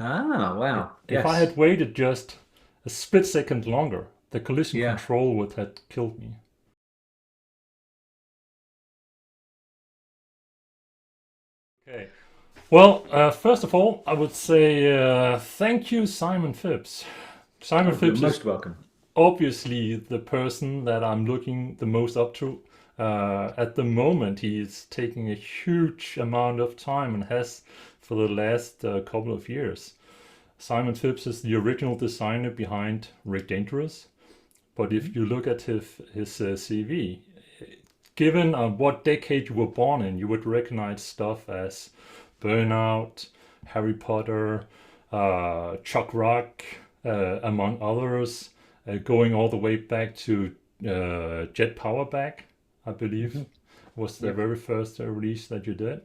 Ah, I- wow. If I Yes. had waited just a split second longer, the collision Yeah. control would have killed me. Okay. Well, first of all, I would say thank you, Simon Phipps. Simon Oh, you're Phipps is most welcome. obviously the person that I'm looking the most up to. At the moment, he is taking a huge amount of time and has for the last couple of years. Simon Phipps is the original designer behind Rick Dangerous. But if you look at his CV, given what decade you were born in, you would recognize stuff as Burnout, Harry Potter, Chuck Rock, among others, going all the way back to Jet Powerback, I believe, Hmm. was the Yep. very first release that you did.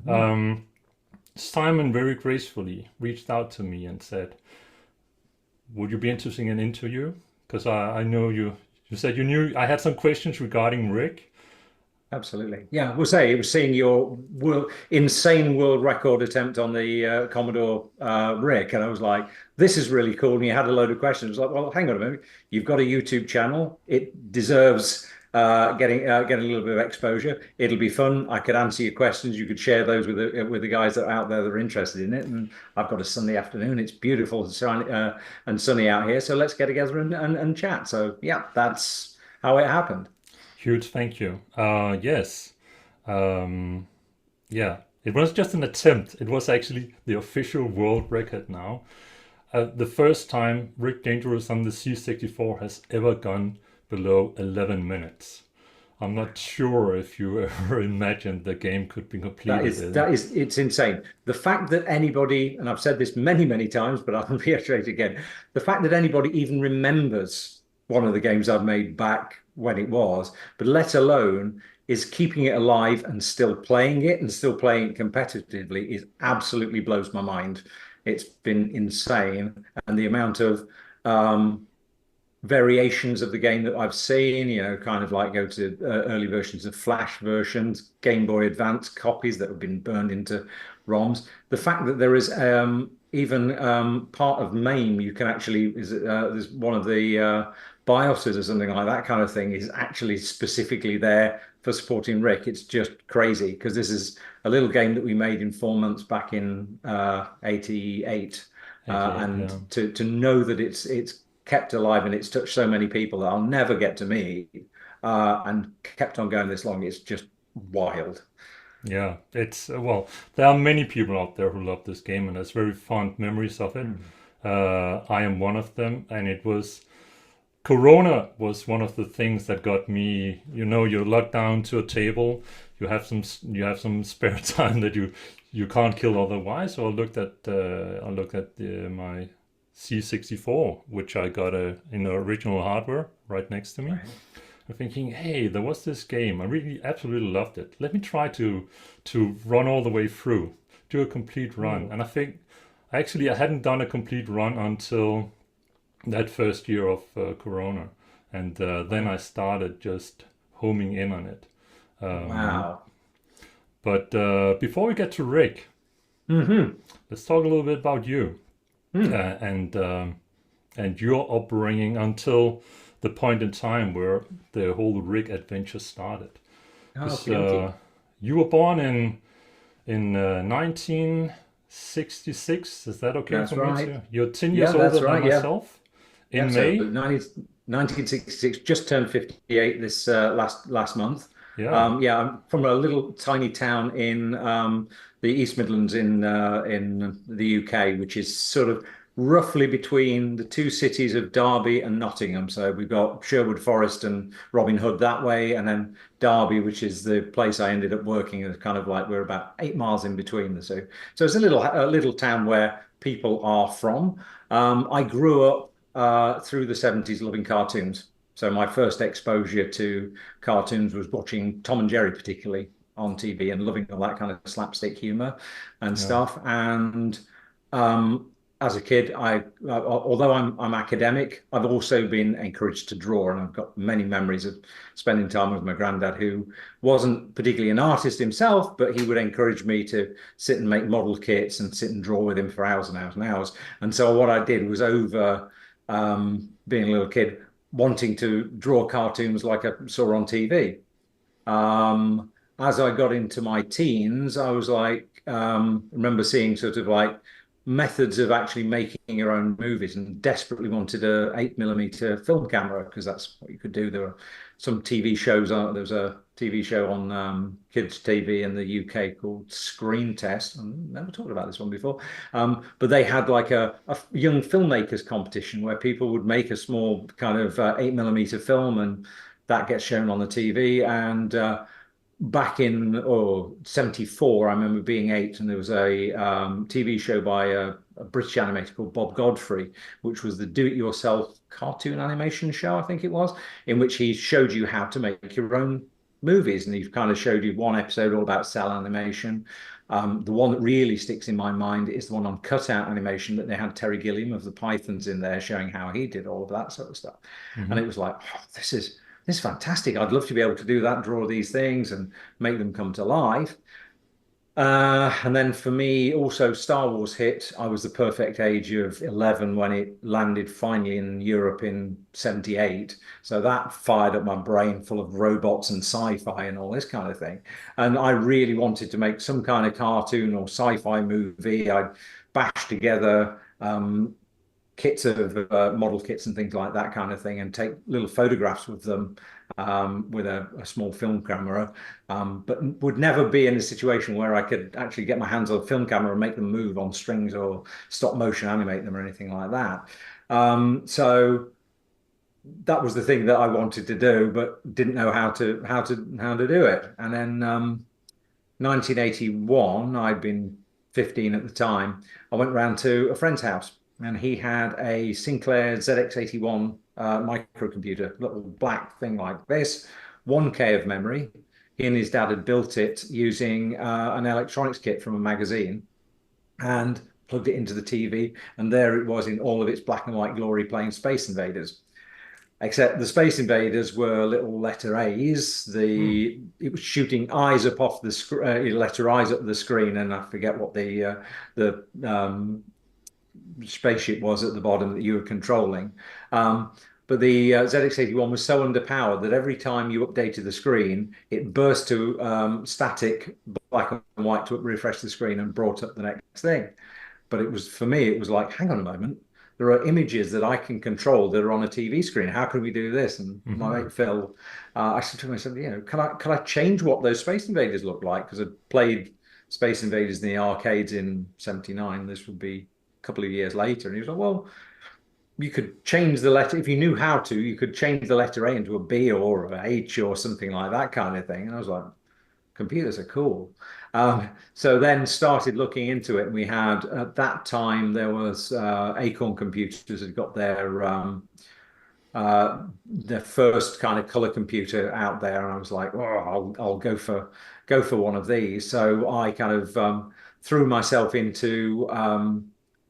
Hmm. Um, Simon very gracefully reached out to me and said, would you be interested in an interview? Because I know you said you knew I had some questions regarding Rick. Absolutely. Yeah, we'll say it was seeing your insane world record attempt on the Commodore Rick, and I was like, "This is really cool." And you had a load of questions. I was like, well, hang on a minute. You've got a YouTube channel. It deserves getting a little bit of exposure. It'll be fun. I could answer your questions. You could share those with the guys that are out there that are interested in it. And I've got a Sunday afternoon. It's beautiful and sunny out here. So let's get together and chat. So yeah, that's how it happened. Huge thank you. Yes. Um, yeah. It was just an attempt. It was actually the official world record now. The first time Rick Dangerous on the C64 has ever gone below 11 minutes. I'm not sure if you ever imagined the game could be That completed is in. that is it's insane. The fact that anybody, and I've said this many, many times, but I'll reiterate again, the fact that anybody even remembers one of the games I've made back when it was, but let alone is keeping it alive and still playing it and still playing it competitively is absolutely blows my mind. It's been insane. And the amount of variations of the game that I've seen, kind of like go to early versions of Flash versions, Game Boy Advance copies that have been burned into ROMs. The fact that there is even part of MAME, you can actually, there's one of the BIOSes or something like that kind of thing is actually specifically there for supporting Rick. It's just crazy because this is a little game that we made in 4 months back in 88. 88, And yeah. to know that it's kept alive and it's touched so many people that I'll never get to meet, and kept on going this long. It's just wild. Yeah, it's well, there are many people out there who love this game and has very fond memories of it. Mm. I am one of them, and it was Corona was one of the things that got me. You're locked down to a table. You have some spare time that you can't kill otherwise. So I looked at my C64, which I got in the original hardware right next to me. Right. I'm thinking, hey, there was this game. I really absolutely loved it. Let me try to run all the way through, do a complete run. Cool. And I think actually I hadn't done a complete run until that first year of Corona, and then I Right. started just homing in on it. Um, Wow. but before we get to Rick, Hmm. let's talk a little bit about you Hmm. and your upbringing until the point in time where the whole Rick adventure started. Because Okay, okay. you were born in 1966. Is that okay for That's me right. to? You're 10 years Yeah, older that's than right. Yeah. myself. Yeah. In So May, 1966, just turned 58 this last month. yeah. Yeah, I'm from a little tiny town in the East Midlands in the UK, which is sort of roughly between the two cities of Derby and Nottingham. So we've got Sherwood Forest and Robin Hood that way, and then Derby, which is the place I ended up working. Is kind of like we're about 8 miles in between. So it's a little town where people are from. I grew up through the 70s loving cartoons. So my first exposure to cartoons was watching Tom and Jerry, particularly on TV, and loving all that kind of slapstick humor and Yeah. stuff. And um, as a kid, although I'm academic, I've also been encouraged to draw, and I've got many memories of spending time with my granddad, who wasn't particularly an artist himself, but he would encourage me to sit and make model kits and sit and draw with him for hours and hours and hours. And so what I did was, over being a little kid, wanting to draw cartoons like I saw on TV. As I got into my teens, I was like, remember seeing sort of like methods of actually making your own movies, and desperately wanted a 8mm film camera, because that's what you could do. There were some TV shows on, there was a TV show on kids TV in the UK called Screen Test. I've never talked about this one before. But they had like a young filmmakers competition where people would make a small kind of 8mm film, and that gets shown on the TV. And back in 74, I remember being 8, and there was a TV show by a British animator called Bob Godfrey, which was the do-it-yourself cartoon animation show, I think it was, in which he showed you how to make your own movies. And he kind of showed you one episode all about cell animation. The one that really sticks in my mind is the one on cutout animation, that they had Terry Gilliam of the Pythons in there showing how he did all of that sort of stuff. And it was like, oh, this is fantastic. I'd love to be able to do that, draw these things and make them come to life. And then for me, also Star Wars hit. I was the perfect age of 11 when it landed finally in Europe in 78. So that fired up my brain full of robots and sci-fi and all this kind of thing. And I really wanted to make some kind of cartoon or sci-fi movie. I'd bash together kits of model kits and things like that kind of thing, and take little photographs with them with a small film camera, but would never be in a situation where I could actually get my hands on a film camera and make them move on strings or stop motion animate them or anything like that. So that was the thing that I wanted to do, but didn't know how to do it. And then 1981, I'd been 15 at the time. I went round to a friend's house, and he had a Sinclair ZX81 microcomputer, little black thing like this, 1K of memory. He and his dad had built it using an electronics kit from a magazine, and plugged it into the TV, and there it was in all of its black and white glory, playing Space Invaders. Except the Space Invaders were little letter A's. It was shooting eyes up off the letter I's up the screen, and I forget what the spaceship was at the bottom that you were controlling. But the ZX81 was so underpowered that every time you updated the screen, it burst to static black and white to refresh the screen and brought up the next thing. But it was, for me, it was like, hang on a moment, there are images that I can control that are on a TV screen. How can we do this? And my mate Phil, I said to him, I said, can I change what those Space Invaders look like? Because I played Space Invaders in the arcades in 79. This would be a couple of years later. And he was like, well, you could change the letter. If you knew how to, you could change the letter A into a B or a H or something like that kind of thing. And I was like, computers are cool. So then started looking into it. And we had, at that time, there was Acorn Computers had got their first kind of color computer out there. And I was like, oh, I'll go for one of these. So I kind of threw myself into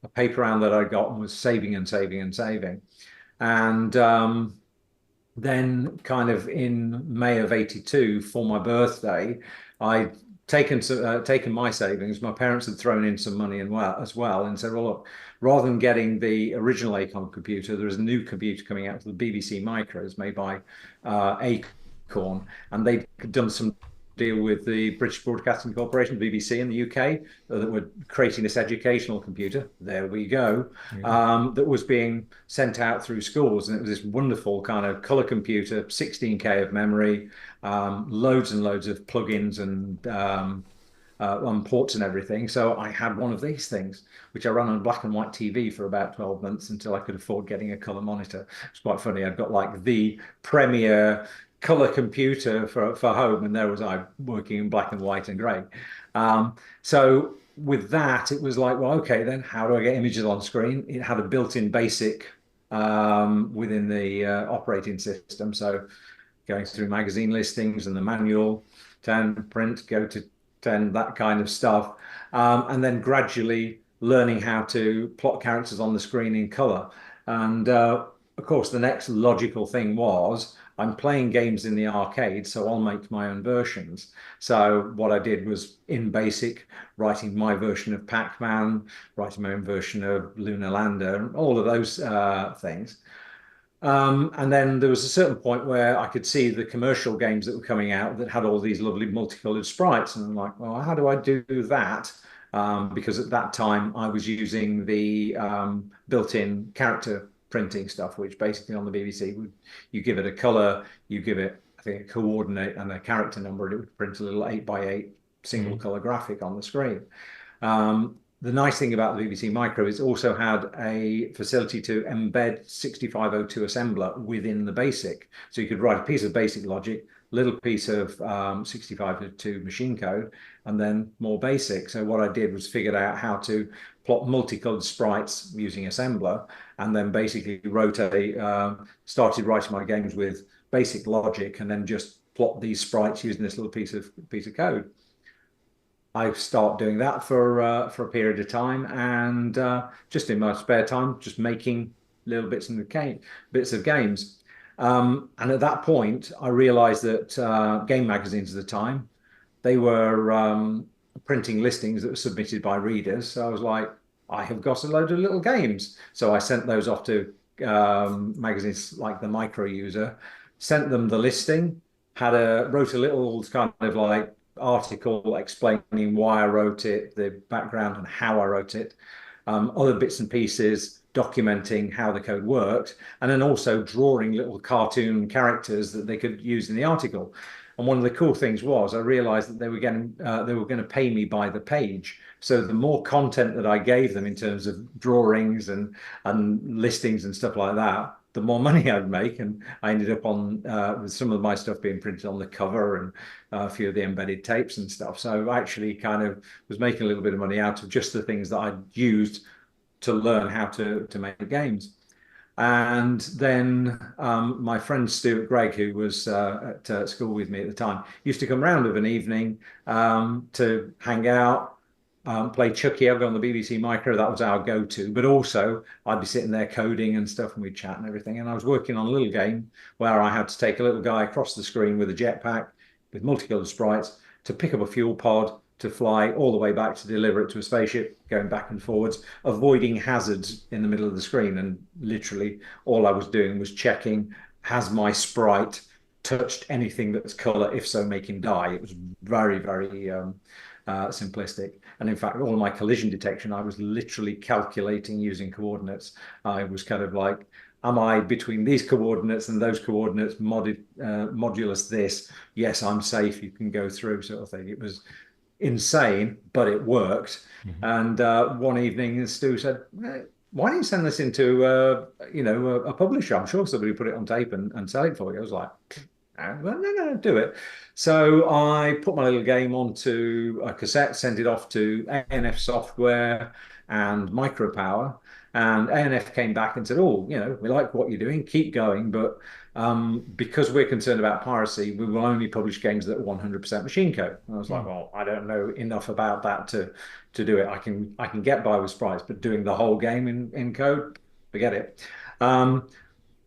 a paper round that I got, and was saving and saving and saving. And then kind of in May of 82, for my birthday, I'd taken my savings. My parents had thrown in some money as well, and said, well, look, rather than getting the original Acorn computer, there is a new computer coming out for the BBC Micros made by Acorn, and they'd done some deal with the British Broadcasting Corporation, BBC in the UK, that were creating this educational computer. There we go. That was being sent out through schools, and it was this wonderful kind of color computer, 16K of memory, loads and loads of plugins and ports and everything. So I had one of these things, which I ran on black and white TV for about 12 months until I could afford getting a color monitor. It's quite funny. I've got like the premier color computer for home, and there was I working in black and white and gray. So with that, it was like, well, okay, then how do I get images on screen? It had a built-in basic within the operating system. So going through magazine listings and the manual, 10 print, go to 10, that kind of stuff. And then gradually learning how to plot characters on the screen in color. And of course, the next logical thing was I'm playing games in the arcade, so I'll make my own versions. So what I did was in BASIC, writing my version of Pac-Man, writing my own version of Lunar Lander, and all of those things. And then there was a certain point where I could see the commercial games that were coming out that had all these lovely multicolored sprites. And I'm like, well, how do I do that? Because at that time I was using the built-in character printing stuff, which basically on the BBC would you give it a color, you give it, I think, a coordinate and a character number, and it would print a little 8 by 8 single color graphic on the screen. The nice thing about the BBC Micro is it also had a facility to embed 6502 assembler within the BASIC. So you could write a piece of BASIC logic, little piece of 6502 machine code, and then more BASIC. So what I did was figured out how to plot multicolored sprites using assembler, and then basically started writing my games with BASIC logic, and then just plot these sprites using this little piece of code. I start doing that for a period of time, and just in my spare time, just making little bits of games. And at that point, I realized that game magazines at the time, they were printing listings that were submitted by readers. So I was like, I have got a load of little games. So I sent those off to magazines like the Micro User, sent them the listing, wrote a little kind of like article explaining why I wrote it, the background and how I wrote it, other bits and pieces documenting how the code worked, and then also drawing little cartoon characters that they could use in the article. And one of the cool things was I realized that they were going to pay me by the page. So the more content that I gave them in terms of drawings and listings and stuff like that, the more money I'd make. And I ended up with some of my stuff being printed on the cover and a few of the embedded tapes and stuff. So I actually kind of was making a little bit of money out of just the things that I'd used to learn how to make games. And then my friend Stuart, Gregg, who was at school with me at the time, used to come round of an evening to hang out, play Chucky. I've got on the BBC Micro. That was our go-to. But also, I'd be sitting there coding and stuff, and we'd chat and everything. And I was working on a little game where I had to take a little guy across the screen with a jetpack with multicolored sprites to pick up a fuel pod, to fly all the way back to deliver it to a spaceship, going back and forwards, avoiding hazards in the middle of the screen. And literally all I was doing was checking, has my sprite touched anything that's color? If so, make him die. It was very, very simplistic. And in fact, all my collision detection, I was literally calculating using coordinates. I was kind of like, am I between these coordinates and those coordinates, modulus this? Yes, I'm safe. You can go through, sort of thing. It was insane, but it worked. And one evening, Stu said, "Why don't you send this into a publisher? I'm sure somebody will put it on tape and sell it for you." I was like, well, no, do it. So I put my little game onto a cassette, sent it off to ANF Software and Micropower. And ANF came back and said, "Oh, we like what you're doing, keep going, but because we're concerned about piracy, we will only publish games that are 100% machine code." And I was like, "Well, I don't know enough about that to do it. I can get by with sprites, but doing the whole game in code, forget it."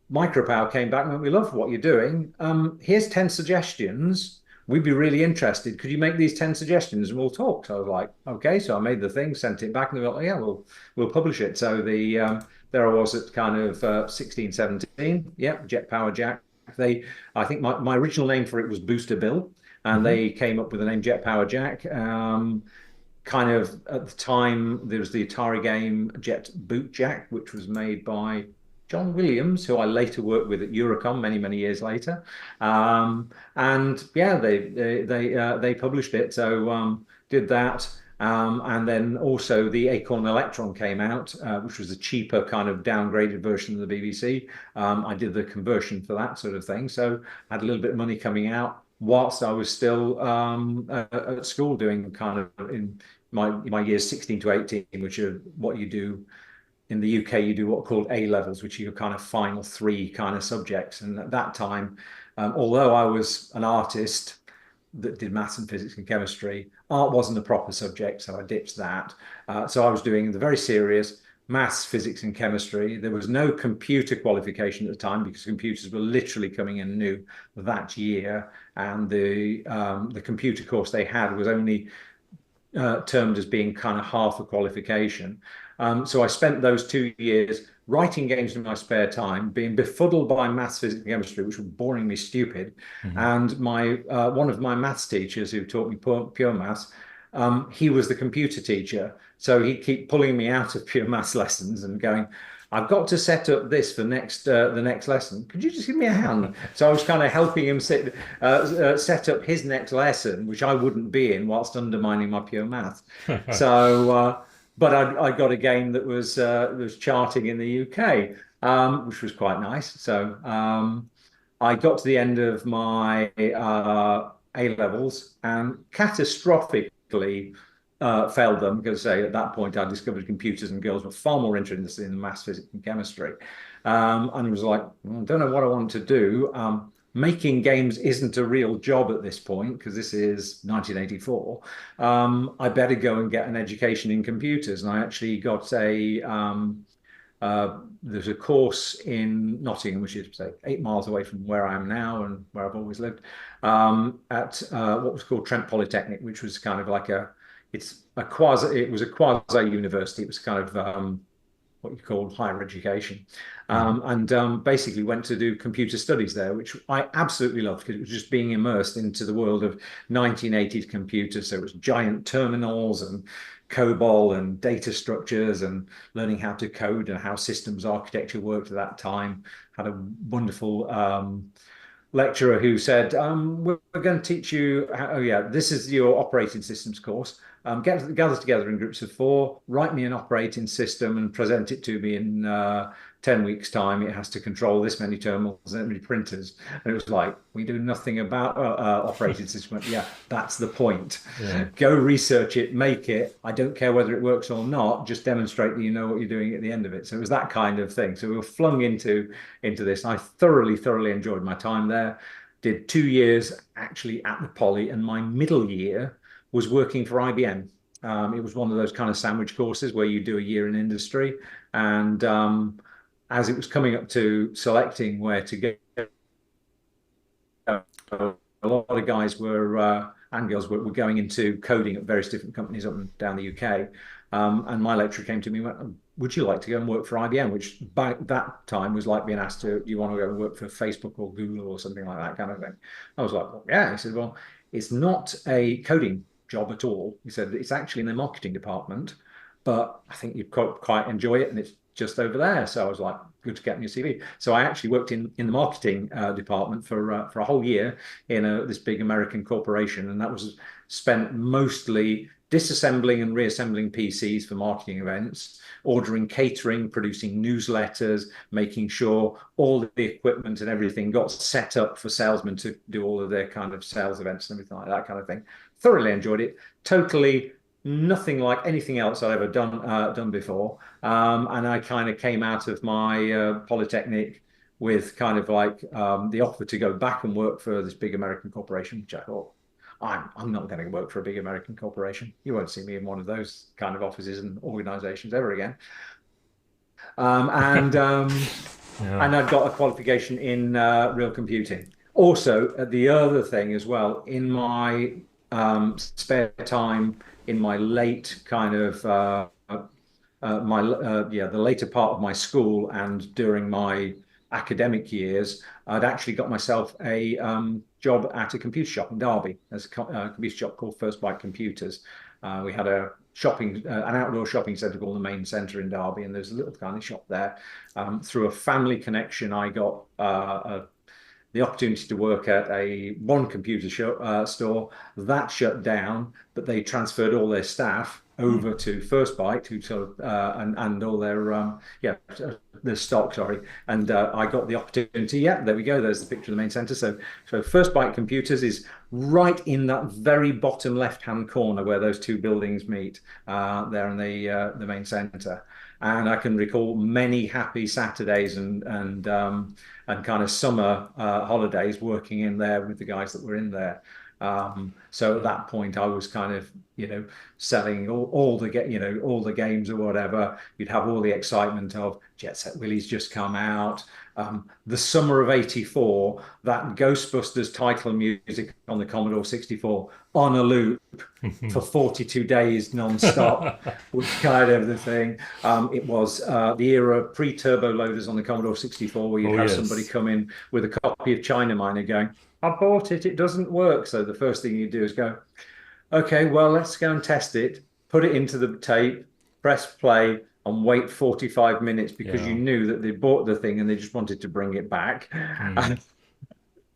Micropower came back and went, "We love what you're doing. Here's 10 suggestions. We'd be really interested. Could you make these 10 suggestions and we'll talk?" So I was like, okay. So I made the thing, sent it back, and they were like, "Yeah, we'll publish it." So there I was at kind of 16, 17. Yeah, Jet Power Jack. I think my original name for it was Booster Bill, and they came up with the name Jet Power Jack. Kind of at the time, there was the Atari game Jet Boot Jack, which was made by John Williams, who I later worked with at Eurocom many, many years later. And yeah, they published it. So did that. And then also the Acorn Electron came out, which was a cheaper kind of downgraded version of the BBC. I did the conversion for that sort of thing. So I had a little bit of money coming out whilst I was still at school doing kind of in my years 16 to 18, which are what you do. In the UK, you do what are called A levels, which are your kind of final 3 kind of subjects. And at that time, although I was an artist, that did maths and physics and chemistry. Art wasn't a proper subject, so I ditched that. So I was doing the very serious maths, physics, and chemistry. There was no computer qualification at the time because computers were literally coming in new that year, and the computer course they had was only termed as being kind of half a qualification. So I spent those 2 years writing games in my spare time, being befuddled by maths, physics, and chemistry, which were boringly stupid. Mhm. And my one of my maths teachers who taught me pure maths, he was the computer teacher. So he'd keep pulling me out of pure maths lessons and going, I've got to set up this for the next lesson. Could you just give me a hand? So I was kind of helping him set up his next lesson, which I wouldn't be in, whilst undermining my pure maths. So, but I got a game that was charting in the UK, which was quite nice. So I got to the end of my A levels and catastrophically failed them because, say, at that point I discovered computers and girls were far more interested in maths, physics, and chemistry, and was like, I don't know what I want to do. Making games isn't a real job at this point because this is 1984. I better go and get an education in computers, and I actually got there's a course in Nottingham, which is say 8 miles away from where I am now and where I've always lived, at what was called Trent Polytechnic, which was kind of like it was a quasi university. It was kind of what you call higher education, Mhm. and basically went to do computer studies there, which I absolutely loved because it was just being immersed into the world of 1980s computers. So it was giant terminals and COBOL and data structures and learning how to code and how systems architecture worked at that time. Had a wonderful lecturer who said, we're going to teach you oh yeah, this is your operating systems course. Gather together in groups of 4, write me an operating system and present it to me in 10 weeks time. It has to control this many terminals and that many printers. And it was like, we do nothing about operating system. Yeah, that's the point. Yeah. Go research it, make it. I don't care whether it works or not, just demonstrate that you know what you're doing at the end of it. So it was that kind of thing. So we were flung into this. I thoroughly enjoyed my time there. Did 2 years actually at the Poly, and my middle year was working for IBM. It was one of those kind of sandwich courses where you do a year in industry. And as it was coming up to selecting where to go, a lot of guys and girls were going into coding at various different companies up and down the UK. And my lecturer came to me and went, would you like to go and work for IBM? Which by that time was like being asked to, do you want to go and work for Facebook or Google or something like that kind of thing? I was like, well, yeah. He said, well, it's not a coding job at all. He said, it's actually in the marketing department, but I think you'd quite enjoy it. And it's just over there. So I was like, good to get me a CV. So I actually worked in the marketing department for a whole year in this big American corporation. And that was spent mostly disassembling and reassembling PCs for marketing events, ordering catering, producing newsletters, making sure all the equipment and everything got set up for salesmen to do all of their kind of sales events and everything like that kind of thing. Thoroughly enjoyed it. Totally nothing like anything else I'd ever done before. And I kind of came out of my Polytechnic with kind of like the offer to go back and work for this big American corporation, which I thought, I'm not going to work for a big American corporation. You won't see me in one of those kind of offices and organizations ever again. Um, and um, Yeah. and I'd got a qualification in real computing. Also, the other thing as well, in my spare time, in my late kind of the later part of my school and during my academic years, I'd actually got myself a job at a computer shop in Derby. There's a computer shop called First Byte Computers. We had an outdoor shopping centre called the Main Centre in Derby, and there's a little tiny shop there. Through a family connection, I got the opportunity to work at one computer store that shut down, but they transferred all their staff over to First Byte, who sort of and all their stock, sorry. And I got the opportunity. Yeah, there we go. There's the picture of the main center. So First Byte Computers is right in that very bottom left-hand corner where those two buildings meet, there in the main center. And I can recall many happy Saturdays and kind of summer holidays working in there with the guys that were in there. So at that point, I was kind of, selling all the all the games or whatever. You'd have all the excitement of Jet Set Willie's just come out. The summer of '84, that Ghostbusters title music on the Commodore 64 on a loop for 42 days non-stop was kind of the thing. It was the era of pre-turbo loaders on the Commodore 64 where you'd Oh have somebody yes. come in with a copy of China Miner going, I bought it, it doesn't work. So the first thing you do is go, okay, well, let's go and test it, put it into the tape, press play, and wait 45 minutes because you Yeah. knew that they bought the thing and they just wanted to bring it back. Mm.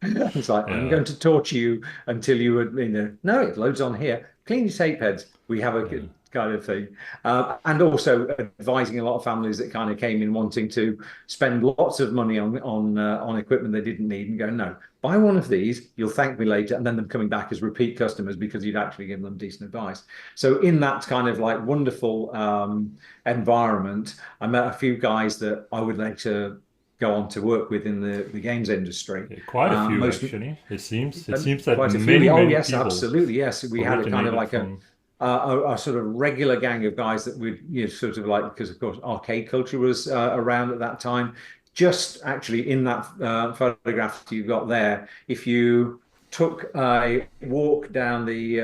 It's like, I'm Yeah. going to torture you until you would, no, it loads on here. Clean your tape heads. We have a Yeah. good kind of thing. And also advising a lot of families that kind of came in wanting to spend lots of money on equipment they didn't need and go, no, buy one of these, you'll thank me later, and then them coming back as repeat customers because you'd actually given them decent advice. So in that kind of like wonderful environment, I met a few guys that I would like to go on to work with in the games industry. Yeah, quite a few Most actually. It seems that quite a few. many Oh many yes, people absolutely. Yes, we had a kind of originated like from. a sort of regular gang of guys that would sort of like because of course arcade culture was around at that time. Just actually in that photograph that you got there, if you took a walk down the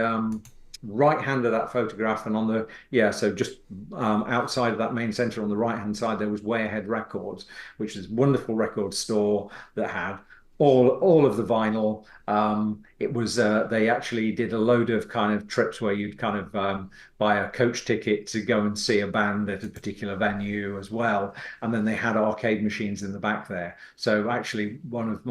right hand of that photograph and on the so just outside of that main center on the right hand side there was Warehead Records, which is a wonderful record store that had all of the vinyl. It was they actually did a load of kind of trips where you'd kind of buy a coach ticket to go and see a band at a particular venue as well, and then they had arcade machines in the back there. So actually, one of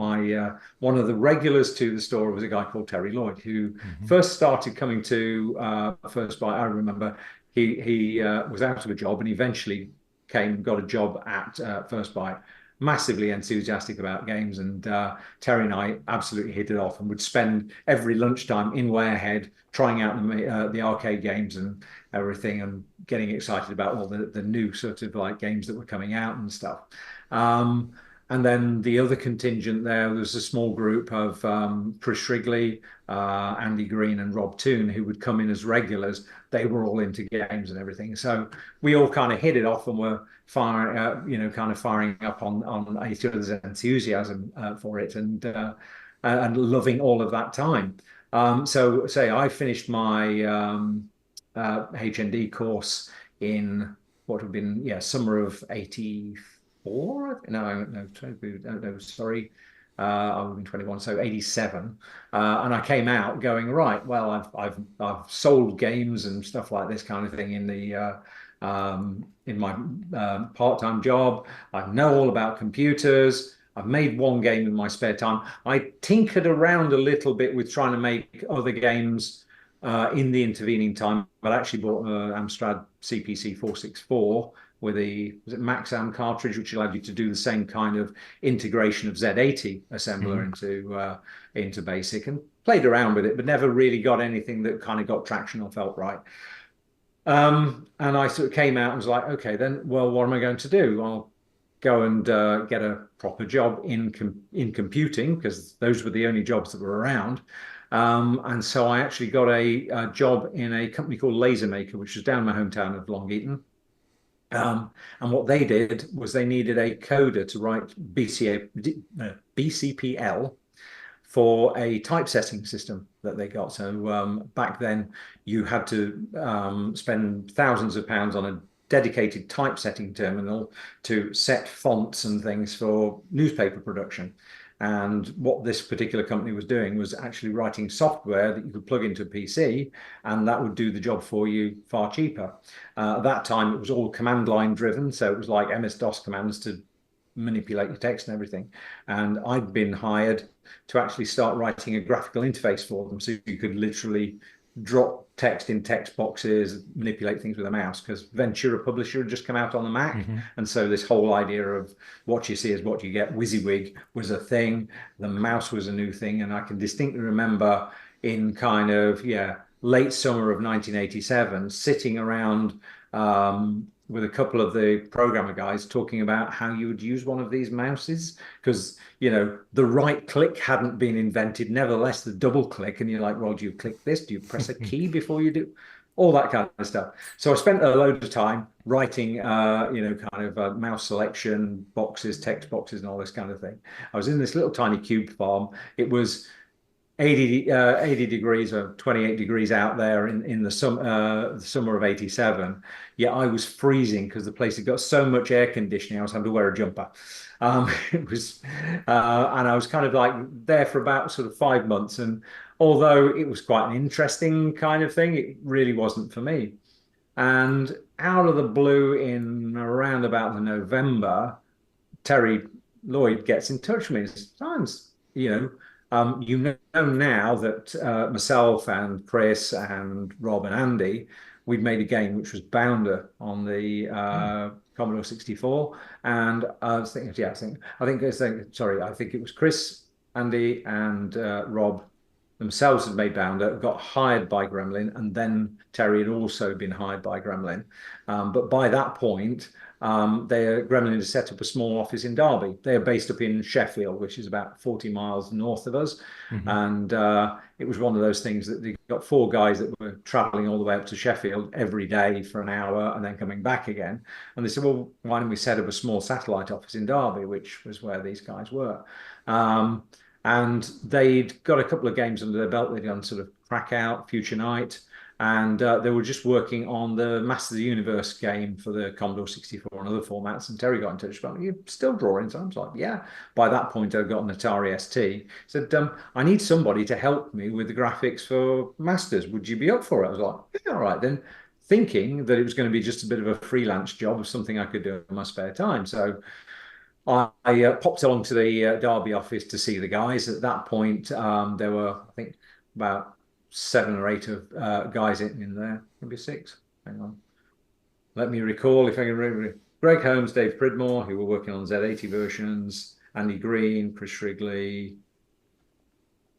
the regulars to the store was a guy called Terry Lloyd, who Mhm. first started coming to First Byte. I remember he was out of a job and eventually came and got a job at First Byte, massively enthusiastic about games, and Terry and I absolutely hit it off and would spend every lunchtime in Warehead trying out the arcade games and everything and getting excited about all the new sort of like games that were coming out and stuff. Um, and then the other contingent there was a small group of Chris Shrigley, Andy Green, and Rob Toon who would come in as regulars. They were all into games and everything. So we all kind of hit it off and were firing, kind of firing up on each other's enthusiasm for it and loving all of that time. So say I finished my HND course in what would have been summer of '84. No, sorry. I would have been 21, so '87, and I came out going right. Well, I've sold games and stuff like this kind of thing in my part-time job. I know all about computers. I've made one game in my spare time. I tinkered around a little bit with trying to make other games in the intervening time, but I actually bought an Amstrad CPC 464 with a was it Maxam cartridge, which allowed you to do the same kind of integration of Z80 assembler Mhm. into BASIC, and played around with it, but never really got anything that kind of got traction or felt right. And I sort of came out and was like, okay, then, well, what am I going to do? I'll go and get a proper job in computing because those were the only jobs that were around. And so I actually got a job in a company called Lasermaker, which was down in my hometown of Long Eaton. And what they did was they needed a coder to write BCPL for a typesetting system that they got. So back then, you had to spend thousands of pounds on a dedicated typesetting terminal to set fonts and things for newspaper production. And what this particular company was doing was actually writing software that you could plug into a PC, and that would do the job for you far cheaper. At that time, it was all command line driven, so it was like MS-DOS commands to manipulate your text and everything. And I'd been hired to actually start writing a graphical interface for them, so you could literally drop text in text boxes, manipulate things with a mouse, because Ventura Publisher had just come out on the Mac. Mhm. And so this whole idea of what you see is what you get, WYSIWYG was a thing. The mouse was a new thing. And I can distinctly remember in late summer of 1987, sitting around with a couple of the programmer guys talking about how you would use one of these mouses because the right click hadn't been invented. Nevertheless, the double click, and you're like, well, do you click this? Do you press a key before you do? All that kind of stuff. So I spent a load of time writing, kind of mouse selection boxes, text boxes, and all this kind of thing. I was in this little tiny cube farm. It was 80 degrees or 28 degrees out there in the summer of 87. Yeah, I was freezing because the place had got so much air conditioning. I was having to wear a jumper. It was, and I was kind of like there for about sort of 5 months. And although it was quite an interesting kind of thing, it really wasn't for me. And out of the blue, in around about the November, Terry Lloyd gets in touch with me and says, Simons, you know now that myself and Chris and Rob and Andy, we'd made a game which was Bounder on the Commodore 64. And I was thinking, yeah, I think it was Chris, Andy, and Rob themselves had made Bounder, got hired by Gremlin, and then Terry had also been hired by Gremlin. But by that point, Gremlin had set up a small office in Derby. They are based up in Sheffield, which is about 40 miles north of us. And it was one of those things that they got 4 guys that were traveling all the way up to Sheffield every day for an hour and then coming back again. And they said, well, why don't we set up a small satellite office in Derby, which was where these guys were. And they'd got a couple of games under their belt. They'd done sort of Crackout, Future Night, and they were just working on the Masters of the Universe game for the Commodore 64 and other formats. And Terry got in touch about, you're still drawing? So I was like, yeah. By that point, I'd got an Atari ST. Said, I need somebody to help me with the graphics for Masters. Would you be up for it? I was like, yeah, all right then. Thinking that it was going to be just a bit of a freelance job of something I could do in my spare time. So I popped along to the Derby office to see the guys. At that point, there were, I think, about 7 or 8 of guys in there, maybe 6. Hang on. Let me recall if I can remember. Greg Holmes, Dave Pridmore, who were working on Z80 versions, Andy Green, Chris Shrigley,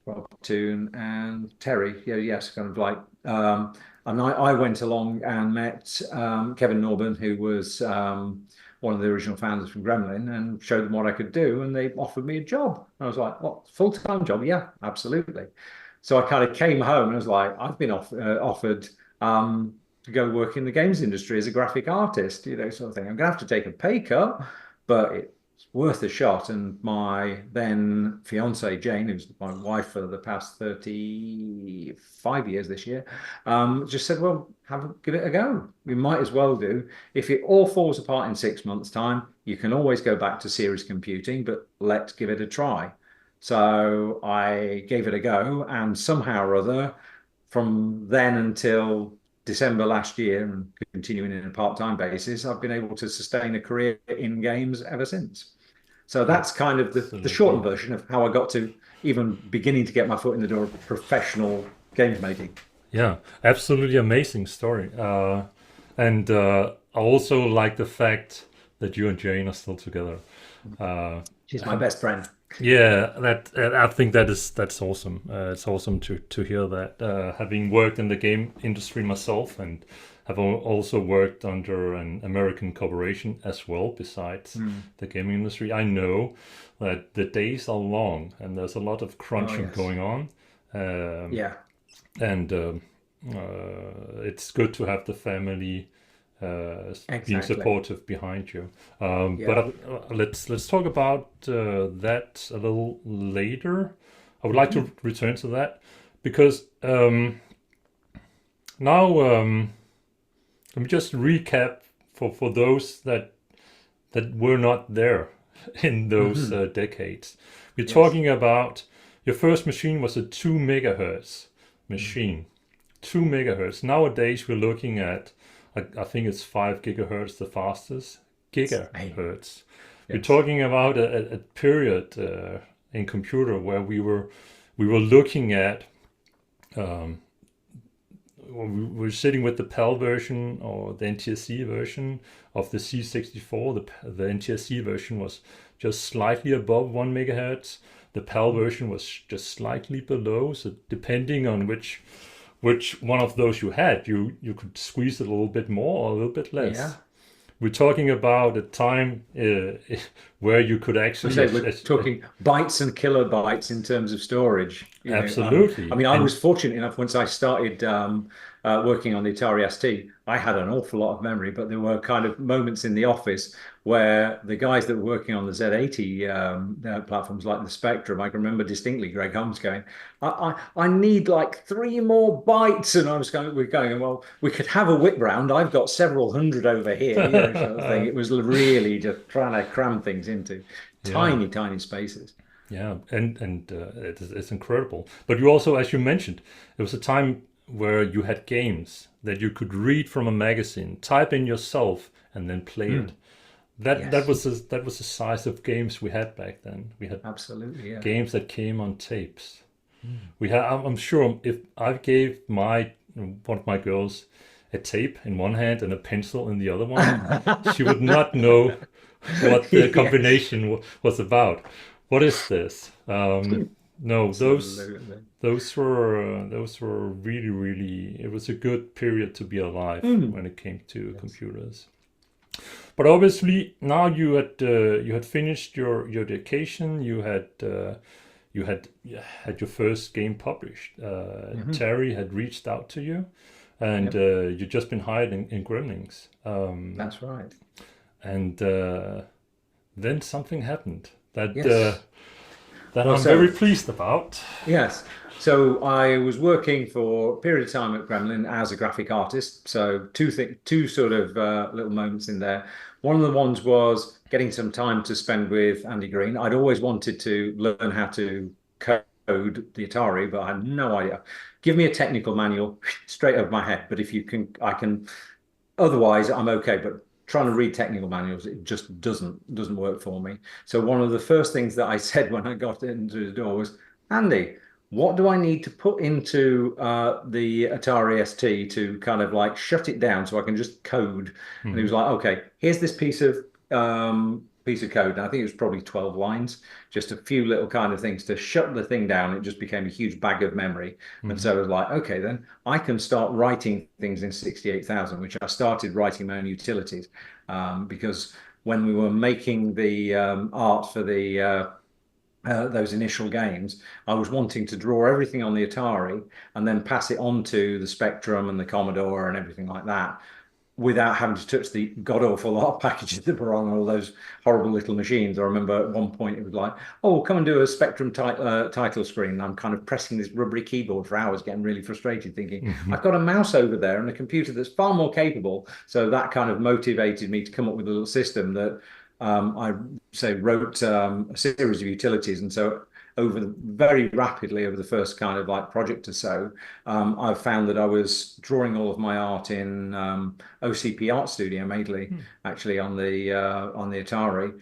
Rob Toon, and Terry. Yeah, yes, kind of like. And I went along and met Kevin Norburn, who was one of the original founders from Gremlin, and showed them what I could do, and they offered me a job. I was like, "What, full-time job? Yeah, absolutely." So I kind of came home and I was like, "I've been offered to go work in the games industry as a graphic artist, sort of thing. I'm gonna have to take a pay cut, but it's worth a shot." And my then fiance Jayne, who's my wife for the past 35 years this year, just said, "Well, give it a go. We might as well do. If it all falls apart in 6 months' time, you can always go back to series computing, but let's give it a try." So I gave it a go, and somehow or other, from then until December last year and continuing in a part-time basis, I've been able to sustain a career in games ever since. So that's kind of the shortened version of how I got to even beginning to get my foot in the door of professional games making. Yeah, absolutely amazing story. And I also like the fact that you and Jayne are still together. She's my best friend. Yeah, I think that's awesome. It's awesome to hear that. Having worked in the game industry myself, and have also worked under an American corporation as well, besides the gaming industry, I know that the days are long and there's a lot of crunching going on. Yeah. And it's good to have the family being supportive behind you. But let's talk about that a little later. I would like to return to that because now let me just recap for those that were not there in those decades. We're talking about your first machine was a 2 megahertz machine. 2 megahertz. Nowadays we're looking at, I think it's 5 gigahertz, the fastest gigahertz. We're talking about a period in computer where we were looking at we're sitting with the PAL version or the NTSC version of the C64. The NTSC version was just slightly above 1 megahertz. The PAL version was just slightly below. So depending on which one of those you had, you could squeeze it a little bit more or a little bit less. we're talking about a time where you could I actually say we're talking bytes and kilobytes in terms of storage. I absolutely. mean, I And was fortunate enough once I started working on the Atari ST, I had an awful lot of memory, but there were kind of moments in the office where the guys that were working on the Z80 platforms like the Spectrum, I can remember distinctly Greg Holmes going, I need like 3 more bytes. And I was going, we're going, well, we could have a whip round. I've got several hundred over here, sort of thing. It was really just trying to cram things into yeah, tiny, tiny spaces. yeah, and it's incredible. But you also, as you mentioned, it was a time where you had games that you could read from a magazine, type in yourself, and then play it. Mm, That yes, was the size of games we had back then. We had absolutely. Yeah. games that came on tapes. Mm. We had. I'm sure if I gave my one of my girls a tape in one hand and a pencil in the other one, she would not know what the Yes, combination was about. What is this? No, absolutely. those were really really. It was a good period to be alive Mm, when it came to yes. computers. But obviously now you had finished your education. You had your first game published. Hmm. Terry had reached out to you, and Yep, you'd just been hired in Gremlings. that's right. And then something happened Yes. that Well, I'm very so pleased about. yes. So I was working for a period of time at Gremlin as a graphic artist. So two sort of little moments in there. One of the ones was getting some time to spend with Andy Green. I'd always wanted to learn how to code the Atari, but I had no idea. Give me a technical manual straight over my head. But if you can, I can. Otherwise, I'm okay. But trying to read technical manuals, it just doesn't work for me. So one of the first things that I said when I got into the door was, Andy, what do I need to put into the Atari ST to kind of like shut it down so I can just code? And he was Mhm, like, okay, here's this piece of code. And I think it was probably 12 lines, just a few little kind of things to shut the thing down. It just became a huge bag of memory. And mhm, so I was like, okay, then I can start writing things in 68,000, which I started writing my own utilities because when we were making the art for the those initial games, I was wanting to draw everything on the Atari and then pass it on to the Spectrum and the Commodore and everything like that without having to touch the god awful lot of packages that were on all those horrible little machines. I remember at one point it was like, oh, come and do a Spectrum title screen. And I'm kind of pressing this rubbery keyboard for hours, getting really frustrated, thinking, mhm, I've got a mouse over there and a computer that's far more capable. So that kind of motivated me to come up with a little system that I say wrote a series of utilities. And so very rapidly over the first kind of like project or so, I've found that I was drawing all of my art in OCP Art Studio, mainly mhm, actually on the Atari,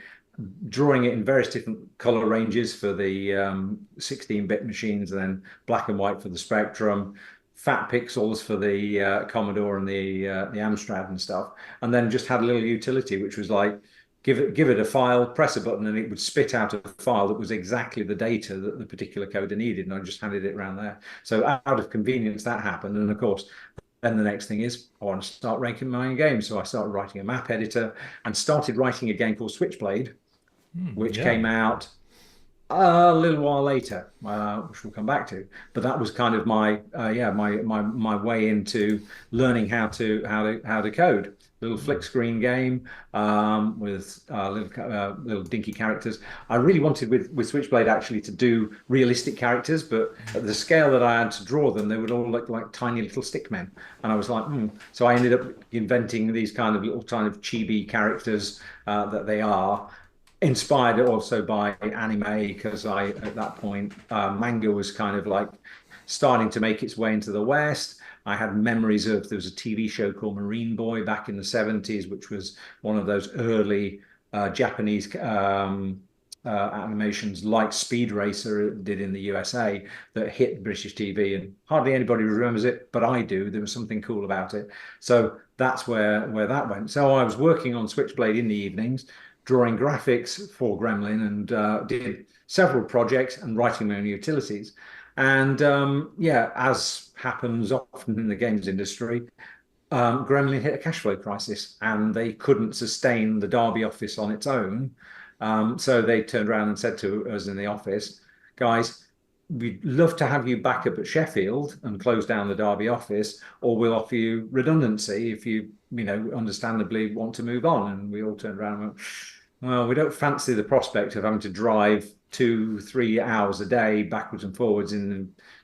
drawing it in various different color ranges for the 16-bit machines, and then black and white for the Spectrum, fat pixels for the Commodore and the Amstrad and stuff, and then just had a little utility which was like give it a file, press a button, and it would spit out a file that was exactly the data that the particular coder needed, and I just handed it around there. So out of convenience, that happened, and of course, then the next thing is I want to start ranking my own games. So I started writing a map editor and started writing a game called Switchblade, which yeah. came out a little while later, which we'll come back to. But that was kind of my my way into learning how to code. Little flick Mm, screen game with little dinky characters. I really wanted with Switchblade actually to do realistic characters, but at the scale that I had to draw them, they would all look like tiny little stick men. And I was like, hmm. So I ended up inventing these kind of little kind of chibi characters that they are, inspired also by anime because I at that point manga was kind of like starting to make its way into the West. I had memories of there was a TV show called Marine Boy back in the 70s, which was one of those early Japanese animations like Speed Racer did in the USA that hit British TV, and hardly anybody remembers it, but I do. There was something cool about it. So that's where that went. So I was working on Switchblade in the evenings, drawing graphics for Gremlin, and did several projects and writing my own utilities. And yeah, as happens often in the games industry, Gremlin hit a cash flow crisis and they couldn't sustain the Derby office on its own. So they turned around and said to us in the office, guys, we'd love to have you back up at Sheffield and close down the Derby office, or we'll offer you redundancy if you understandably want to move on. And we all turned around and went, well, we don't fancy the prospect of having to drive 2, 3 hours a day backwards and forwards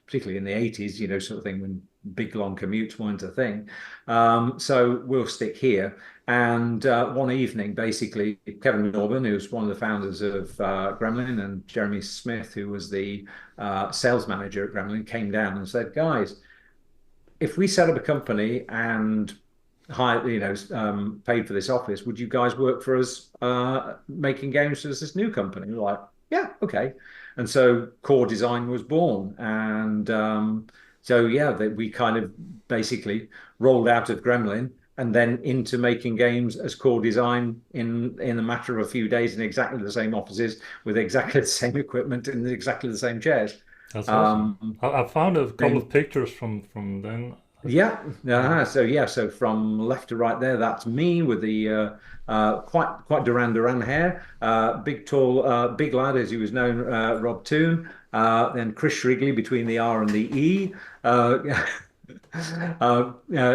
particularly in the 80s, sort of thing when big long commutes weren't a thing. So we'll stick here. And one evening, basically, Kevin Norman, who's one of the founders of Gremlin, and Jeremy Smith, who was the sales manager at Gremlin, came down and said, guys, if we set up a company and paid for this office, would you guys work for us making games as this new company? We're like, yeah, okay. And so Core Design was born. And so, yeah, we kind of basically rolled out of Gremlin and then into making games as Core Design in a matter of a few days in exactly the same offices with exactly the same equipment and exactly the same chairs. That's awesome. I found a couple of pictures from then. Yeah. So from left to right there, that's me with the quite Duran Duran hair. Big, tall, big lad, as he was known, Rob Toon. Then Chris Shrigley between the R and the E.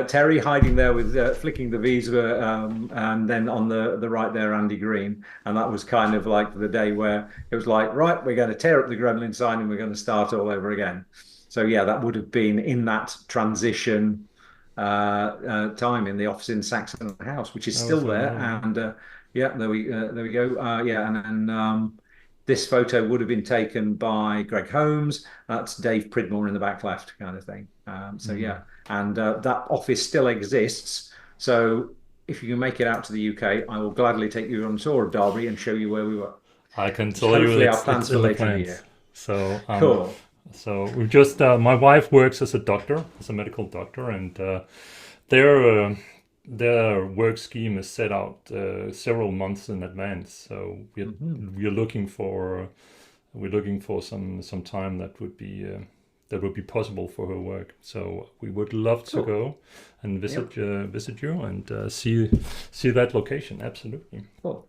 Terry hiding there with flicking the V's, and then on the right there, Andy Green. And that was kind of like the day where it was like, right, we're going to tear up the Gremlin sign and we're going to start all over again. So yeah, that would have been in that transition time in the office in Saxon House, which is still there. And yeah, there we go. Yeah, and then this photo would have been taken by Greg Holmes. That's Dave Pridmore in the back left, kind of thing. Yeah, and that office still exists. So if you can make it out to the UK, I will gladly take you on a tour of Derby and show you where we were. I can tell you our plans for later in the year. So cool. So we've just my wife works as a doctor, as a medical doctor, and their work scheme is set out several months in advance. So we're looking for some time that would be possible for her work. So we would love to go and visit you and see that location. Absolutely. Cool.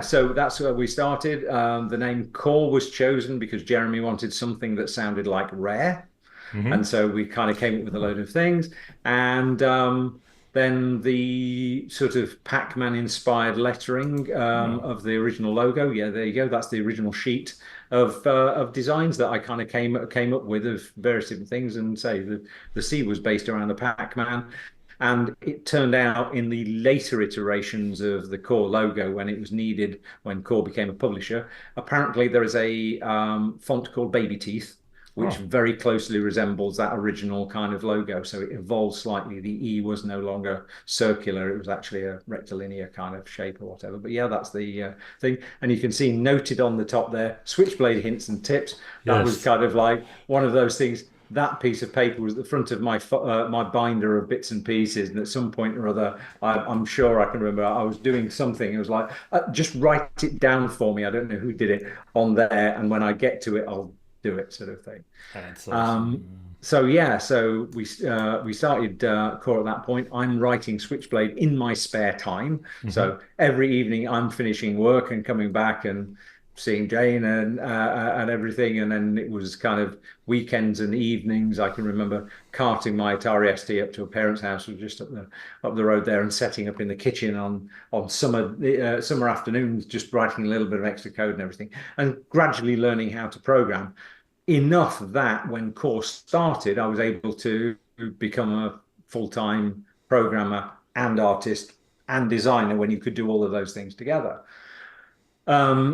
So that's where we started. The name Core was chosen because Jeremy wanted something that sounded like Rare. And so we kind of came up with a load of things. And then the sort of Pac-Man inspired lettering of the original logo. Yeah, there you go. That's the original sheet of designs that I kind of came up with of various different things. And say the C was based around the Pac-Man. And it turned out in the later iterations of the Core logo, when it was needed, when Core became a publisher, apparently there is a font called Baby Teeth, which very closely resembles that original kind of logo. So it evolved slightly. The E was no longer circular. It was actually a rectilinear kind of shape or whatever. But yeah, that's the thing. And you can see noted on the top there, Switchblade hints and tips. That was kind of like one of those things. That piece of paper was at the front of my binder of bits and pieces, and at some point or other, I'm sure I can remember, I was doing something. It was like, just write it down for me. I don't know who did it on there, and when I get to it, I'll do it, sort of thing. That's awesome. So we started Core at that point. I'm writing Switchblade in my spare time. So every evening I'm finishing work and coming back and seeing Jayne and everything, and then it was kind of weekends and evenings. I can remember carting my Atari ST up to a parent's house, just up the road there, and setting up in the kitchen on summer afternoons, just writing a little bit of extra code and everything, and gradually learning how to program. Enough that when Core started, I was able to become a full-time programmer and artist and designer when you could do all of those things together.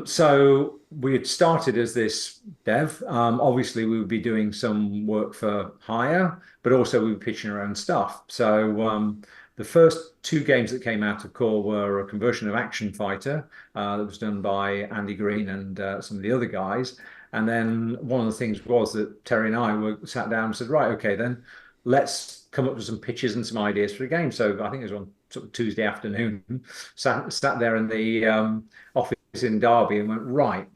So we had started as this dev. Obviously, we would be doing some work for hire, but also we were pitching our own stuff. So the first 2 games that came out of Core were a conversion of Action Fighter that was done by Andy Green and some of the other guys. And then one of the things was that Terry and I sat down and said, right, okay, then let's come up with some pitches and some ideas for a game. So I think it was on sort of Tuesday afternoon, sat there in the office in Derby and went, right,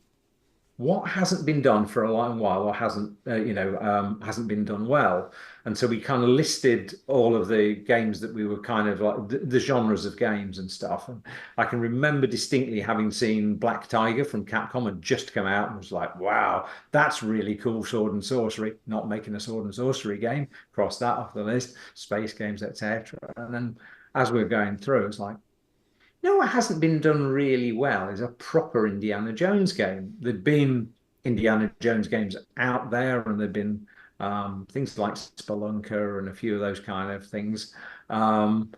what hasn't been done for a long while, or hasn't been done well. And so we kind of listed all of the games that we were kind of like the genres of games and stuff. And I can remember distinctly having seen Black Tiger from Capcom had just come out and was like, wow, that's really cool, sword and sorcery. Not making a sword and sorcery game, cross that off the list, space games, etc. And then as we were going through, it's like, no, it hasn't been done really well is a proper Indiana Jones game. There'd been Indiana Jones games out there, and there'd been things like Spelunker and a few of those kind of things. Um,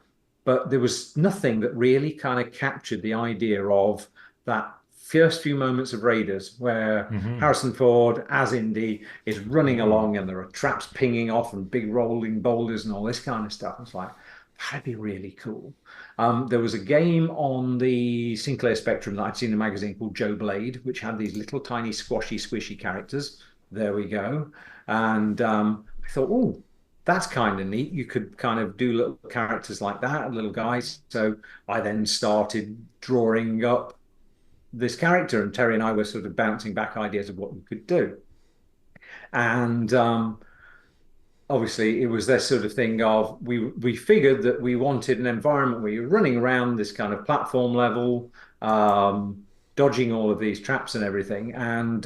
but there was nothing that really kind of captured the idea of that first few moments of Raiders, where Hmm. Harrison Ford, as Indy, is running Yeah. along and there are traps pinging off and big rolling boulders and all this kind of stuff. It's like, that'd be really cool. There was a game on the Sinclair Spectrum that I'd seen in a magazine called Joe Blade, which had these little tiny squashy, squishy characters. There we go. And I thought, oh, that's kind of neat. You could kind of do little characters like that, little guys. So I then started drawing up this character, and Terry and I were sort of bouncing back ideas of what we could do. And obviously it was this sort of thing of we figured that we wanted an environment where you're running around this kind of platform level, dodging all of these traps and everything. And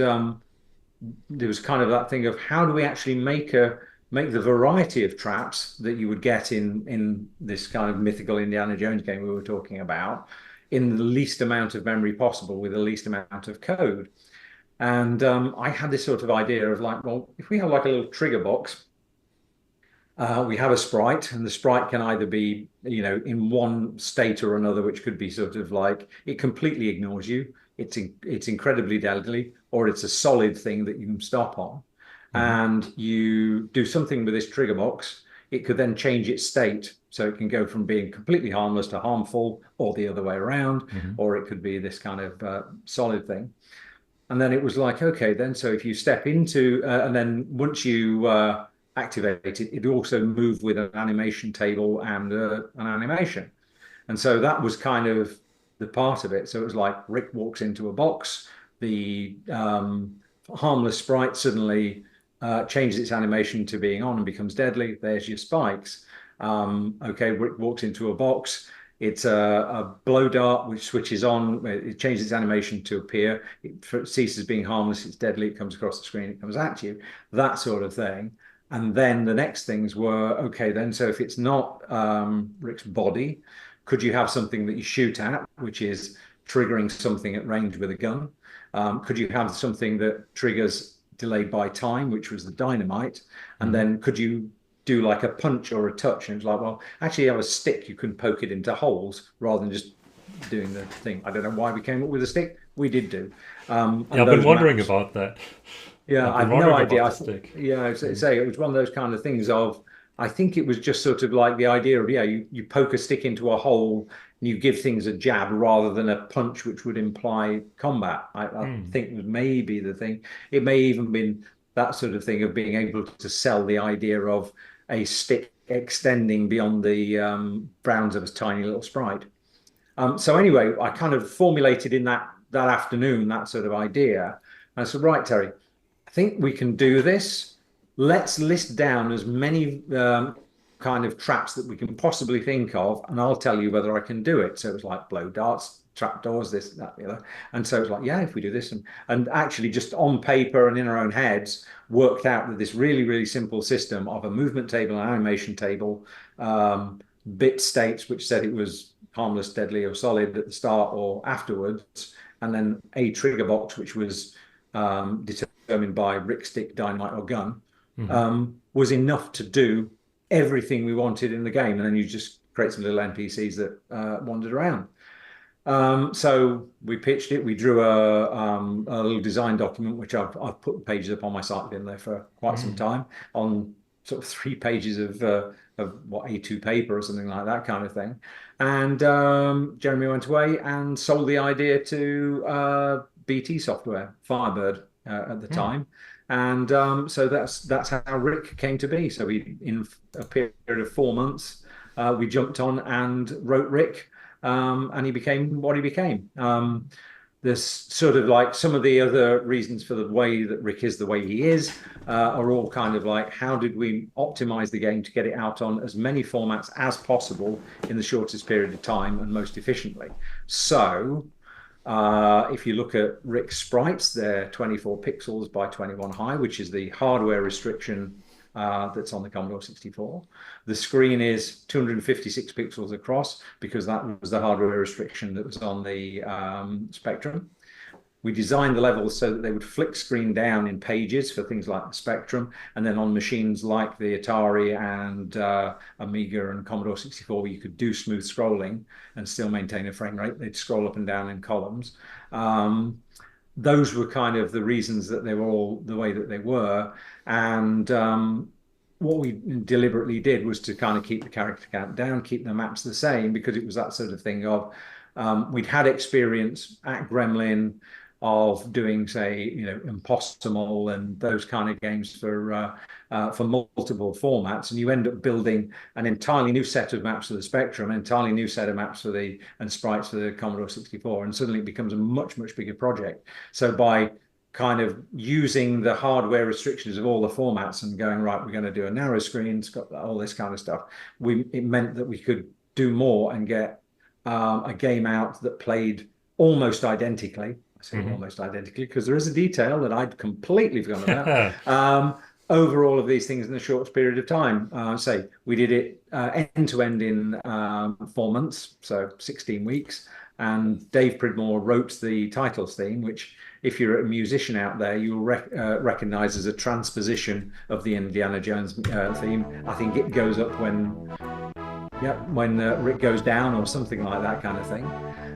there was kind of that thing of how do we actually make the variety of traps that you would get in this kind of mythical Indiana Jones game we were talking about in the least amount of memory possible with the least amount of code. And I had this sort of idea of like, well, if we have like a little trigger box, we have a sprite, and the sprite can either be, in one state or another, which could be sort of like it completely ignores you, it's incredibly deadly, or it's a solid thing that you can stop on. Hmm. And you do something with this trigger box, it could then change its state. So it can go from being completely harmless to harmful, or the other way around, Hmm. or it could be this kind of solid thing. And then it was like, okay, then so if you step into, and then once you activate it, it also move with an animation table and an animation. And so that was kind of the part of it. So it was like Rick walks into a box, the harmless sprite suddenly changes its animation to being on and becomes deadly. There's your spikes. Okay, Rick walks into a box. It's a blow dart which switches on. It changes its animation to appear. It ceases being harmless. It's deadly. It comes across the screen. It comes at you. That sort of thing. And then the next things were okay. Then so if it's not Rick's body, could you have something that you shoot at, which is triggering something at range with a gun? Could you have something that triggers delayed by time, which was the dynamite? And Hmm. then could you do like a punch or a touch? And it's like, well, actually, you have a stick, you can poke it into holes rather than just doing the thing. I don't know why we came up with a stick. We did do. Yeah, And I've been those wondering maps, about that. yeah, I've been I've no wondering idea. about the stick. Yeah, Hmm. say it was one of those kind of things of, I think it was just sort of like the idea of, yeah, you poke a stick into a hole and you give things a jab rather than a punch, which would imply combat. I Hmm. think was maybe the thing. It may even been that sort of thing of being able to sell the idea of a stick extending beyond the bounds of a tiny little sprite. So anyway, I kind of formulated in that afternoon that sort of idea. And I said, right, Terry, I think we can do this. Let's list down as many kind of traps that we can possibly think of, and I'll tell you whether I can do it. So it was like blow darts, trapdoors, this, that, the other. And so it was like, yeah, if we do this, and actually just on paper and in our own heads, worked out that this really, really simple system of a movement table, an animation table, bit states, which said it was harmless, deadly, or solid at the start or afterwards, and then a trigger box, which was determined by Rick, stick, dynamite, or gun, Hmm. was enough to do everything we wanted in the game. And then you just create some little NPCs that wandered around. So we pitched it. We drew a little design document, which I've put pages up on my site, been there for quite some Hmm. time, on sort of 3 pages of what A2 paper or something like that kind of thing. And Jeremy went away and sold the idea to BT Software, Firebird at the Hmm. time. And so that's how Rick came to be. So we, in a period of 4 months, we jumped on and wrote Rick, and he became what he became. there's sort of like some of the other reasons for the way that Rick is the way he is are all kind of like, how did we optimize the game to get it out on as many formats as possible in the shortest period of time and most efficiently? So if you look at Rick's sprites, they're 24 pixels by 21 high, which is the hardware restriction that's on the Commodore 64. The screen is 256 pixels across because that was the hardware restriction that was on the Spectrum. We designed the levels so that they would flick screen down in pages for things like the Spectrum, and then on machines like the Atari and Amiga and Commodore 64, where you could do smooth scrolling and still maintain a frame rate, they'd scroll up and down in columns. Those were kind of the reasons that they were all the way that they were. And what we deliberately did was to kind of keep the character count down, keep the maps the same, because it was that sort of thing of we'd had experience at Gremlin of doing, say, Impossible and those kind of games for multiple formats, and you end up building an entirely new set of maps for the Spectrum, an entirely new set of maps and sprites for the Commodore 64, and suddenly it becomes a much, much bigger project. So by kind of using the hardware restrictions of all the formats and going, right, we're going to do a narrow screen, it's got all this kind of stuff, it meant that we could do more and get a game out that played almost identically. I say almost identically because there is a detail that I'd completely forgotten about. Over all of these things in a short period of time. Say we did it end to end in 4 months, so 16 weeks. And Dave Pridmore wrote the titles theme, which, if you're a musician out there, you'll recognize as a transposition of the Indiana Jones theme. I think it goes up when Rick goes down or something like that kind of thing.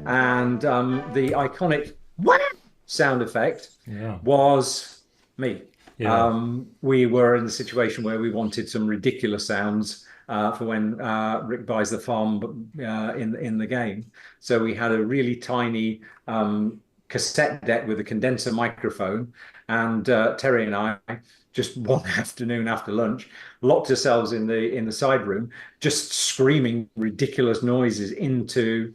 And the iconic sound effect was me. We were in the situation where we wanted some ridiculous sounds for when Rick buys the farm in the game. So we had a really tiny cassette deck with a condenser microphone, and Terry and I, just one afternoon after lunch, locked ourselves in the side room, just screaming ridiculous noises into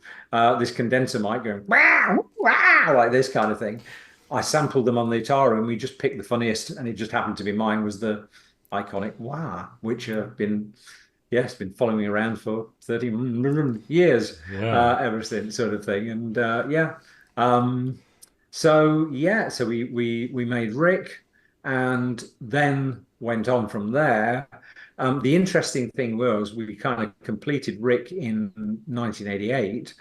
this condenser mic, going wow, wow, like this kind of thing. I sampled them on the Atari, and we just picked the funniest, and it just happened to be mine was the iconic wow, which have been it's been following me around for 30 years ever since, sort of thing. And so we made Rick, and then went on from there. The interesting thing was we kind of completed Rick in 1988.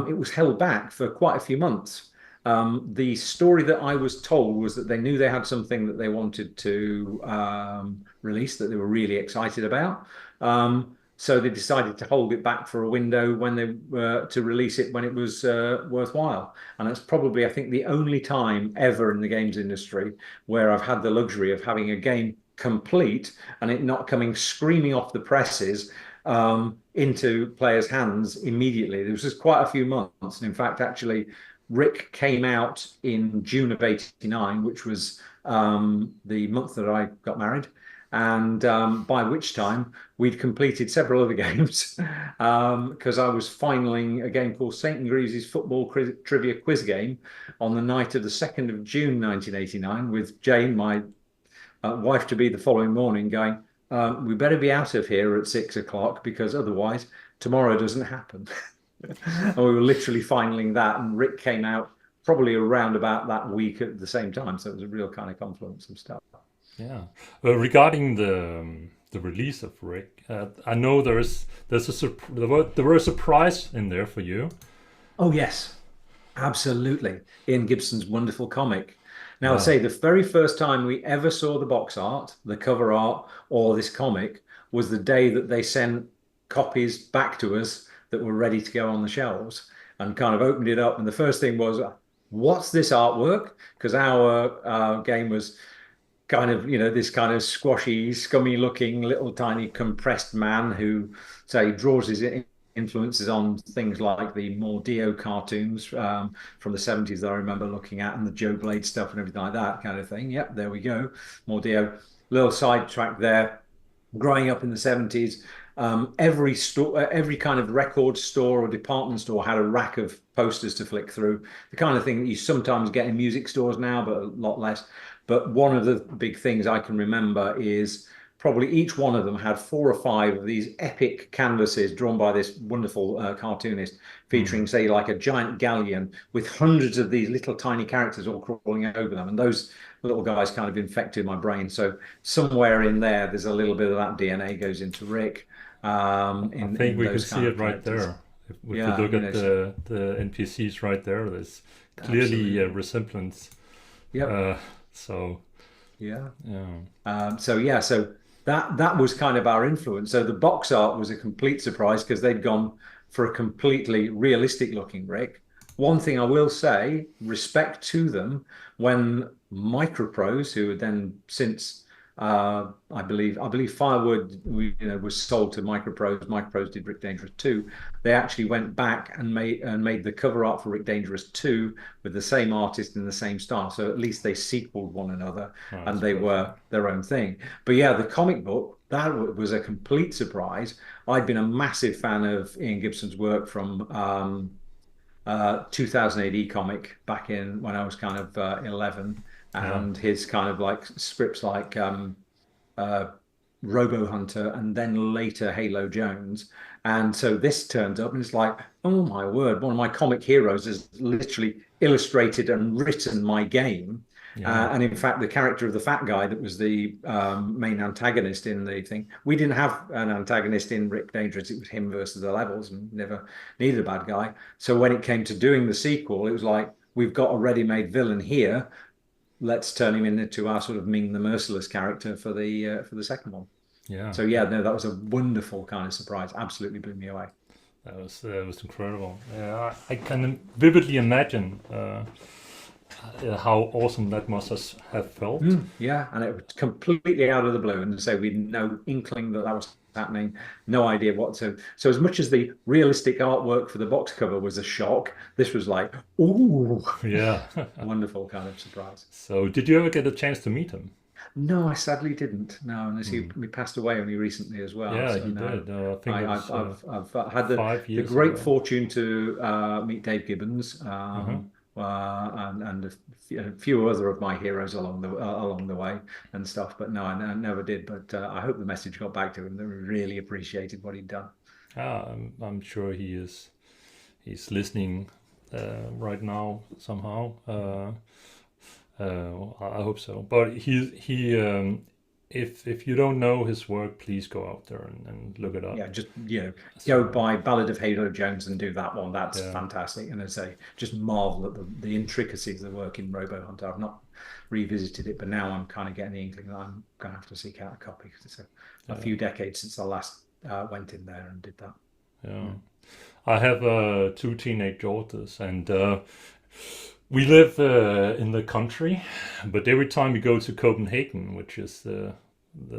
It was held back for quite a few months. The story that I was told was that they knew they had something that they wanted to release that they were really excited about. So they decided to hold it back for a window when they were to release it when it was worthwhile. And that's probably, I think, the only time ever in the games industry where I've had the luxury of having a game complete and it not coming screaming off the presses into players' hands immediately. There was just quite a few months. And in fact, actually, Rick came out in June of '89, which was the month that I got married. And by which time we'd completed several other games because I was finaling a game called St. Greaves' Football Trivia Quiz Game on the night of the 2nd of June 1989 with Jayne, my wife-to-be, the following morning going, we better be out of here at 6 o'clock because otherwise tomorrow doesn't happen. And we were literally finaling that, and Rick came out probably around about that week at the same time. So it was a real kind of confluence of stuff. Yeah. Regarding the release of Rick, I know there were a surprise in there for you. Oh yes, absolutely. Ian Gibson's wonderful comic. Now, I'll say the very first time we ever saw the box art, the cover art, or this comic was the day that they sent copies back to us that were ready to go on the shelves, and kind of opened it up. And the first thing was, what's this artwork? Because our game was kind of, this kind of squashy, scummy looking little tiny compressed man who, say, draws his influences on things like the Mordio cartoons from the 70s that I remember looking at, and the Joe Blade stuff and everything like that kind of thing. Yep, there we go. Mordio. Little sidetrack there. Growing up in the 70s, Every store, every kind of record store or department store had a rack of posters to flick through. The kind of thing that you sometimes get in music stores now, but a lot less. But one of the big things I can remember is probably each one of them had 4 or 5 of these epic canvases drawn by this wonderful cartoonist, Mm. featuring, say, like a giant galleon with hundreds of these little tiny characters all crawling over them. And those little guys kind of infected my brain. So somewhere in there, there's a little bit of that DNA goes into Rick, I think in we can those see kind of it right characters. there. If we Yeah, look at the NPCs right there, there's clearly a absolutely. resemblance. Yep. Uh, so Yeah. yeah, So yeah, so that was kind of our influence. So the box art was a complete surprise because they'd gone for a completely realistic looking Rick. One thing I will say, respect to them, when Microprose, who had then since I believe Firewood was sold to Microprose. Microprose did Rick Dangerous 2. They actually went back and made the cover art for Rick Dangerous 2 with the same artist in the same style. So at least they sequeled one another oh, and that's they perfect. were their own thing. But yeah, the comic book, that was a complete surprise. I'd been a massive fan of Ian Gibson's work from 2000 AD comic back in when I was kind of 11, Yeah, and his kind of like scripts like uh, Robo Hunter and then later Halo Jones. And so this turns up and it's like, oh my word, one of my comic heroes has literally illustrated and written my game. yeah, And in fact, the character of the fat guy that was the main antagonist in the thing, we didn't have an antagonist in Rick Dangerous. It was him versus the levels and never needed a bad guy. So when it came to doing the sequel, it was like, we've got a ready-made villain here. Let's turn him into our sort of Ming the Merciless character for the second one. yeah, So yeah, yeah. no, that was a wonderful kind of surprise. Absolutely blew me away. That was incredible. Yeah, I can vividly imagine how awesome that must have felt. Yeah, and it was completely out of the blue, and so we had no inkling that that was happening, no idea what to. So as much as the realistic artwork for the box cover was a shock, this was like, ooh, Yeah. wonderful kind of surprise. So, did you ever get a chance to meet him? No, I sadly didn't. No, unless Hmm. he passed away only recently as well. Yeah, So he no, did. I think it was I've had five the years great ago. fortune to meet Dave Gibbons, Uh-huh. and a few other of my heroes along the way and stuff. But no, I never did. But I hope the message got back to him that we really appreciated what he'd done. I'm sure he's listening right now somehow. I hope so. But he if you don't know his work, please go out there and look it up. Yeah, just go So by Ballad of Halo Jones and do that one. That's yeah, fantastic. And as I say, just marvel at the intricacies of the work in Robo Hunter. I've not revisited it, but now I'm kind of getting the inkling that I'm going to have to seek out a copy because it's a yeah, few decades since I last went in there and did that. yeah. Mm. I have two teenage daughters, and we live in the country, but every time we go to Copenhagen, which is the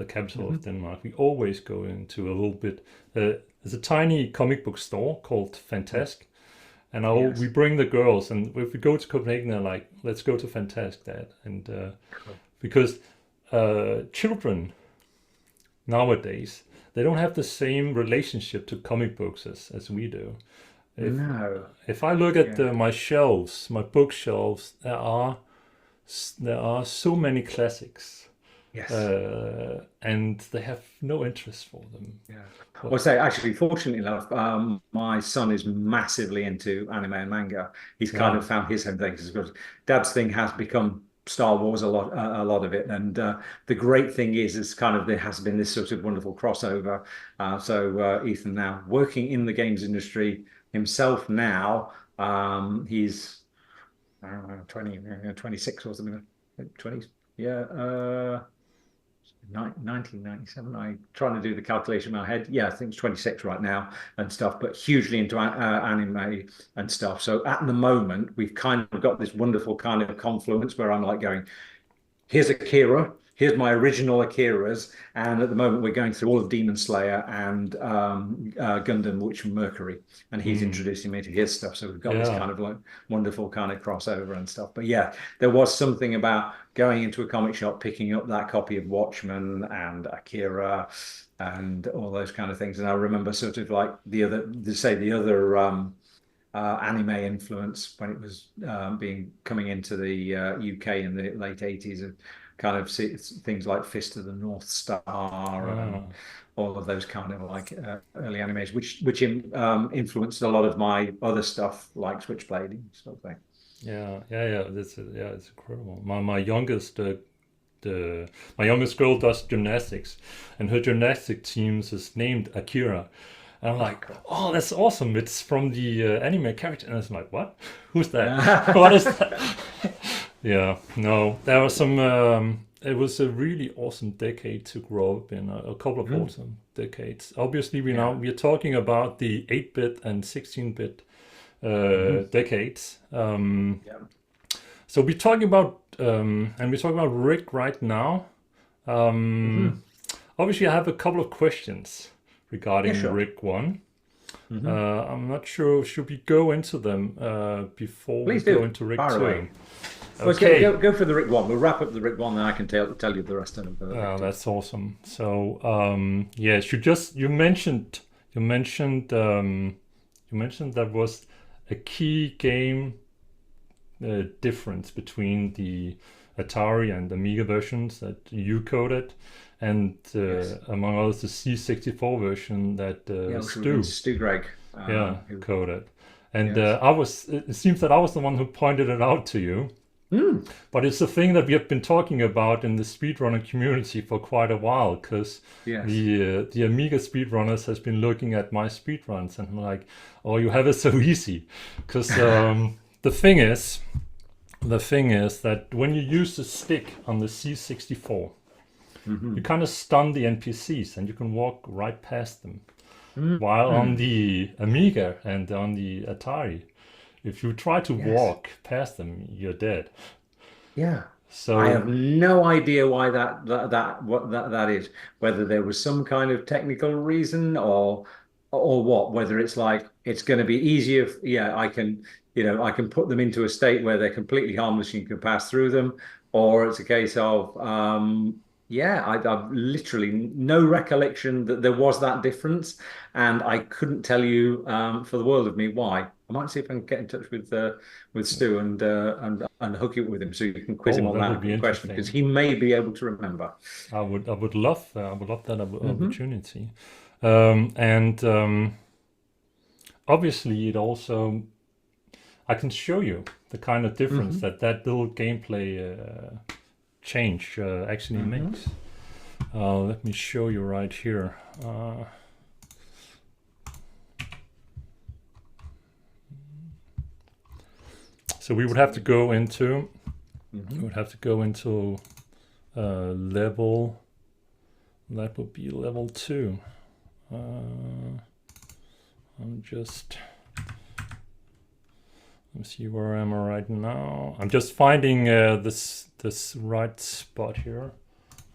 capital of Mhm. Denmark, we always go into a little bit. There's a tiny comic book store called Mm. Fantask, and we Yes. bring the girls, and if we go to Copenhagen, they're like, "Let's go to Fantask, Dad," and Cool. because children nowadays they don't have the same relationship to comic books as we do. If No. if I look at Yeah. my shelves, my bookshelves, there are so many classics, Yes. and they have no interest for them. Yeah. But Well, say actually, fortunately enough, my son is massively into anime and manga. He's kind yeah, of found his home things because Dad's thing has become Star Wars a lot of it. And the great thing is kind of there has been this sort of wonderful crossover. So Ethan now working in the games industry himself now. He's I don't know 20, 26 or something. 20, yeah. 1997. I'm trying to do the calculation in my head. Yeah, I think it's 26 right now and stuff, but hugely into anime and stuff. So at the moment, we've kind of got this wonderful kind of confluence where I'm like going, here's Akira. Here's my original Akiras, and at the moment we're going through all of Demon Slayer and Gundam, which Mercury, and he's Mm. introducing me to his stuff. So we've got this Yeah. kind of like wonderful kind of crossover and stuff. But yeah, there was something about going into a comic shop, picking up that copy of Watchmen and Akira and all those kind of things. And I remember sort of like the other anime influence when it was being coming into the UK in the late 80s, and kind of things like Fist of the North Star and Ah. all of those kind of like early animes, which influenced a lot of my other stuff like Switchblade and stuff like Yeah, yeah, yeah. Yeah, it's incredible. My youngest the my youngest girl does gymnastics, and her gymnastic teams is named Akira. And I'm like, that. oh, that's awesome! It's from the anime character, and I was like, what? Who's that? What is Oh, that? Yeah, no, there was some. It was a really awesome decade to grow up in. A couple of mm, awesome decades. Obviously, yeah. we're talking about the 8-bit and 16-bit Hmm. decades. Yeah. So we're talking about and we're talking about Rick right now. Um, Hmm. Obviously, I have a couple of questions Yeah, regarding sure. Rick One. Hmm. I'm not sure. Should we go into them before we Please go do. into Rick Fire away. Two? Let's go, Okay. go for the Rick one. We'll wrap up the Rick one, then I can tell you the rest of the Rick two. That's awesome. So yes, you mentioned that was a key game difference between the Atari and Amiga versions that you coded, and Yes. among others the C64 version that Yeah, which would have been Stu, Stu Gregg. yeah, Who? coded. And Yes. it seems that I was the one who pointed it out to you. Hmm. But it's a thing that we have been talking about in the speedrunner community for quite a while, because Yes. the Amiga speedrunners has been looking at my speedruns and I'm like, oh, you have it so easy. Because the thing is, that when you use the stick on the C64, you Hmm. kind of stun the NPCs and you can walk right past them. While on Hmm. the Amiga and on the Atari, if you try to Yes. walk past them, you're dead. Yeah. I have So no idea why that is. Whether there was some kind of technical reason or what. Whether it's like it's going to be easier. Yeah, I can put them into a state where they're completely harmless and you can pass through them, or it's a case of yeah, I've literally no recollection that there was that difference, and I couldn't tell you for the world of me why. I might see if I can get in touch with Stu and hook it with him so you can quiz him oh, on that would that be question because interesting. he may be able to remember. I would love that Hmm. opportunity. And obviously, it also I can show you the kind of difference Hmm. that little gameplay change actually Hmm. makes. Let me show you right here. So we would have to go into we Hmm. would have to go into level. That would be level 2. I'm just let me see where am I right now. I'm just finding this right spot here.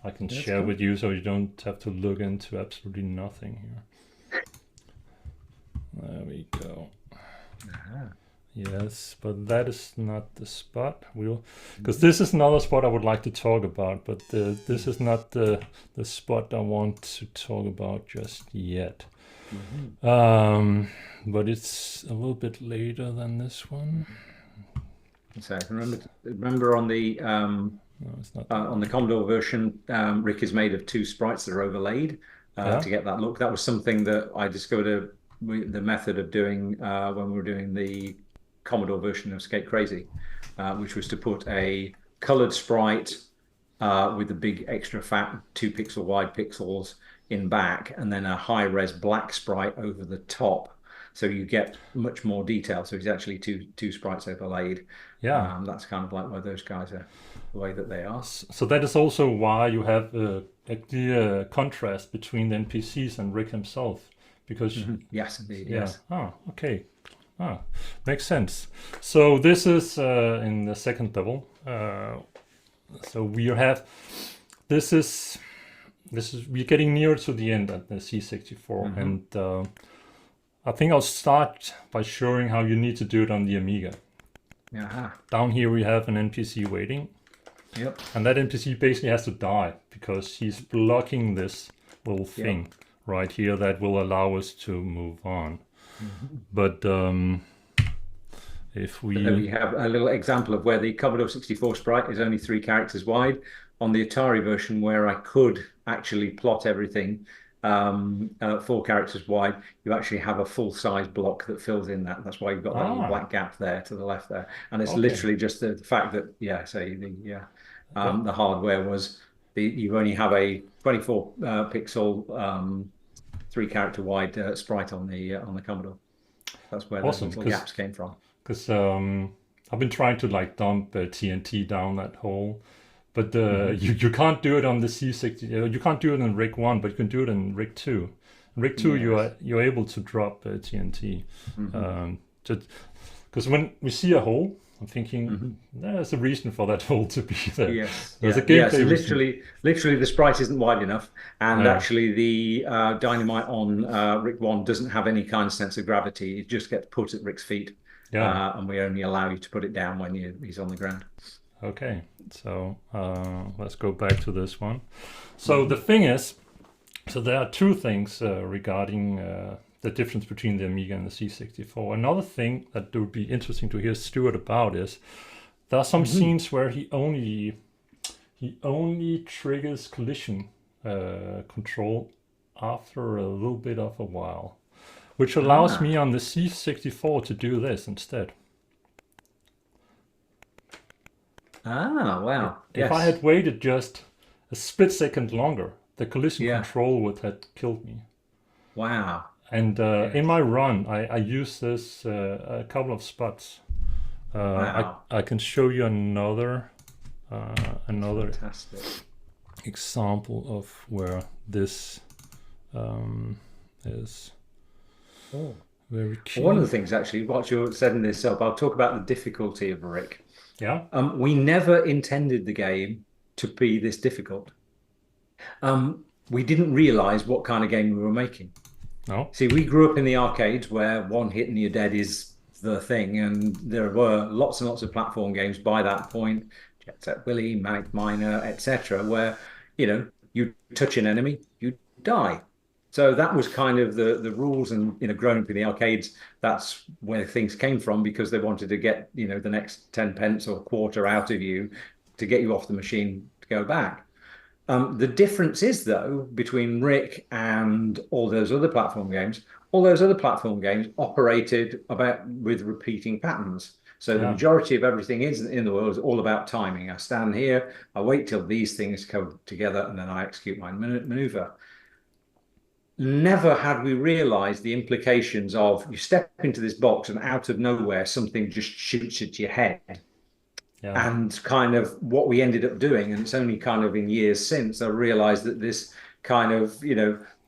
I can That's share cool. with you so you don't have to look into absolutely nothing here. There we go. Ah. Yes, but that is not the spot. Because this is another spot I would like to talk about, but this is not the spot I want to talk about just yet. Hmm. But it's a little bit later than this one. So remember No, it's not that on the one. Commodore version, Rick is made of two sprites that are overlaid Yeah. to get that look. That was something that I discovered the method of doing when we were doing the Commodore version of Skate Crazy, which was to put a colored sprite with the big extra fat 2 pixel wide pixels in back, and then a high res black sprite over the top. So you get much more detail. So it's actually two sprites overlaid. Yeah. That's kind of like why those guys are the way that they are. So that is also why you have a clear contrast between the NPCs and Rick himself, because Hmm. Yes, indeed. yeah. Yes. Oh, okay. Ah, makes sense. So this is in the second level. So we have this is we're getting near to the end at the C64, and I think I'll start by showing how you need to do it on the Amiga. Yeah. Down here we have an NPC waiting. Yep. And that NPC basically has to die because he's blocking this little thing right here that will allow us to move on. But if we... So we have a little example of where the Commodore 64 sprite is only 3 characters wide. On the Atari version, where I could actually plot everything 4 characters wide, you actually have a full-size block that fills in that. That's why you've got that little black gap there to the left there. And it's literally just the fact that, the hardware was you only have a 24 pixel 3 character wide sprite on the Commodore. That's where those little gaps came from. Because I've been trying to like dump TNT down that hole, but you can't do it on the C60. You can't do it in Rig 1, but you can do it in Rig 2. In Rig 2, you're able to drop TNT. Because when we see a hole, I'm thinking there's a reason for that hole to be there. Yes, there's a gameplay so literally, the sprite isn't wide enough, and actually the dynamite on Rick 1 doesn't have any kind of sense of gravity. It just gets put at Rick's feet, and we only allow you to put it down when he's on the ground. Okay, so let's go back to this one. So the thing is, so there are 2 things regarding the difference between the Amiga and the C64. Another thing that would be interesting to hear Stuart about is there are some scenes where he only triggers collision control after a little bit of a while, which allows me on the C64 to do this instead. Wow. If I had waited just a split second longer, the collision control would have killed me. Wow. And in my run, I use this a couple of spots. I can show you another Fantastic example of where this is very key. One of the things, actually, whilst you're setting this up, I'll talk about the difficulty of Rick. Yeah. We never intended the game to be this difficult. We didn't realize what kind of game we were making. No. See, we grew up in the arcades where one hit and you're dead is the thing, and there were lots and lots of platform games by that point, Jet Set Willy, Manic Miner, etc., where you touch an enemy, you die. So that was kind of the rules, and growing up in the arcades, that's where things came from, because they wanted to get the next 10 pence or quarter out of you to get you off the machine to go back. The difference is, though, between Rick and all those other platform games operated with repeating patterns. So the majority of everything in the world is all about timing. I stand here, I wait till these things come together, and then I execute my maneuver. Never had we realized the implications of you step into this box and out of nowhere something just shoots at your head. And kind of what we ended up doing, and it's only kind of in years since I realized that this kind of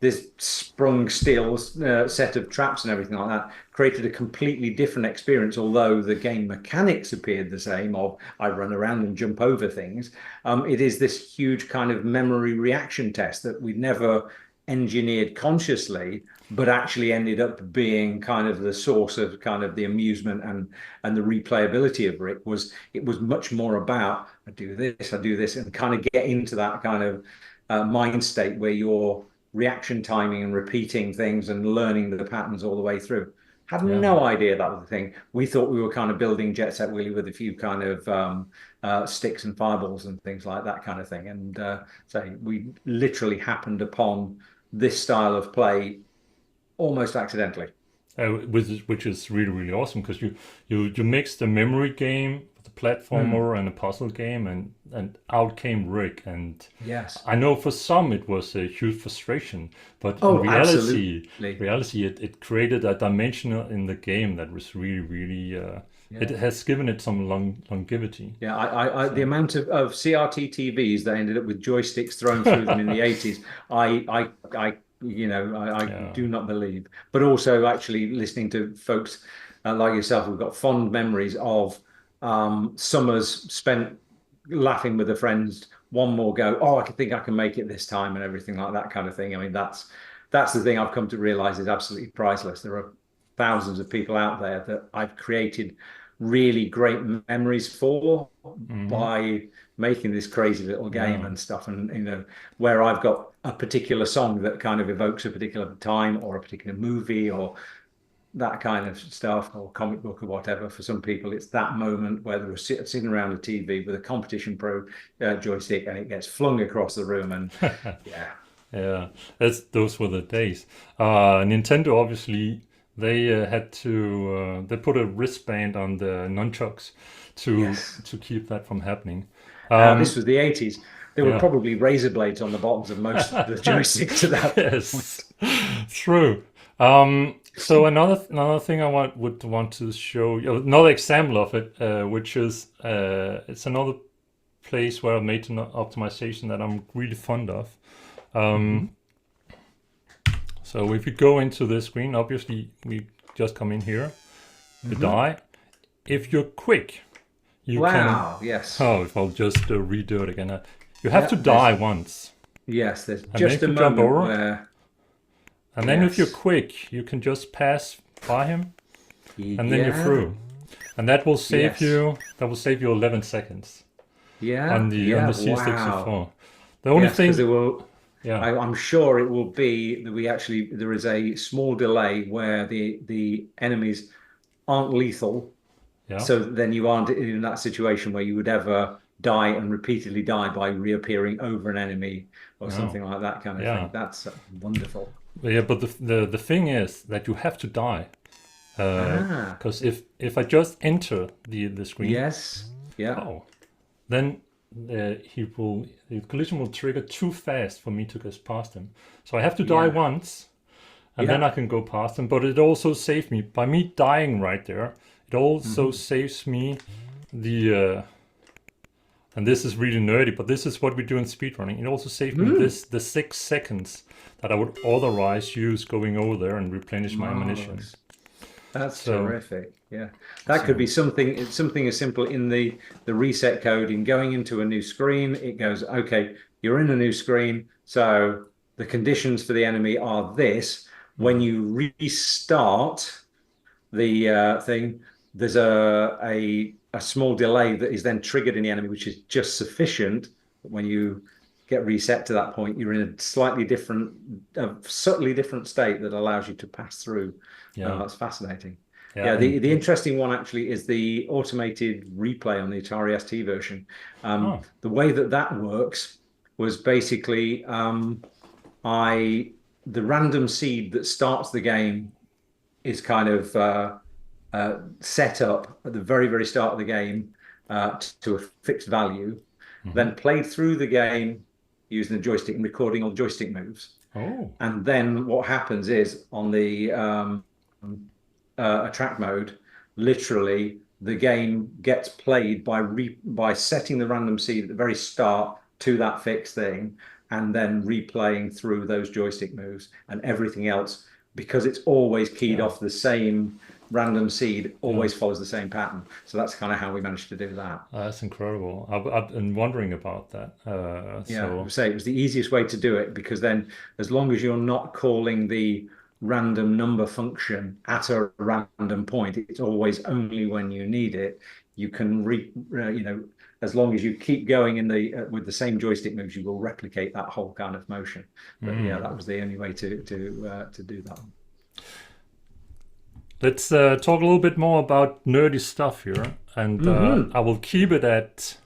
this sprung steel set of traps and everything like that created a completely different experience. Although the game mechanics appeared the same, of I run around and jump over things, it is this huge kind of memory reaction test that we never engineered consciously, but actually ended up being kind of the source of kind of the amusement and the replayability of Rick. It was much more about I do this, and kind of get into that kind of mind state where you're reaction timing and repeating things and learning the patterns all the way through. Had no idea that was the thing. We thought we were kind of building Jet Set Willy with a few kind of sticks and fireballs and things like that kind of thing. And so we literally happened upon this style of play almost accidentally. Which is really, really awesome, because you mix the memory game, the platformer, and a puzzle game, and out came Rick. And yes, I know for some it was a huge frustration, but in reality it created a dimension in the game that was really, really it has given it some longevity. Yeah, the amount of CRT TVs that ended up with joysticks thrown through them in the 80s, I do not believe. But also actually listening to folks like yourself who've got fond memories of summers spent laughing with the friends, one more go, oh, I think I can make it this time, and everything like that kind of thing. I mean, that's the thing I've come to realize is absolutely priceless. There are thousands of people out there that I've created really great memories for by making this crazy little game and stuff. And where I've got a particular song that kind of evokes a particular time or a particular movie or that kind of stuff, or comic book or whatever. For some people, it's that moment where they're sitting around a TV with a competition pro joystick, and it gets flung across the room, and yeah. Yeah, those were the days. Nintendo obviously they had to they put a wristband on the nunchucks to keep that from happening. This was the 80s. There were yeah. probably razor blades on the bottoms of most of the joysticks at that point. Yes, true. So another thing I would want to show you, another example of it, which is it's another place where I made an optimization that I'm really fond of. So if you go into this screen, obviously we just come in here, you die. If you're quick, you can. Yes. Oh, if I'll just redo it again. You have to die once. Yes, there's And just a then you jump moment over. where. And then if you're quick, you can just pass by him, and then you're through. And that will save you. That will save you 11 seconds. Yeah. On the C64. Wow. The only thing. There will, yeah. I'm sure it will be that there is a small delay where the enemies aren't lethal. Yeah. So then you aren't in that situation where you would ever die and repeatedly die by reappearing over an enemy or something like that kind of thing. That's wonderful. Yeah, but the thing is that you have to die, because if I just enter the screen, then the collision will trigger too fast for me to get past him. So I have to die once, and then I can go past him. But it also saves me by me dying right there. It also saves me the. And this is really nerdy, but this is what we do in speedrunning. It also saved me the 6 seconds that I would otherwise use going over there and replenish my ammunition. That's terrific. Yeah, that could be something. It's something as simple in the reset code. In going into a new screen, it goes, okay, you're in a new screen, so the conditions for the enemy are this. When you restart the thing, there's a small delay that is then triggered in the enemy, which is just sufficient that when you get reset to that point, you're in a slightly different, subtly different state that allows you to pass through. That's fascinating. The interesting one actually is the automated replay on the Atari ST version. The way that works was basically the random seed that starts the game is kind of set up at the very, very start of the game to a fixed value, then played through the game using the joystick and recording all the joystick moves. And then what happens is on the attract mode, literally the game gets played by setting the random seed at the very start to that fixed thing, and then replaying through those joystick moves, and everything else, because it's always keyed off the same random seed, always follows the same pattern. So that's kind of how we managed to do that. That's incredible. I've been wondering about that. I would say it was the easiest way to do it, because then as long as you're not calling the random number function at a random point, it's always only when you need it. You can as long as you keep going in with the same joystick moves, you will replicate that whole kind of motion. But that was the only way to do that. Let's talk a little bit more about nerdy stuff here, and I will keep it at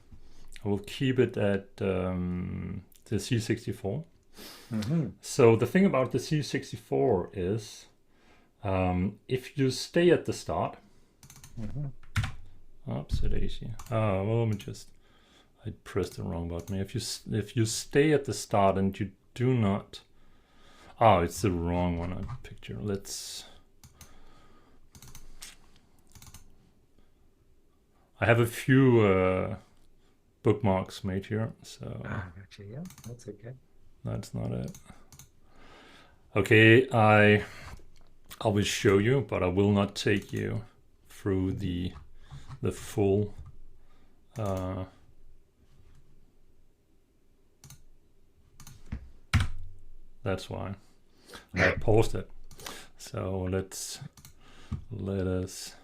the C64. So the thing about the C64 is, if you stay at the start. Oops, daisy. Well, let me just. I pressed the wrong button. If you stay at the start and you do not. Oh, it's the wrong one I picked here. Let's. I have a few bookmarks made here, so. Actually, yeah, that's okay. That's not it. Okay, I will show you, but I will not take you through the full That's why I paused it. So let us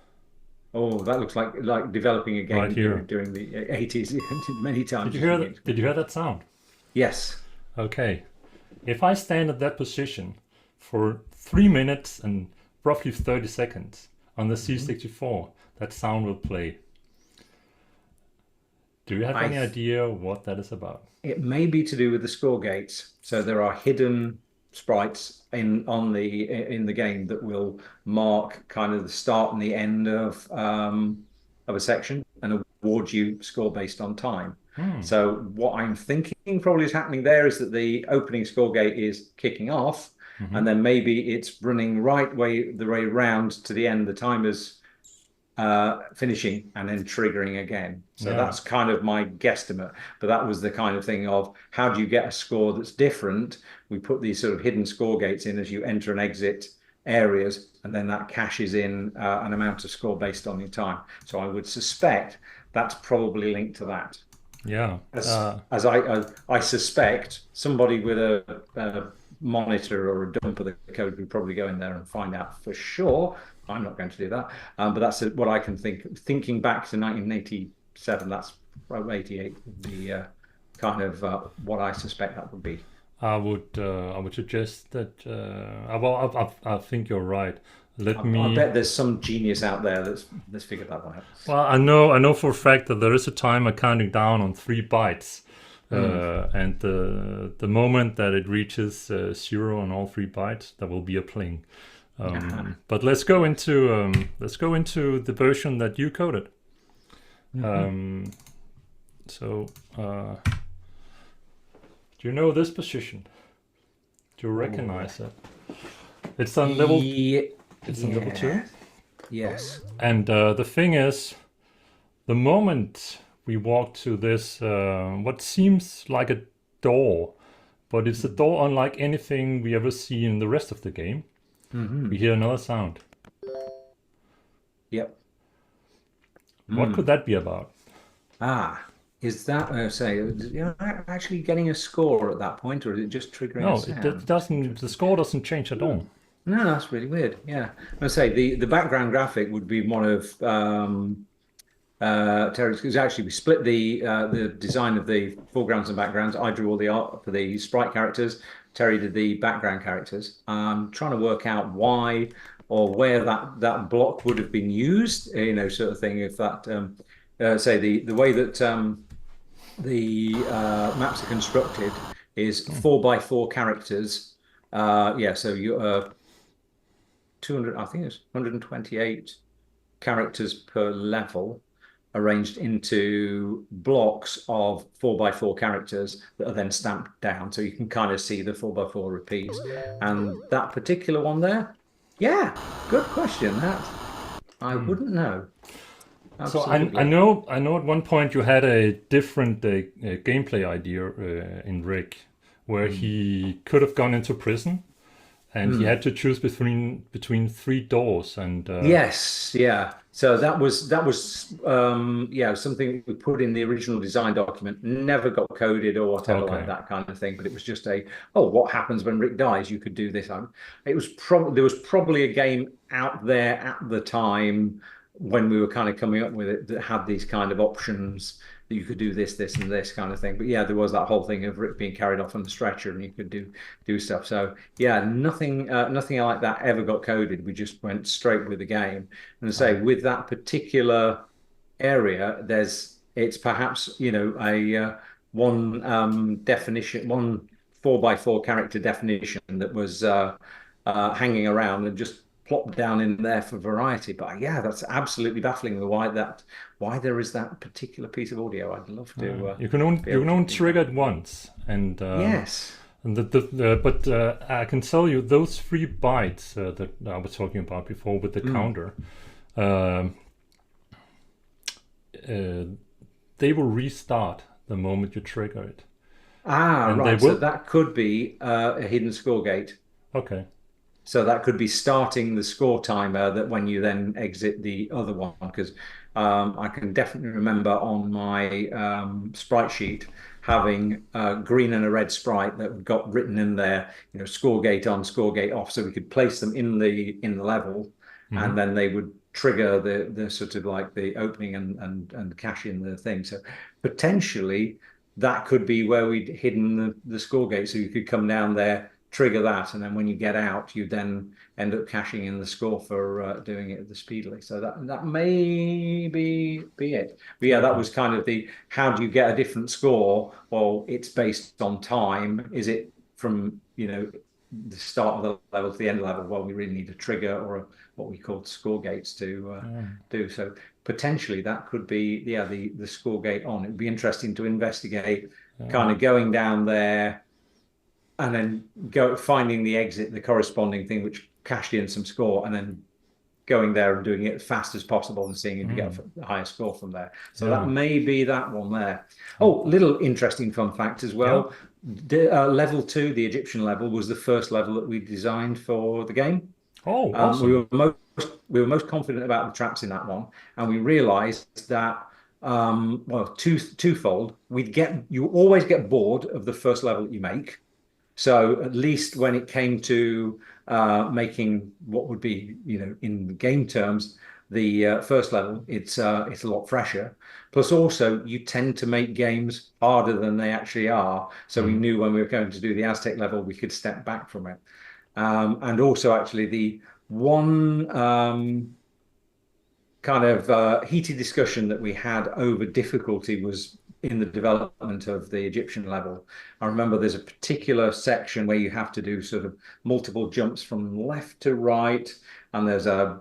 Oh, that looks like developing a game right here. during the 80s many times. Did you hear that? Did you hear that sound? Yes. Okay. If I stand at that position for 3 minutes and roughly 30 seconds on the C64, that sound will play. Do you have any idea what that is about? It may be to do with the score gates. So there are hidden sprites in the game that will mark kind of the start and the end of a section and award you score based on time. So what I'm thinking probably is happening there is that the opening score gate is kicking off, and then maybe it's running the way round to the end. The timer's finishing and then triggering again. So that's kind of my guesstimate. But that was the kind of thing of how do you get a score that's different? We put these sort of hidden score gates in as you enter and exit areas, and then that caches in an amount of score based on your time. So I would suspect that's probably linked to that. Yeah. As I suspect somebody with a monitor or a dump of the code would probably go in there and find out for sure. I'm not going to do that, but that's what I can think. Thinking back to 1987, that's 88, the kind of what I suspect that would be. I would suggest that. Well, I think you're right. I bet there's some genius out there that's figured that one out. Well, I know for a fact that there is a timer counting down on 3 bytes, and the moment that it reaches 0 on all 3 bytes, there will be a pling. But let's go into the version that you coded. So do you know this position? Do you recognize it? It's on level. It's on level 2. Yes. And the thing is, the moment we walk to this, what seems like a door, but it's a door unlike anything we ever see in the rest of the game. We hear another sound. Yep. What could that be about? Is that say you're actually getting a score at that point, or is it just triggering No, a sound? it doesn't. The score doesn't change at all. No, that's really weird. Yeah, I say the background graphic would be one of Terry's, because actually we split the design of the foregrounds and backgrounds. I drew all the art for the sprite characters. Terry did the background characters. I'm trying to work out why or where that block would have been used, sort of thing. If that say the way that the maps are constructed is 4x4 characters. So you 200, I think it's 128 characters per level, arranged into blocks of 4x4 characters that are then stamped down. So you can kind of see the 4x4 repeats. And that particular one there, yeah, good question. That I wouldn't know. Absolutely. So I know at one point you had a different gameplay idea in Gregg, where he could have gone into prison, and he had to choose between 3 doors. And yes, yeah. So that was something we put in the original design document. Never got coded or whatever like that kind of thing. But it was just what happens when Rick dies? You could do this. There was probably a game out there at the time when we were kind of coming up with it that had these kind of options that you could do this, this, and this kind of thing. But yeah, there was that whole thing of Rick being carried off on the stretcher, and you could do stuff. So yeah, nothing like that ever got coded. We just went straight with the game. And I say with that particular area, it's perhaps a one definition, one 4x4 character definition that was hanging around and just plopped down in there for variety. But yeah, that's absolutely baffling. Why there is that particular piece of audio. I'd love to. You can only trigger it once, and yes. And but I can tell you those 3 bytes that I was talking about before with the counter, they will restart the moment you trigger it. Right. So that could be a hidden score gate. Okay. So that could be starting the score timer that when you then exit the other one, because I can definitely remember on my sprite sheet having a green and a red sprite that got written in there, score gate on, score gate off, so we could place them in the level, and then they would trigger the sort of like the opening and cash in the thing. So potentially that could be where we'd hidden the score gate, so you could come down there, trigger that, and then when you get out, you then end up cashing in the score for doing it speedily. So that may be it. But yeah, that was kind of the how do you get a different score? Well, it's based on time. Is it from the start of the level to the end of the level? Well, we really need a trigger or what we call score gates to do. So potentially that could be the score gate on. It would be interesting to investigate, kind of going down there and then finding the exit, the corresponding thing which cashed in some score, and then going there and doing it as fast as possible and seeing if you get the highest score from there. So that may be that one there. Oh, little interesting fun fact as well. Level 2, the Egyptian level, was the first level that we designed for the game. Oh, awesome. We were most confident about the traps in that one, and we realized that twofold. You always get bored of the first level that you make. So at least when it came to making what would be, in game terms, the first level, it's a lot fresher. Plus, also, you tend to make games harder than they actually are. So we knew when we were going to do the Aztec level, we could step back from it. And also, actually, the one kind of heated discussion that we had over difficulty was in the development of the Egyptian level. I remember there's a particular section where you have to do sort of multiple jumps from left to right, and there's a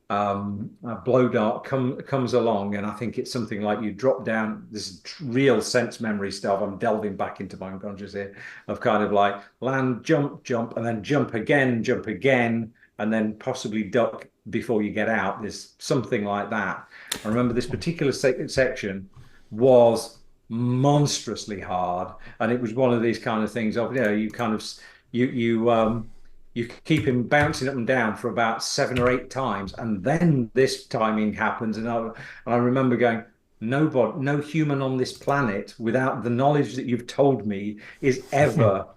blow dart comes along, and I think it's something like you drop down. This real sense memory stuff. I'm delving back into my unconscious here of kind of like land, jump, and then jump again, and then possibly duck before you get out. There's something like that. I remember this particular section was monstrously hard, and it was one of these kind of things of you kind of you keep him bouncing up and down for about 7 or 8 times, and then this timing happens, and I remember going, no human on this planet, without the knowledge that you've told me, is ever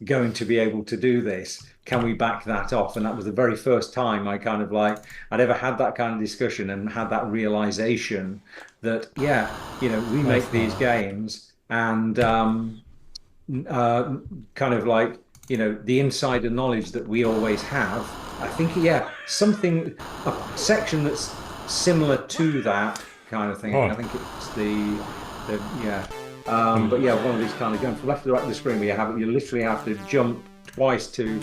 going to be able to do this. Can we back that off? And that was the very first time I kind of like I'd ever had that kind of discussion and had that realization that we make these games, and kind of like the insider knowledge that we always have. I think a section that's similar to that kind of thing. I think it's but one of these kind of going from left to right of the screen where you literally have to jump twice to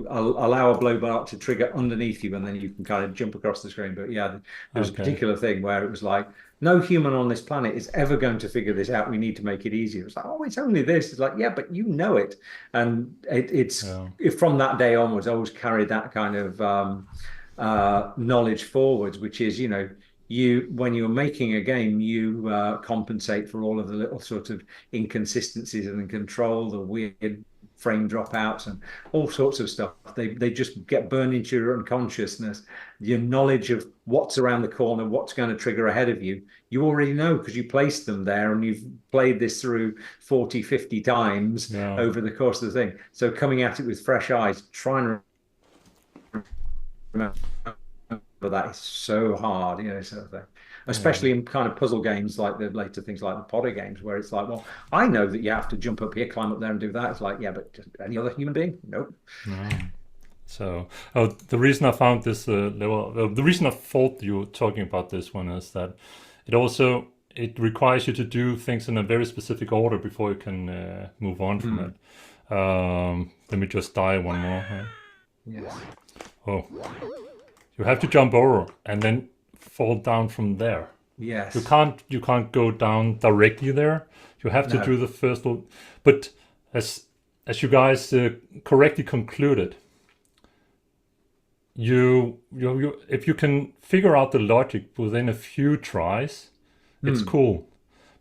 allow a blow dart to trigger underneath you, and then you can kind of jump across the screen. But there was a particular thing where it was like, no human on this planet is ever going to figure this out. We need to make it easier. It's like, oh, it's only this. It's like, yeah, but you know it. And it's from that day onwards, I always carried that kind of knowledge forwards, which is, when you're making a game, you compensate for all of the little sort of inconsistencies and control, the weird frame dropouts and all sorts of stuff. They just get burned into your unconsciousness. Your knowledge of what's around the corner, what's going to trigger ahead of you, you already know because you placed them there and you've played this through 40, 50 times over the course of the thing. So coming at it with fresh eyes, trying to remember that is so hard, sort of thing. Especially in kind of puzzle games like the later things like the Potter games, where it's like, well, I know that you have to jump up here, climb up there, and do that. It's like, yeah, but just any other human being? Nope. No. So the reason I found this the reason I thought you were talking about this one is that it requires you to do things in a very specific order before you can move on from it. Let me just die one more. Yes. Oh, you have to jump over and then fall down from there. Yes. You can't go down directly there. You have to do the first one. But as you guys correctly concluded, you if you can figure out the logic within a few tries, it's cool.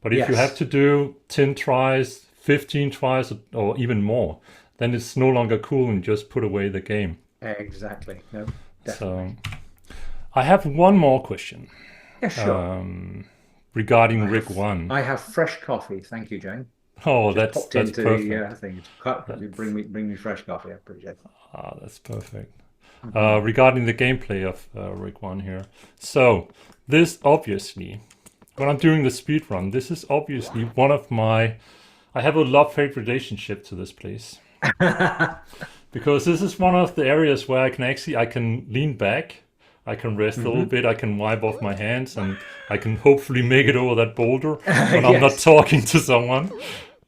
But if you have to do 10 tries, 15 tries, or even more, then it's no longer cool and just put away the game. Exactly. No, definitely. So I have one more question. Yeah, sure. Regarding Rig 1. I have fresh coffee. Thank you, Jayne. Oh, Just that's popped into perfect. the thing. That's Bring me fresh coffee. I appreciate it. that's perfect. Mhm. Regarding the gameplay of Rig One here, so this obviously, when I'm doing the speed run, this is obviously one of my. I have a love-hate relationship to this place because this is one of the areas where I can lean back, I can rest a little Hmm. bit, I can wipe off my hands, and I can hopefully make it over that boulder when I'm not Yes. talking to someone.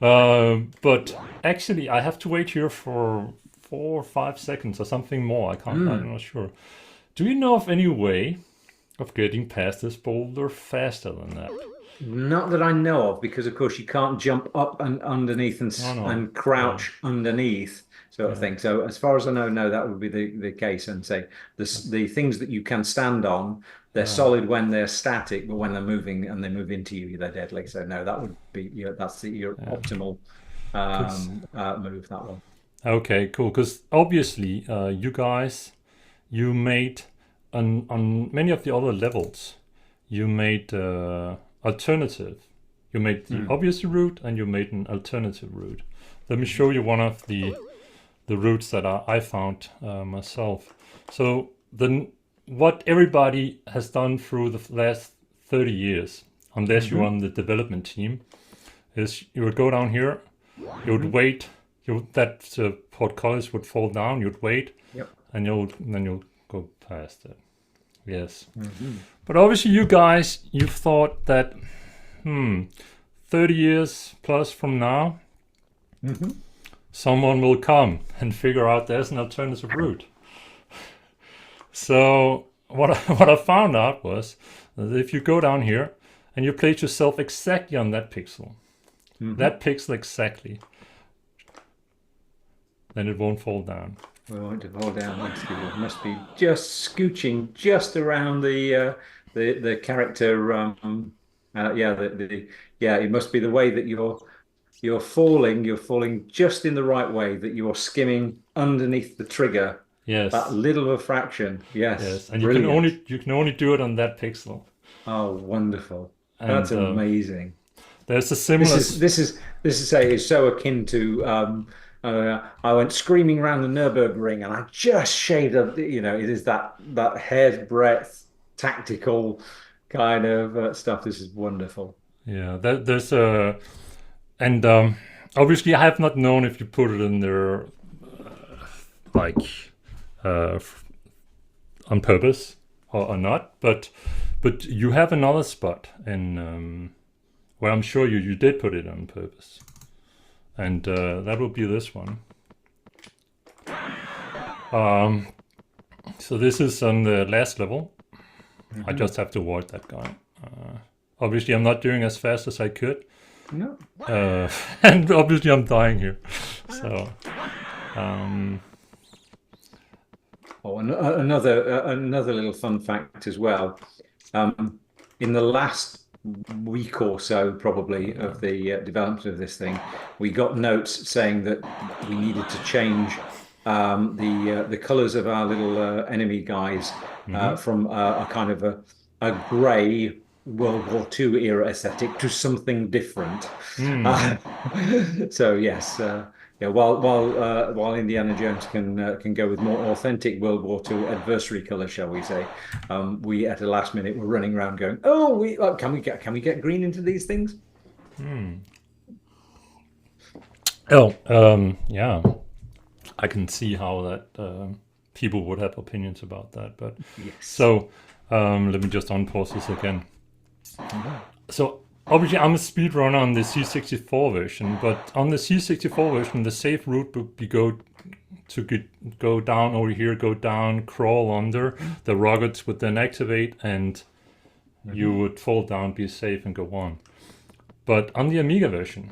But actually, I have to wait here for 4 or 5 seconds or something more. I can't. I'm Mm. not sure. Do you know of any way of getting past this boulder faster than that? Not that I know of, because of course you can't jump up and underneath No, no. and Yeah, crouch underneath, sort of yeah. thing. So as far as I know, no, that would be the case. And say the things that you can stand on, they're Yeah. solid when they're static, but when they're moving and they move into you, they're deadly. So no, that would be your Yeah. optimal Cause move, that one. okay, cool. Because obviously, you guys, you made on many of the other levels, you made alternative. You made the Mm. obvious route and you made an alternative route. Let me show you one of the routes that I found myself. So what everybody has done through the last 30 years, unless you're Hmm. on the development team, is you would go down here, you would Hmm. wait, that portcullis would fall down, you'd wait, Yep. and then you'll go past it. Yes. Hmm. But obviously you guys, you've thought that, 30 years plus from now, Hmm. someone will come and figure out there's an alternative route. So what I found out was that if you go down here and you place yourself exactly on Hmm. that pixel exactly, then it won't fall down. We want to fall down. Yes, it must be just scooching just around the character. Yeah, yeah. It must be the way that you're falling. You're falling just in the right way that you're skimming underneath the trigger. That Yes, little of a fraction. Yes, yes, and brilliant. you can only do it on that pixel. Oh, wonderful. That's And amazing. there's a similar. This is say is so akin to I went screaming around the Nürburgring and I just shaved up, it is that hair's breadth tactical kind of stuff. This is wonderful. Yeah, there's a and obviously I have not known if you put it in there like uh, on purpose or not, but you have another spot in where I'm sure you did put it on purpose, and that will be this one. Um, so this is on the last level. I Mhm. just have to avoid that guy. Obviously, I'm not doing as fast as I could, No. and obviously I'm dying here. So um, Oh, another little fun fact as well. Um, in the last week or so, probably, of the development of this thing, we got notes saying that we needed to change the colors of our little enemy guys mhm. from a kind of a grey World War II era aesthetic to something different. Hmm. Uh, so yes. Yeah, while Indiana Jones can go with more authentic World War II adversary color, shall we say, we at the last minute were running around going, "Oh, can we get green into these things?" Hmm. Oh, yeah. I can see how that people would have opinions about that. But Yes. so let me just unpause this again. Mhm. So obviously I'm a speedrunner on the C64 version, but on the C64 version, the safe route would be go down over here, go down, crawl under. The rockets would then activate, and you Mhm. would fall down, be safe, and go on. But on the Amiga version,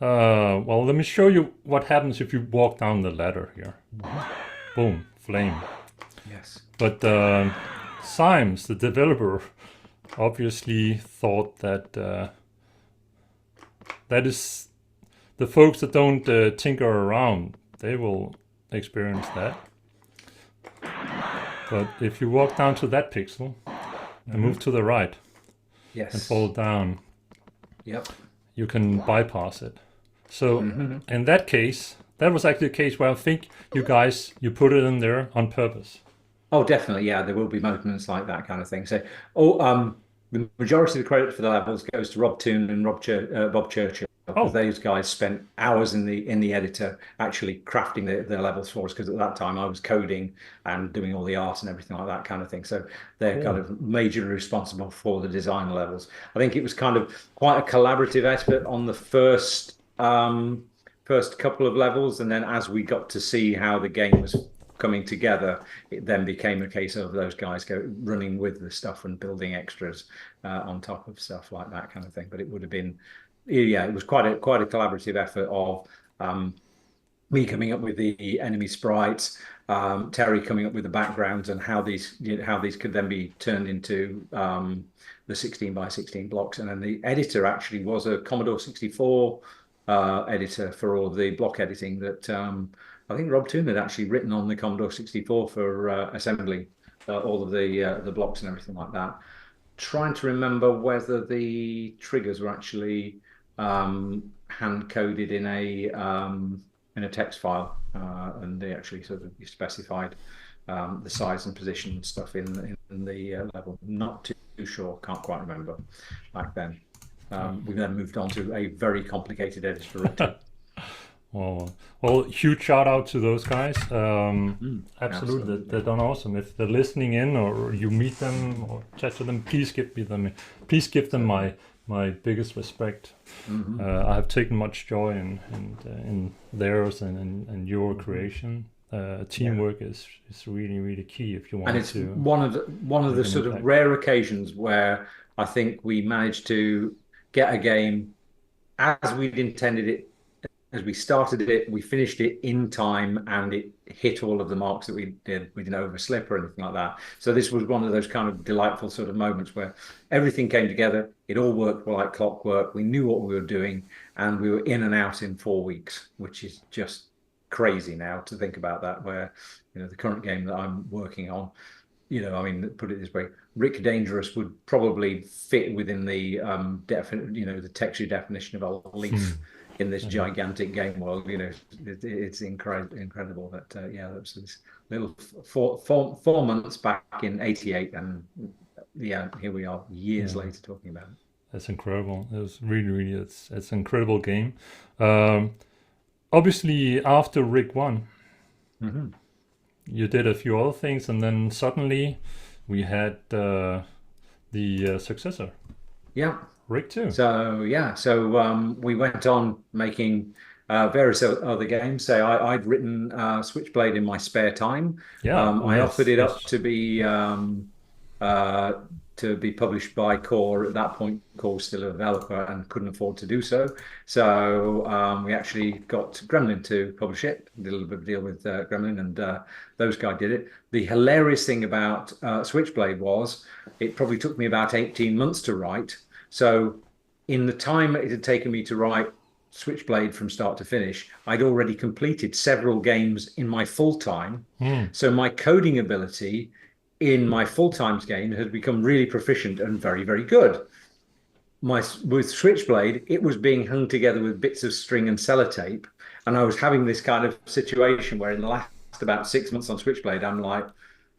well, let me show you what happens if you walk down the ladder here. Mhm. Boom, flame. Yes. But Symes, the developer, obviously thought that that is the folks that don't tinker around, they will experience that. But if you walk down to that pixel and move Mhm. to the right and fall Yes. down, Yep. you can bypass it. So Hmm. in that case, that was actually a case where I think you guys you put it in there on purpose. Oh, definitely. Yeah, there will be moments like that kind of thing. So, the majority of the credit for the levels goes to Rob Toon and Bob Churchill, because Oh, those guys spent hours in the editor actually crafting the levels for us. Because at that time I was coding and doing all the art and everything like that kind of thing. So they're kind cool. of majorly responsible for the design levels. I think it was kind of quite a collaborative effort on the first couple of levels, and then as we got to see how the game was coming together, it then became a case of those guys go running with the stuff and building extras on top of stuff like that kind of thing. But it would have been, yeah, it was quite a collaborative effort of um, me coming up with the enemy sprites, Terry coming up with the backgrounds and how how these could then be turned into the 16 by 16 blocks. And then the editor actually was a Commodore 64 editor for all of the block editing that I think Rob Toon had actually written on the Commodore 64 for assembling all of the blocks and everything like that. Trying to remember whether the triggers were actually hand coded in a text file, and they actually sort of specified the size and position and stuff in the level. Not too sure, can't quite remember back then. We then moved on to a very complicated editor for it too. Well, huge shout out to those guys. Absolutely, they're Absolutely. done awesome. If they're listening in, or you meet them, or chat to them, please give them Certainly. my biggest respect. Hmm. I have taken much joy in theirs and your Hmm. creation. Yeah. Teamwork is really key if you And want it's to one of make the an sort of impact. rare occasions where I think we managed to get a game as we'd intended it, as we started it, we finished it in time, and it hit all of the marks that we did. We didn't overslip or anything like that. So this was one of those kind of delightful sort of moments where everything came together. It all worked like clockwork. We knew what we were doing, and we were in and out in 4 weeks, which is just crazy now to think about that. Where the current game that I'm working on, I mean, put it this way, Rick Dangerous would probably fit within the the texture definition of a Hmm. leaf in this Yeah. gigantic game world. It's incredible that yeah, that was this little 4 months back in '88, and yeah, here we are years Yeah. later talking about it. That's incredible. It was really it's an incredible game. Um, Obviously, after Rig One, Hmm. you did a few other things, and then suddenly we had the successor, Yeah. Rig Two. So yeah, so we went on making various other games. Say I'd written Switchblade in my spare time. Yeah. Oh I offered yes, it up yes. uh, to be published by Core. At that point, Core was still a developer and couldn't afford to do so. So we actually got Gremlin to publish it. Did a little bit of deal with Gremlin, and those guys did it. The hilarious thing about Switchblade was it probably took me about 18 months to write. So in the time it had taken me to write Switchblade from start to finish, I'd already completed several games in my full time. Hmm. So my coding ability in my full time game has become really proficient and very, very good. With Switchblade, it was being hung together with bits of string and sellotape, and I was having this kind of situation where in the last about 6 months on Switchblade, I'm like,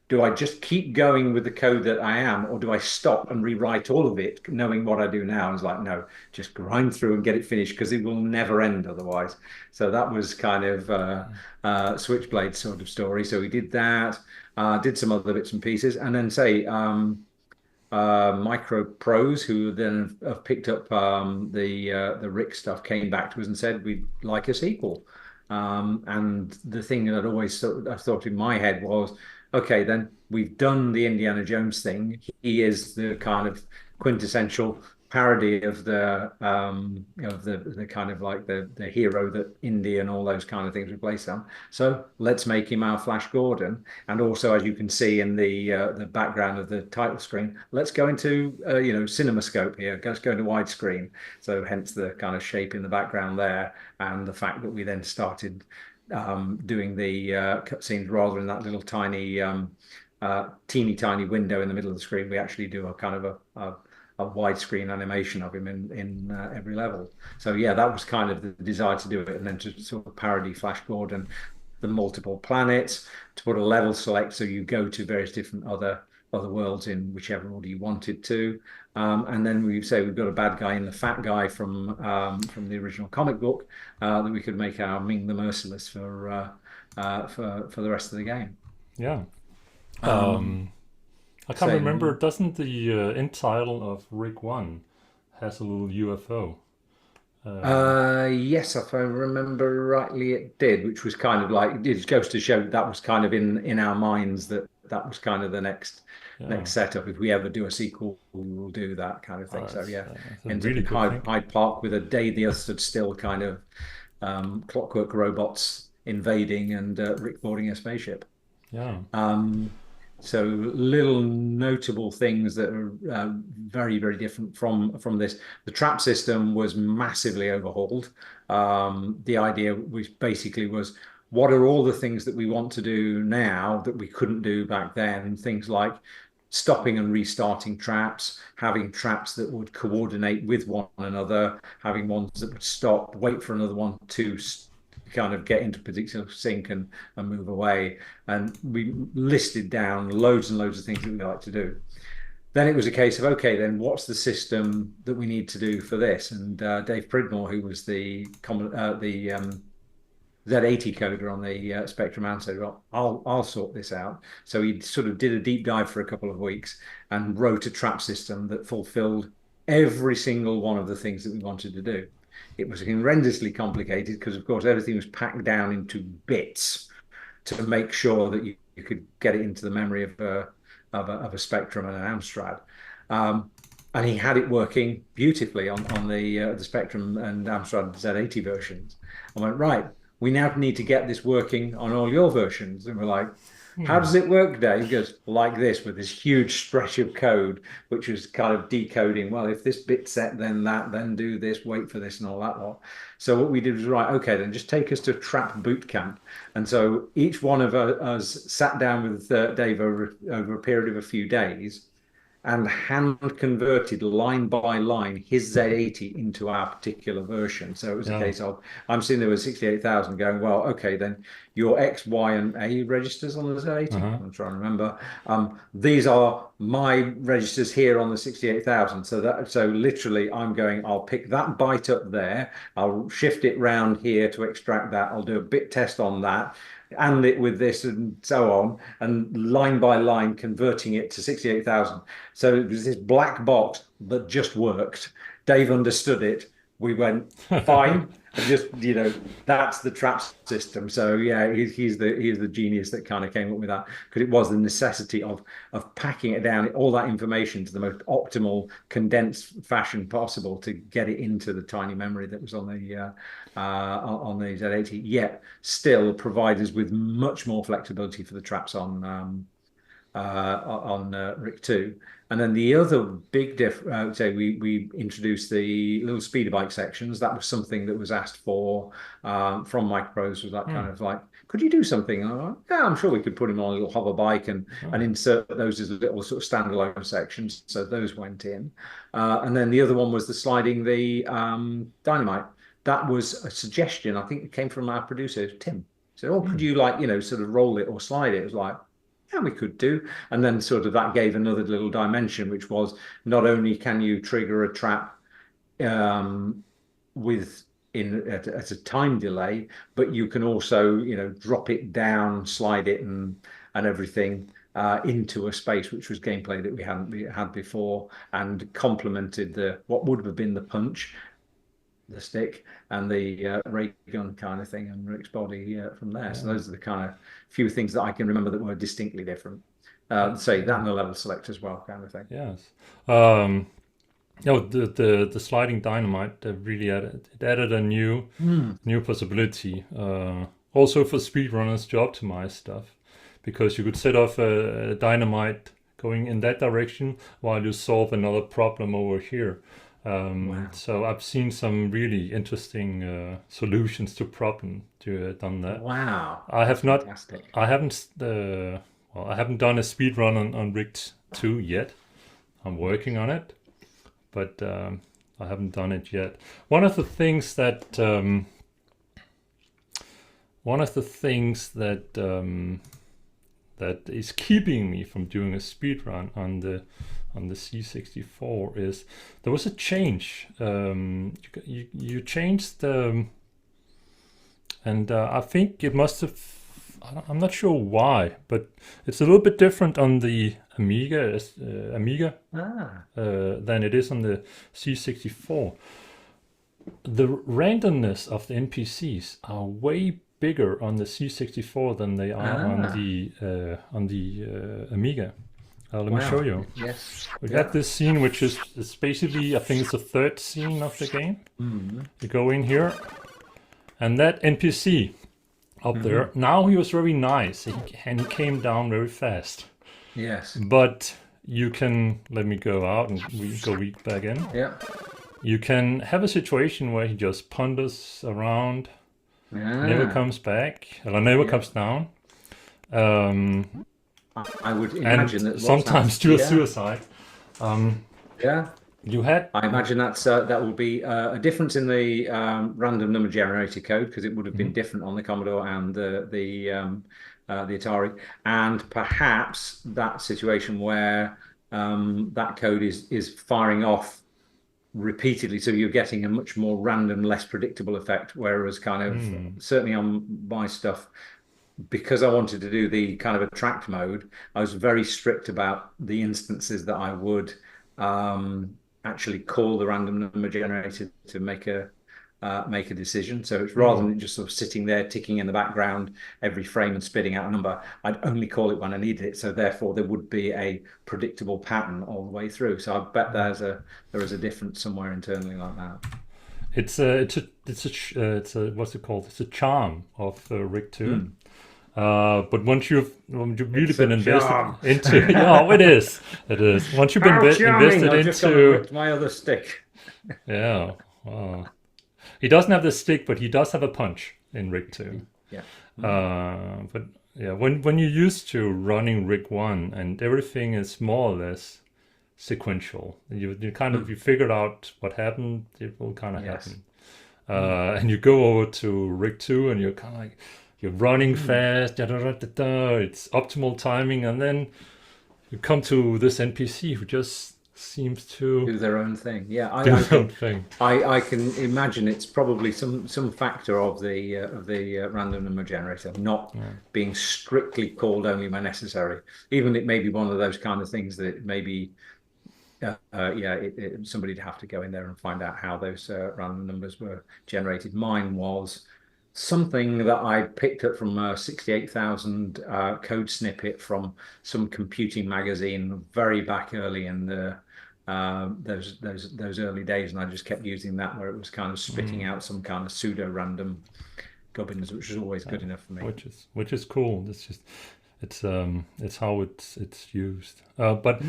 do I just keep going with the code that I am, or do I stop and rewrite all of it, knowing what I do now? I was like, no, just grind through and get it finished because it will never end otherwise. So that was kind of Switchblade sort of story. So we did that, did some other bits and pieces, and then say Micro Pros, who then have picked up the Rick stuff, came back to us and said we'd like a sequel. And the thing that I thought in my head was, okay, then we've done the Indiana Jones thing. He is the kind of quintessential parody of the kind of like the hero that Indy and all those kind of things were based on. So let's make him our Flash Gordon. And also, as you can see in the background of the title screen, let's go into CinemaScope here. Let's go into widescreen. So hence the kind of shape in the background there, and the fact that we then started doing the cutscenes rather than that little tiny teeny tiny window in the middle of the screen. We actually do a kind of a a widescreen animation of him in every level. So yeah, that was kind of the desire to do it, and then to sort of parody Flash Gordon, the multiple planets, to put a level select so you go to various different other worlds in whichever order you wanted to. And then we say we've got a bad guy in the fat guy from the original comic book that we could make our Ming the Merciless for the rest of the game. Yeah. Um, I can't remember. Same. Doesn't the end title of Rig One has a little UFO? Yes, if I remember rightly, it did, which was kind of like, it goes to show that was kind of in our minds, that was kind of the Yeah. next setup. If we ever do a sequel, we will do that kind of thing. So yeah, That's a ends up really in good thing. Hyde Park with a Day the Earth Stood Still kind of clockwork robots invading and Rick boarding a spaceship. Yeah. Um, so little notable things that are very, very different from this. The trap system was massively overhauled. The idea was basically was, what are all the things that we want to do now that we couldn't do back then? Things like stopping and restarting traps, having traps that would coordinate with one another, having ones that would stop, wait for another one to kind of get into particular sync and move away. And we listed down loads and loads of things that we like to do. Then it was a case of, okay, then what's the system that we need to do for this? And Dave Pridmore, who was the Z80 coder on the Spectrum, and said, well, I'll sort this out. So he sort of did a deep dive for a couple of weeks and wrote a trap system that fulfilled every single one of the things that we wanted to do. It was horrendously complicated because, of course, everything was packed down into bits to make sure that you could get it into the memory of a Spectrum and an Amstrad. And he had it working beautifully on the Spectrum and Amstrad Z80 versions. I went, right, we now need to get this working on all your versions. And we're like, how does it work, Dave? He goes, like this, with this huge stretch of code, which was kind of decoding, well, if this bit set, then that, then do this, wait for this and all that lot. So what we did was, right, okay, then just take us to Trap Boot Camp. And so each one of us sat down with Dave over a period of a few days and hand converted line by line his Z80 into our particular version. So it was a case of, I'm sitting there with 68,000 going, well, okay, then your X, Y, and A registers on the Z80. I'm trying to remember. These are my registers here on the 68,000. So literally I'm going, I'll pick that byte up there. I'll shift it round here to extract that. I'll do a bit test on that, and it with this and so on, and line by line converting it to 68,000. So it was this black box that just worked. Dave understood it. We went, fine. And just, that's the trap system. So yeah, he's the genius that kind of came up with that, because it was the necessity of packing it down, all that information, to the most optimal condensed fashion possible to get it into the tiny memory that was on the Z80. Yet still provide us with much more flexibility for the traps on Rick 2. And then the other big I would say we introduced the little speeder bike sections. That was something that was asked for from Microprose, was that kind of like, could you do something? And I'm like, yeah, I'm sure we could put him on a little hover bike and insert those as little sort of standalone sections. So those went in. And then the other one was the sliding the dynamite. That was a suggestion. I think it came from our producer, Tim. He said, oh, could you sort of roll it or slide it? It was like, yeah, we could do. And then sort of that gave another little dimension, which was, not only can you trigger a trap at a time delay, but you can also, drop it down, slide it and everything into a space, which was gameplay that we hadn't had before, and complemented what would have been the punch, the stick, and the ray gun kind of thing, and Rick's body from there. So those are the kind of few things that I can remember that were distinctly different. Say that and the level select as well, kind of thing. Yes. The sliding dynamite really added a new possibility. Also for speedrunners to optimize stuff, because you could set off a dynamite going in that direction while you solve another problem over here. Wow. So I've seen some really interesting solutions to problem to done that. Wow. I have not. Fantastic. I haven't. I haven't done a speed run on Rig 2 yet. I'm working on it. but I haven't done it yet. One of the things that that is keeping me from doing a speed run on the C64 is there was a change. You changed, and I think it must have. I'm not sure why, but it's a little bit different on the Amiga than it is on the C64. The randomness of the NPCs are way bigger on the C64 than they are on the Amiga. Let me show you. Yes. We got this scene, which is basically, I think it's the third scene of the game. You go in here, and that NPC up there, now he was very nice, and he came down very fast. Yes. But you can, let me go out and go back in. Yeah. You can have a situation where he just ponders around, never comes back, or never comes down. I would imagine that sometimes do a suicide. Yeah. You had. I imagine that will be a difference in the random number generator code, because it would have been different on the Commodore and the Atari, and perhaps that situation where that code is firing off repeatedly, so you're getting a much more random, less predictable effect. Whereas kind of certainly on my stuff, because I wanted to do the kind of attract mode, I was very strict about the instances that I would actually call the random number generator to make a decision. So it's rather than just sort of sitting there ticking in the background every frame and spitting out a number, I'd only call it when I needed it. So therefore there would be a predictable pattern all the way through. So I bet there is a difference somewhere internally like that. It's a what's it called? It's a charm of Rig 2. But once you've really been invested into, it is. Once you've been invested into my other stick. Yeah. Wow. He doesn't have the stick, but he does have a punch in Rig 2. Yeah. But yeah, when you're used to running Rig 1 and everything is more or less sequential, you kind of you figured out what happened, it will kind of happen. And you go over to Rig 2 and you're kind of like, you're running fast, it's optimal timing, and then you come to this NPC who just seems to do their own thing. Yeah, I can imagine it's probably some factor of the random number generator not being strictly called only when necessary. Even it may be one of those kind of things that maybe somebody'd have to go in there and find out how those random numbers were generated. Mine was something that I picked up from a 68,000 code snippet from some computing magazine very back early in the those early days, and I just kept using that, where it was kind of spitting out some kind of pseudo random gubbins, which was always good enough for me. Which is cool. It's just it's how it's used. But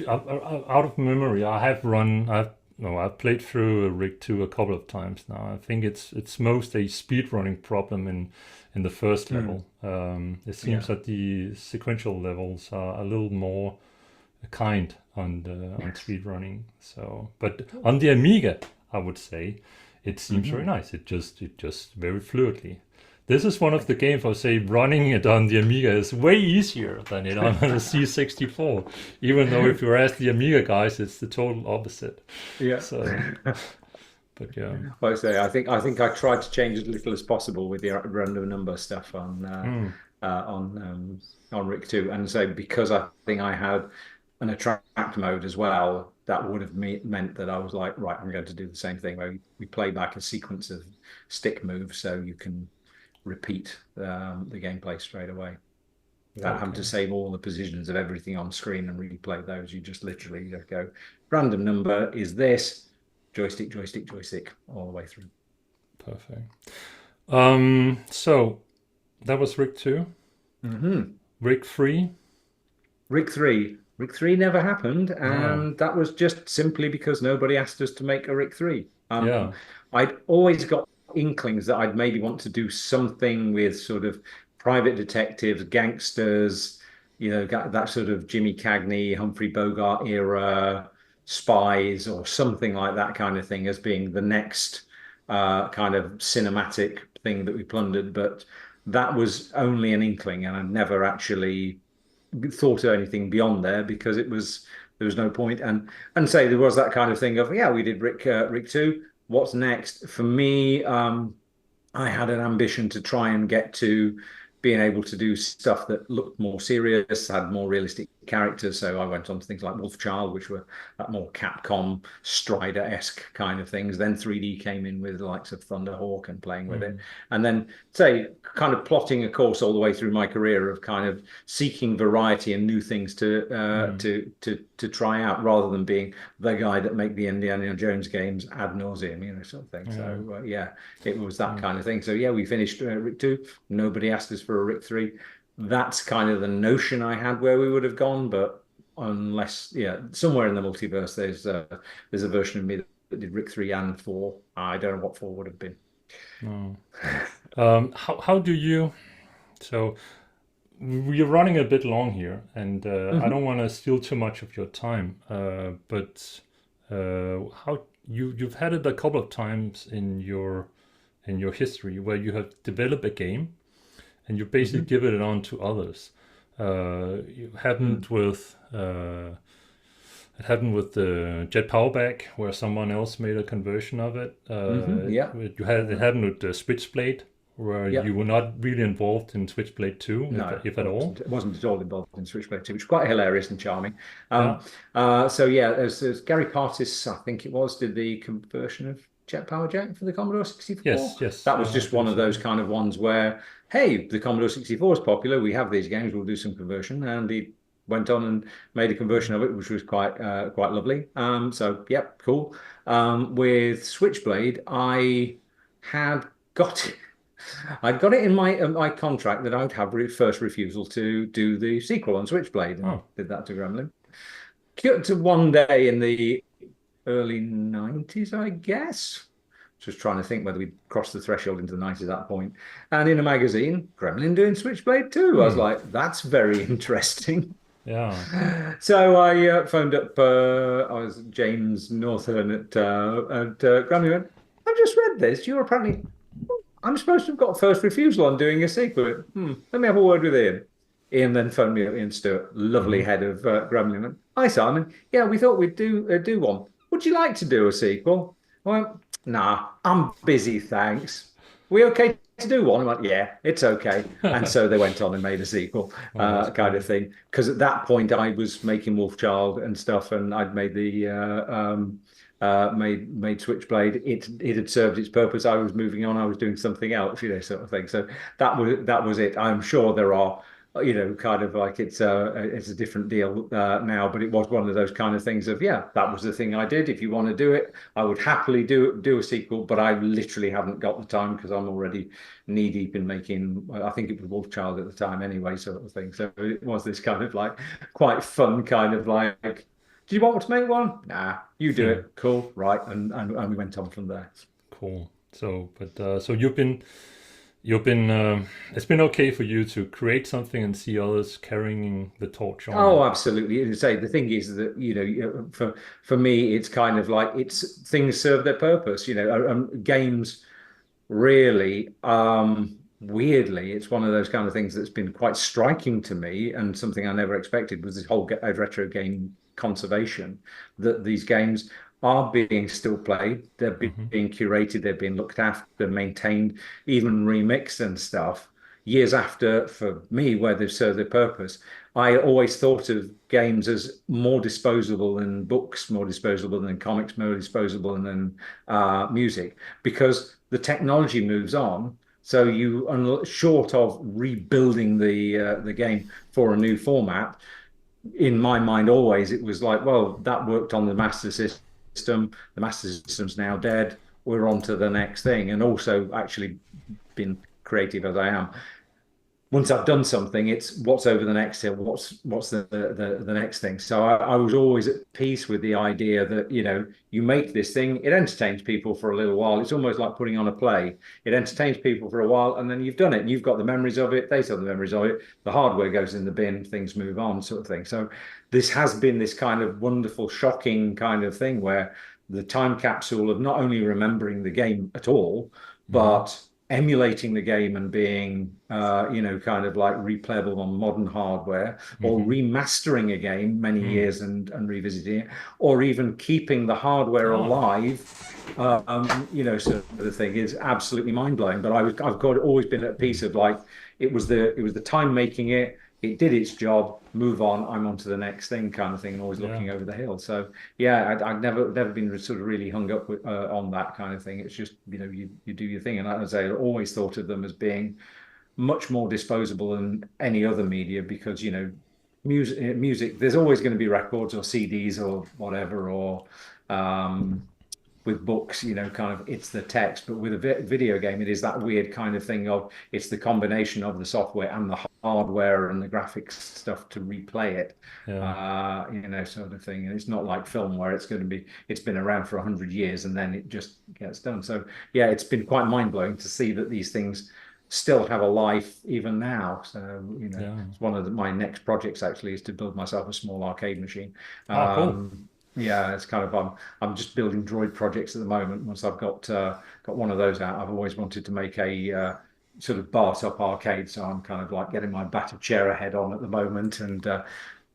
out of memory, I've played through Rig 2 a couple of times now. I think it's most a speedrunning problem in the first level. It seems that the sequential levels are a little more kind on speedrunning. So, but on the Amiga, I would say it seems very nice. It just very fluidly. This is one of the games I say running it on the Amiga is way easier than it on the C64. Even though if you ask the Amiga guys, it's the total opposite. Yeah. So, but yeah. Like I say, I think I tried to change as little as possible with the random number stuff on Rig 2, and so because I think I had an attract mode as well, that would have meant that I was like, right, I'm going to do the same thing where we play back a sequence of stick moves so you can repeat the gameplay straight away without having to save all the positions of everything on screen and replay those. You just literally go, random number is this, joystick, joystick, joystick, all the way through. Perfect. So that was Rig 2. Rig 3. Rig 3 never happened, and that was just simply because nobody asked us to make a Rig 3. I'd always got inklings that I'd maybe want to do something with sort of private detectives, gangsters, that sort of Jimmy Cagney, Humphrey Bogart era spies or something like that kind of thing as being the next kind of cinematic thing that we plundered. But that was only an inkling, and I never actually thought of anything beyond there because there was no point. And say there was that kind of thing of, yeah, we did Rick 2. What's next? For me, I had an ambition to try and get to being able to do stuff that looked more serious, had more realistic characters. So I went on to things like Wolfchild, which were that more Capcom Strider-esque kind of things. Then 3D came in with the likes of Thunderhawk and playing with it. And then say kind of plotting a course all the way through my career of kind of seeking variety and new things to try out rather than being the guy that make the Indiana Jones games ad nauseum, sort of thing. So yeah, it was that kind of thing. So yeah, we finished Rick 2. Nobody asked us for a Rick 3. That's kind of the notion I had where we would have gone, but unless, yeah, somewhere in the multiverse there's a version of me that did Rick 3 and 4. I don't know what 4 would have been. How do you, so we're running a bit long here, and I don't want to steal too much of your time, but how you've had it a couple of times in your history where you have developed a game and you basically given it on to others. It happened with the Jet Powerback, where someone else made a conversion of it. Yeah. It happened with the Switchblade, where you were not really involved in Switchblade 2, No, if at all. It wasn't at all involved in Switchblade 2, which was quite hilarious and charming. Yeah. So yeah, there's Gary Partis, I think it was, did the conversion of Jet Power Jack for the Commodore 64. Yes. That was just one of those kind of ones where, hey, the Commodore 64 is popular. We have these games. We'll do some conversion, and he went on and made a conversion of it, which was quite lovely. So yep, cool. With Switchblade, had got it. I'd got it in my contract that I would have first refusal to do the sequel on Switchblade, and did that to Gremlin. Got to one day in the early 90s, I guess. Just trying to think whether we'd crossed the threshold into the 90s at that point. And in a magazine, Gremlin doing Switchblade 2. I was like, that's very interesting. Yeah. So I phoned up, I was James Northern at Gremlin. Went, I've just read this. You're apparently, I'm supposed to have got first refusal on doing a sequel. Let me have a word with Ian. Ian then phoned me up, Ian Stuart, lovely head of Gremlin. Went, hi, Simon. Yeah, we thought we'd do one. Would you like to do a sequel? I went, nah, I'm busy, thanks. We okay to do one? I'm like, yeah, it's okay. And so they went on and made a sequel, kind of thing. Because at that point I was making Wolfchild and stuff, and I'd made the made Switchblade. It had served its purpose. I was moving on. I was doing something else, sort of thing. So that was it. I'm sure there are, kind of like it's a different deal now, but it was one of those kind of things of, yeah, that was the thing I did. If you want to do it, I would happily do a sequel, but I literally haven't got the time because I'm already knee deep in making, I think it was Wolfchild at the time anyway, sort of thing. So it was this kind of like quite fun kind of like, do you want to make one? Nah, you do it. Cool, right? And we went on from there. Cool. So, but so you've been it's been okay for you to create something and see others carrying the torch on. Oh, absolutely. And say the thing is that for me, it's kind of like things serve their purpose. Games really, weirdly, it's one of those kind of things that's been quite striking to me, and something I never expected was this whole retro game conservation, that these games are being still played, they're being curated, they're being looked after, maintained, even remixed and stuff years after, for me, where they've served their purpose. I always thought of games as more disposable than books, more disposable than comics, more disposable than music, because the technology moves on. So short of rebuilding the game for a new format, in my mind, always it was like, well, that worked on the Master System. The Master System's now dead. We're on to the next thing. And also, actually, being creative as I am, once I've done something, it's what's over the next hill, what's the next thing. So I was always at peace with the idea that, you make this thing, it entertains people for a little while. It's almost like putting on a play. It entertains people for a while, and then you've done it, and you've got the memories of it. They still have the memories of it. The hardware goes in the bin, things move on, sort of thing. So this has been this kind of wonderful, shocking kind of thing where the time capsule of not only remembering the game at all, Hmm. but emulating the game and being, kind of like replayable on modern hardware, or Hmm. remastering a game many Hmm. years and revisiting it, or even keeping the hardware Oh, alive, sort of thing is absolutely mind blowing. But I've got always been at peace of like, it was the time making it. It did its job. Move on. I'm on to the next thing, kind of thing, and always yeah. looking over the hill. So yeah, I've never been sort of really hung up on that kind of thing. It's just, you do your thing, and as I say, I always thought of them as being much more disposable than any other media because music. There's always going to be records or CDs or whatever, or um, with books, kind of it's the text, but with a video game, it is that weird kind of thing of it's the combination of the software and the hardware and the graphics stuff to replay it, Yeah. sort of thing. And it's not like film where it's been around for 100 years and then it just gets done. So yeah, it's been quite mind blowing to see that these things still have a life even now. So Yeah. it's one of my next projects actually is to build myself a small arcade machine. Ah, cool. Yeah, it's kind of I'm just building droid projects at the moment. Once I've got one of those out, I've always wanted to make a sort of bar top arcade. So I'm kind of like getting my battered chair ahead on at the moment and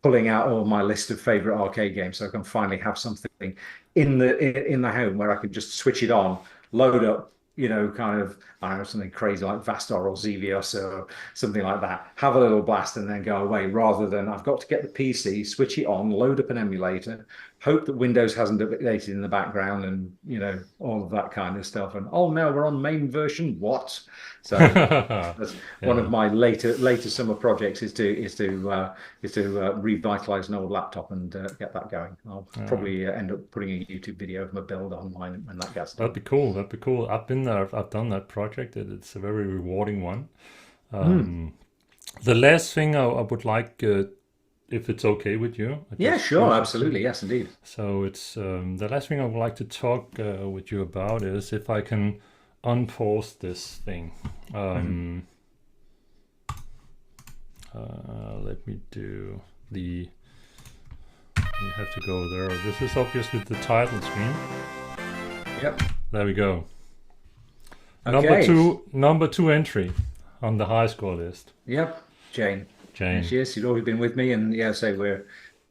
pulling out all my list of favorite arcade games, so I can finally have something in the home where I can just switch it on, load up, kind of I don't know something crazy like Vastar or Xevious or something like that. Have a little blast and then go away, rather than I've got to get the PC, switch it on, load up an emulator, hope that Windows hasn't updated in the background, and all of that kind of stuff. And oh no, we're on main version. What? So that's one of Yeah. my later summer projects is to revitalize an old laptop and get that going. I'll Yeah. probably end up putting a YouTube video of my build online when that gets That'd done. be cool. That'd be cool. I've been there. I've done that project. It's a very rewarding one. Mm. Um, the last thing I would like, if it's okay with you, I Yeah, just sure, interesting. absolutely, yes, indeed. So it's the last thing I would like to talk with you about is if I can unpause this thing. Mhm. Um, Let me do the. You have to go there. This is obviously the title screen. Yep. There we go. Okay. Number two entry on the high score list. Yep. Jayne. There Jayne. she is. She's always been with me, and yeah, so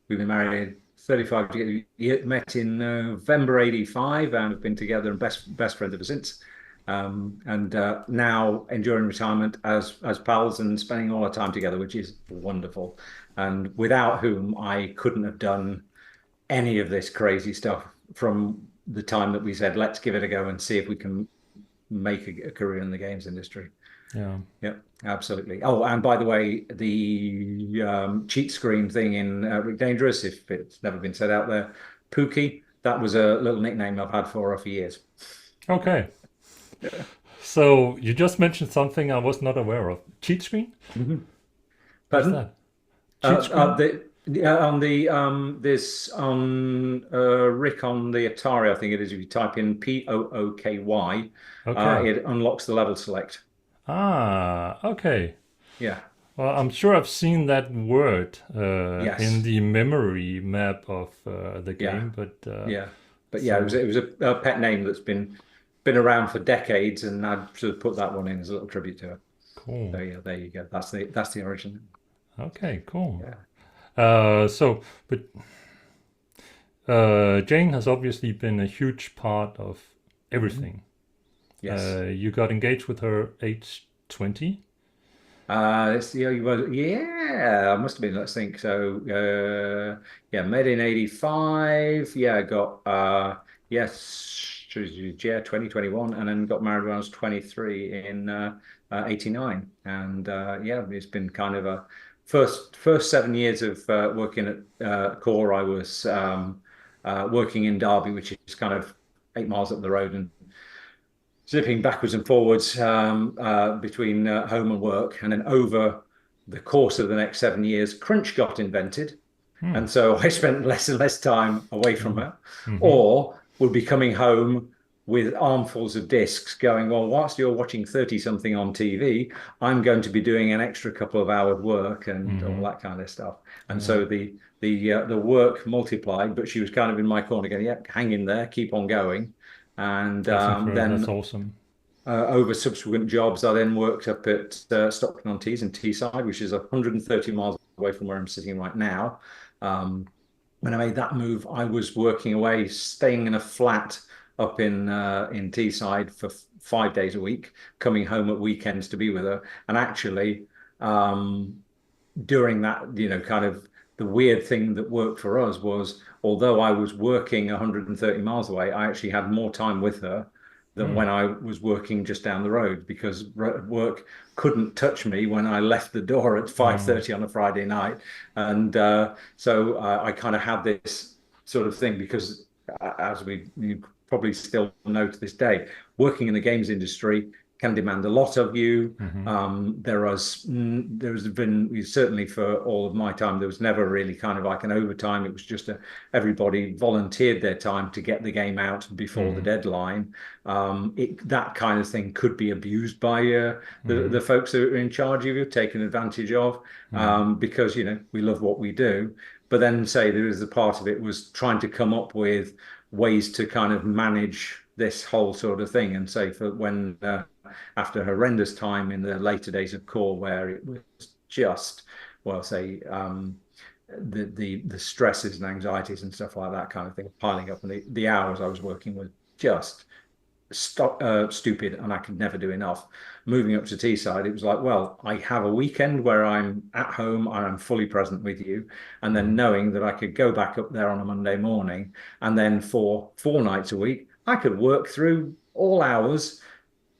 we've been married 35 years, met in November '85, and have been together and best friends ever since. And now enjoying retirement as pals and spending all our time together, which is wonderful. And without whom I couldn't have done any of this crazy stuff from the time that we said, let's give it a go and see if we can make a career in the games industry. Yeah. Yeah, absolutely. Oh, and by the way, the cheat screen thing in Rick Dangerous, if it's never been said out there, Pooky, that was a little nickname I've had for her for years. Okay. Yeah. So you just mentioned something I was not aware of. Cheat screen? Mhm. What's Pardon? that? Cheat screen? On the this on Rick on the Atari, I think it is. If you type in Pooky, Okay. it unlocks the level select. Ah, okay. Yeah. Well, I'm sure I've seen that word in Yes. the memory map of the Yeah. game, but Yeah. But yeah, so it was a pet name that's been around for decades, and I'd sort of put that one in as a little tribute to it. So cool. yeah, there you go. That's the origin. Okay, cool. Yeah. But Jayne has obviously been a huge part of Mhm. everything. Yes. You got engaged with her age 20. Let's see. Yeah, I must have been. Let's think. So, yeah, met in '85. Yeah, got yes, yeah, 2021, and then got married when I was 23 in '89. And yeah, it's been kind of a first 7 years of working at Core. I was working in Derby, which is kind of 8 miles up the road, and zipping backwards and forwards between home and work. And then over the course of the next 7 years, Crunch got invented. Hmm. And so I spent less and less time away from Oh. her, Mm-hmm. or would be coming home with armfuls of discs going, well, whilst you're watching 30 something on TV, I'm going to be doing an extra couple of hours work and all Mm-hmm. that kind of stuff. And Yeah. so the work multiplied, but she was kind of in my corner going, yeah, hang in there, keep on going. And That's then awesome. over subsequent jobs, I then worked up at Stockton-on-Tees in Teesside, which is 130 miles away from where I'm sitting right now. Um, when I made that move, I was working away, staying in a flat up in Teesside for 5 days a week, coming home at weekends to be with her. And actually, um, during that, kind of the weird thing that worked for us was, although I was working 130 miles away, I actually had more time with her than Hmm. when I was working just down the road because work couldn't touch me when I left the door at Oh. 5:30 on a Friday night. And so I kind of had this sort of thing because, as you probably still know to this day, working in the games industry can demand a lot of you. Mm-hmm. There's been certainly for all of my time, there was never really kind of like an overtime. It was just everybody volunteered their time to get the game out before the Mm-hmm. deadline. That kind of thing could be abused by Mm-hmm. the folks that are in charge of you, taken advantage of, Mm-hmm. because we love what we do. But then say there is a part of it was trying to come up with ways to kind of manage this whole sort of thing, and say for when after horrendous time in the later days of core where it was just, well, say the stresses and anxieties and stuff like that kind of thing piling up, and the hours I was working were just stupid, and I could never do enough. Moving up to Teesside, it was like, well, I have a weekend where I'm at home and I'm fully present with you, and then Mm-hmm. knowing that I could go back up there on a Monday morning, and then for 4 nights a week, I could work through all hours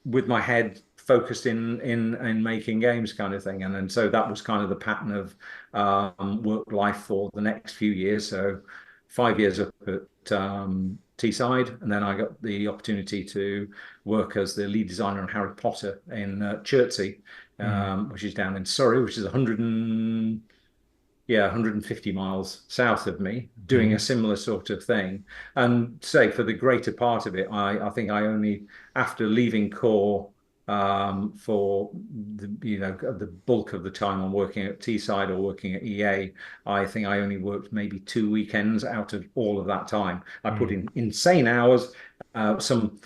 with my head focused in making games kind of thing. And so that was kind of the pattern of work life for the next few years. So 5 years up at Teesside, and then I got the opportunity to work as the lead designer on Harry Potter in Chertsey, Mm-hmm. which is down in Surrey, which is 150 miles south of me, doing Mm-hmm. a similar sort of thing. And say for the greater part of it, I think I only, after leaving core for the bulk of the time I'm working at Teesside or working at EA, I think I only worked maybe 2 weekends out of all of that time. I put Mm-hmm. in insane hours, some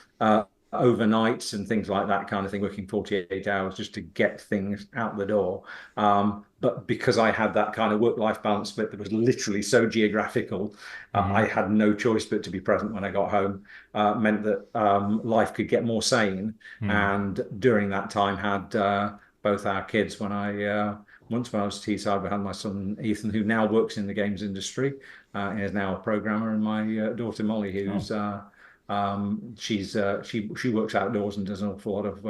overnights and things like that kind of thing, working 48 hours just to get things out the door. But because I had that kind of work-life balance split that was literally so geographical, I Mm-hmm. had no choice but to be present when I got home. Meant that life could get more sane. Mm-hmm. And during that time, had both our kids. Once when I was Teesside, we had my son Ethan, who now works in the games industry, and is now a programmer, and my daughter Molly, Oh. who's she works outdoors and does an awful lot of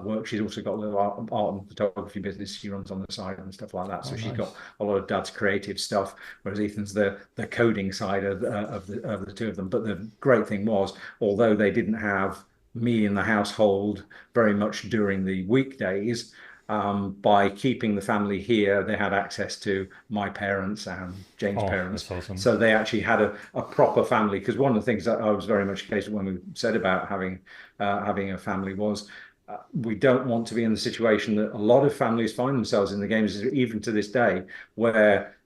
work. She's also got a little art and photography business she runs on the side and stuff like that. Oh, So she's got nice. a lot of dad's creative stuff, whereas Ethan's the coding side of the two of them. But the great thing was, although they didn't have me in the household very much during the weekdays, by keeping the family here, they had access to my parents and Jayne's Oh, parents. that's awesome. So they actually had a proper family. Because one of the things that I was very much the case when we said about having a family was, we don't want to be in the situation that a lot of families find themselves in the games, even to this day, where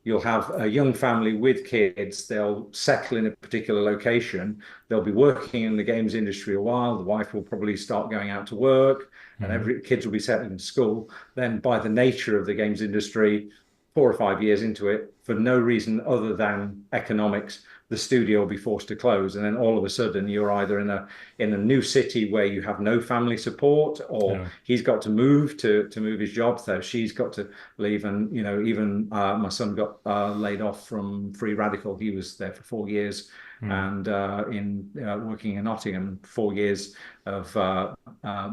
you'll have a young family with kids, they'll settle in a particular location, they'll be working in the games industry a while, the wife will probably start going out to work, and Mm-hmm. every kids will be settled in school. Then by the nature of the games industry, 4 or 5 years into it, for no reason other than economics, the studio will be forced to close, and then all of a sudden you're either in a new city where you have no family support, or Yeah. he's got to move his job, so she's got to leave. And even my son got laid off from Free Radical. He was there for 4 years, Mm-hmm. and in working in Nottingham, 4 years of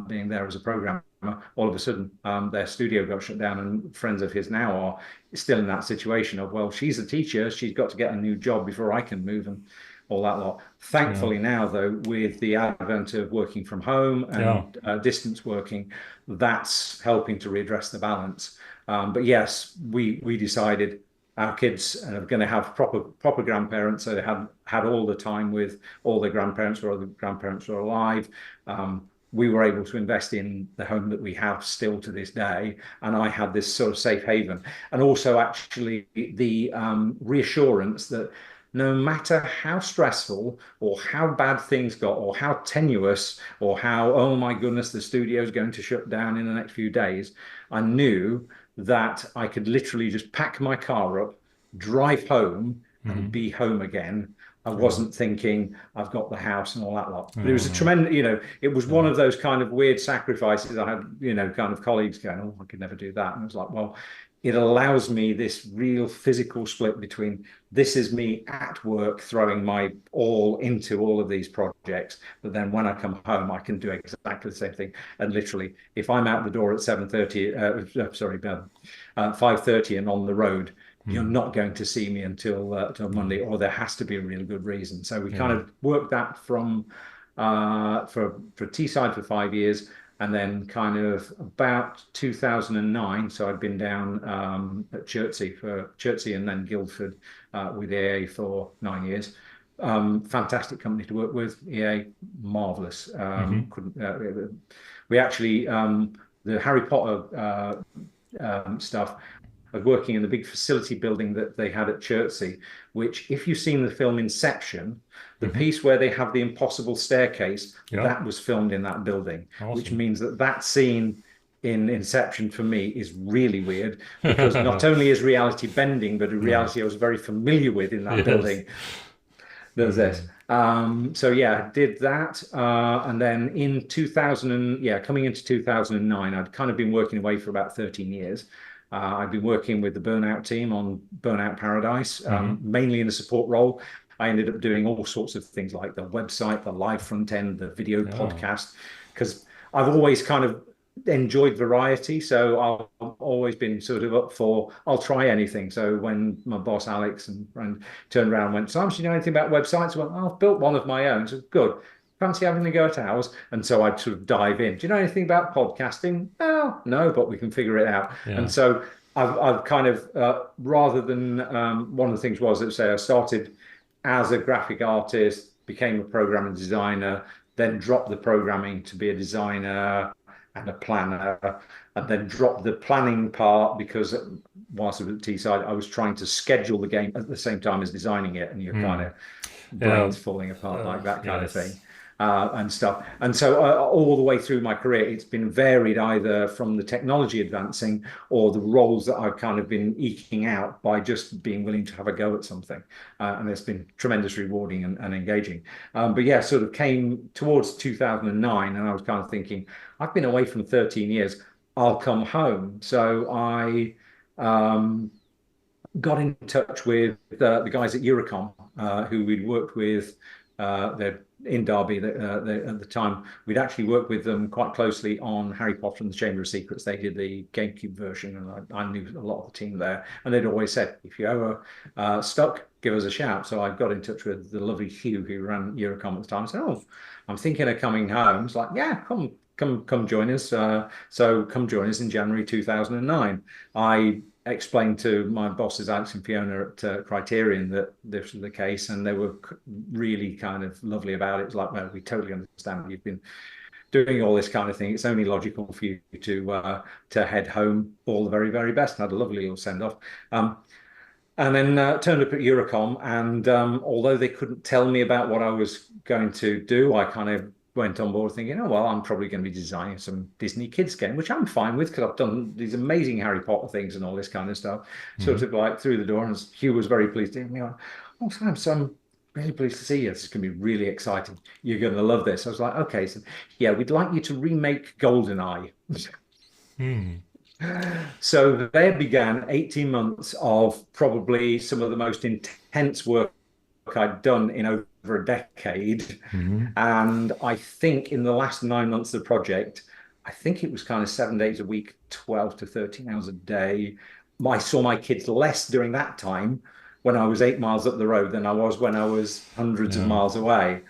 being there as a programmer. All of a sudden, their studio got shut down, and friends of his now are still in that situation of, well, she's a teacher, she's got to get a new job before I can move. And all that lot. Yeah. Thankfully now, though, with the advent of working from home Yeah. and distance working, that's helping to readdress the balance. But yes, we decided our kids are going to have proper grandparents. So they had all the time with all their grandparents, or the grandparents were alive. We were able to invest in the home that we have still to this day, and I had this sort of safe haven, and also actually the reassurance that no matter how stressful or how bad things got, or how tenuous, or how, oh my goodness, the studio is going to shut down in the next few days, I knew that I could literally just pack my car up, drive home, and Hmm. be home again. I Yeah. wasn't thinking I've got the house and all that lot. But it No, was a no. tremendous, it was one Yeah. of those kind of weird sacrifices. I had, kind of colleagues going, oh, I could never do that. And I was like, well, it allows me this real physical split between this is me at work throwing my all into all of these projects, but then when I come home, I can do exactly the same thing. And literally, if I'm out the door at 7:30, sorry, 5:30 and on the road, you're Hmm. not going to see me until No. Monday, or there has to be a really good reason. So we kind Yeah. of worked that from for Teesside for 5 years, and then kind of about 2009. So I'd been down at Chertsey and then Guildford with EA for 9 years. Fantastic company to work with. EA, marvelous. Hmm. Couldn't we actually the Harry Potter stuff. I was working in the big facility building that they had at Chertsey, which, if you've seen the film Inception, the Hmm. piece where they have the impossible staircase, Yeah. that was filmed in that building, which Awesome. means that that scene in Inception for me is really weird, because not only is reality bending, but a No. reality I was very familiar with in that Yes. building. There's this. So yeah, did that, and then in 2000, coming into 2009, I'd kind of been working away for about 13 years. I'd been working with the Burnout team on Burnout Paradise, Hmm. mainly in a support role. I ended up doing all sorts of things like the website, the live front end, the video Yeah. podcast, because I've always kind of enjoyed variety. So I've always been sort of up for, I'll try anything. So when my boss Alex and friend turned around and went, Simon, do you know anything about websites? I went, oh, I've built one of my own. So good. Fancy having a go at ours? And so I'd sort of dive in. Do you know anything about podcasting? Oh, no, but we can figure it out. And Yeah. so I've kind of, rather than, one of the things was that, say, I started as a graphic artist, became a programming designer, then dropped the programming to be a designer and a planner, and then dropped the planning part because whilst I was at Teesside, I was trying to schedule the game at the same time as designing it, and you're kind Hmm. of Yeah. brains falling apart, like that kind of Yes. thing. And stuff. And so all the way through my career, it's been varied either from the technology advancing or the roles that I've kind of been eking out by just being willing to have a go at something. And it's been tremendously rewarding and engaging. But yeah, sort of came towards 2009, and I was kind of thinking, I've been away from 13 years. I'll come home. So I got in touch with the guys at Eurocom, who we'd worked with. They're in Derby at the time. We'd actually worked with them quite closely on Harry Potter and the Chamber of Secrets. They did the GameCube version, and I knew a lot of the team there. And they'd always said, if you ever stuck, give us a shout. So I got in touch with the lovely Hugh, who ran Eurocom at the time. I said, oh, I'm thinking of coming home. It's like, yeah, come join us. So come join us in January 2009. I explained to my bosses, Alex and Fiona at Criterion, that this was the case, and they were really kind of lovely about it. It's like, well, we totally understand you've been doing all this kind of thing. It's only logical for you to head home. All the very, very best. And had a lovely little send off. And then turned up at Eurocom, and although they couldn't tell me about what I was going to do, I kind of went on board thinking, oh, well, I'm probably going to be designing some Disney kids game, which I'm fine with because I've done these amazing Harry Potter things and all this kind of stuff. Sort Hmm. of like through the door, and Hugh was very pleased to hear me. Oh, Sam, so I'm really pleased to see you. This is going to be really exciting. You're going to love this. I was like, okay, so yeah, we'd like you to remake GoldenEye. Hmm. So there began 18 months of probably some of the most intense work I'd done in over a decade. Hmm. And I think in the last 9 months of the project, I think it was kind of 7 days a week, 12 to 13 hours a day. I saw my kids less during that time when I was 8 miles up the road than I was when I was hundreds of Yeah. miles away.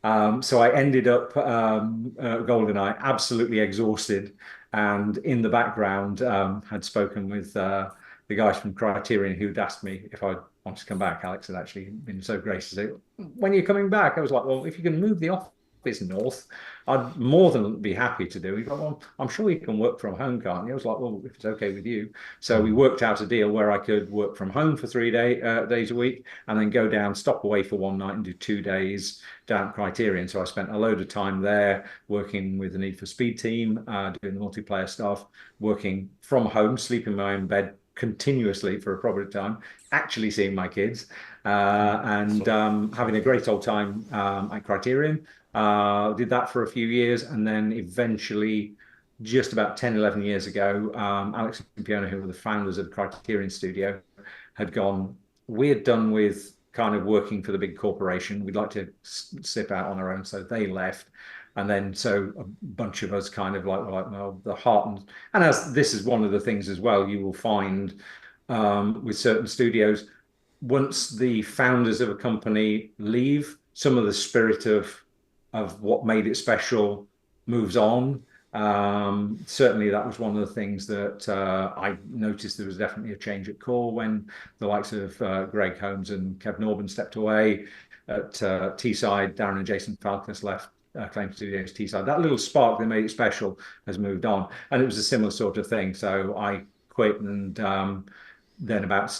So I ended up GoldenEye absolutely exhausted, and in the background had spoken with the guys from Criterion who'd asked me if I wanted to come back. Alex had actually been so gracious to say, "When are you coming back?" I was like, "Well, if you can move the office north, I'd more than be happy to do." He got, "Well, I'm sure you can work from home, can't you?" I was like, "Well, if it's okay with you." So we Mm. worked out a deal where I could work from home for 3 days a week, and then go down, stop away for one night, and do 2 days down at Criterion. So I spent a load of time there working with the Need for Speed team, doing the multiplayer stuff, working from home, sleeping in my own bed continuously for a proper time, actually seeing my kids, and So, having a great old time at Criterion. Did that for a few years, and then eventually, just about 10, 11 years ago, Alex and Fiona, who were the founders of the Criterion Studio, had gone, we're done with kind of working for the big corporation. We'd like to sip out on our own. So they left. And then so a bunch of us kind of like were like, well, the heart and as this is one of the things as well, you will find with certain studios, once the founders of a company leave, some of the spirit of what made it special moves on. Certainly, that was one of the things that I noticed. There was definitely a change at core when the likes of Gregg Holmes and Kev Norban stepped away. At Teesside, Darren and Jason Falconer left Claim Studios Teesside. That little spark that made it special has moved on, and it was a similar sort of thing. So I quit, and then about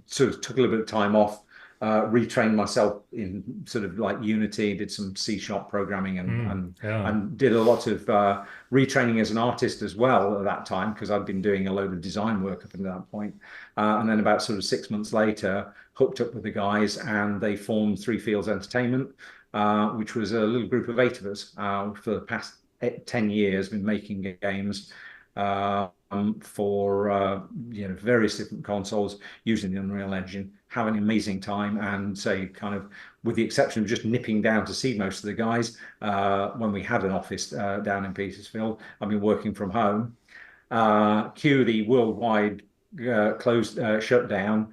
sort of took a little bit of time off, retrained myself in sort of like Unity, did some C# programming, and yeah. did a lot of retraining as an artist as well at that time, because I'd been doing a load of design work up until that point. And then about sort of 6 months later, hooked up with the guys, and they formed Three Fields Entertainment, which was a little group of 8 of us for the past 10 years, been making games for various different consoles using the Unreal Engine, having an amazing time, and say kind of with the exception of just nipping down to see most of the guys when we had an office down in Petersfield. I've been working from home. Cue the worldwide closed shut down.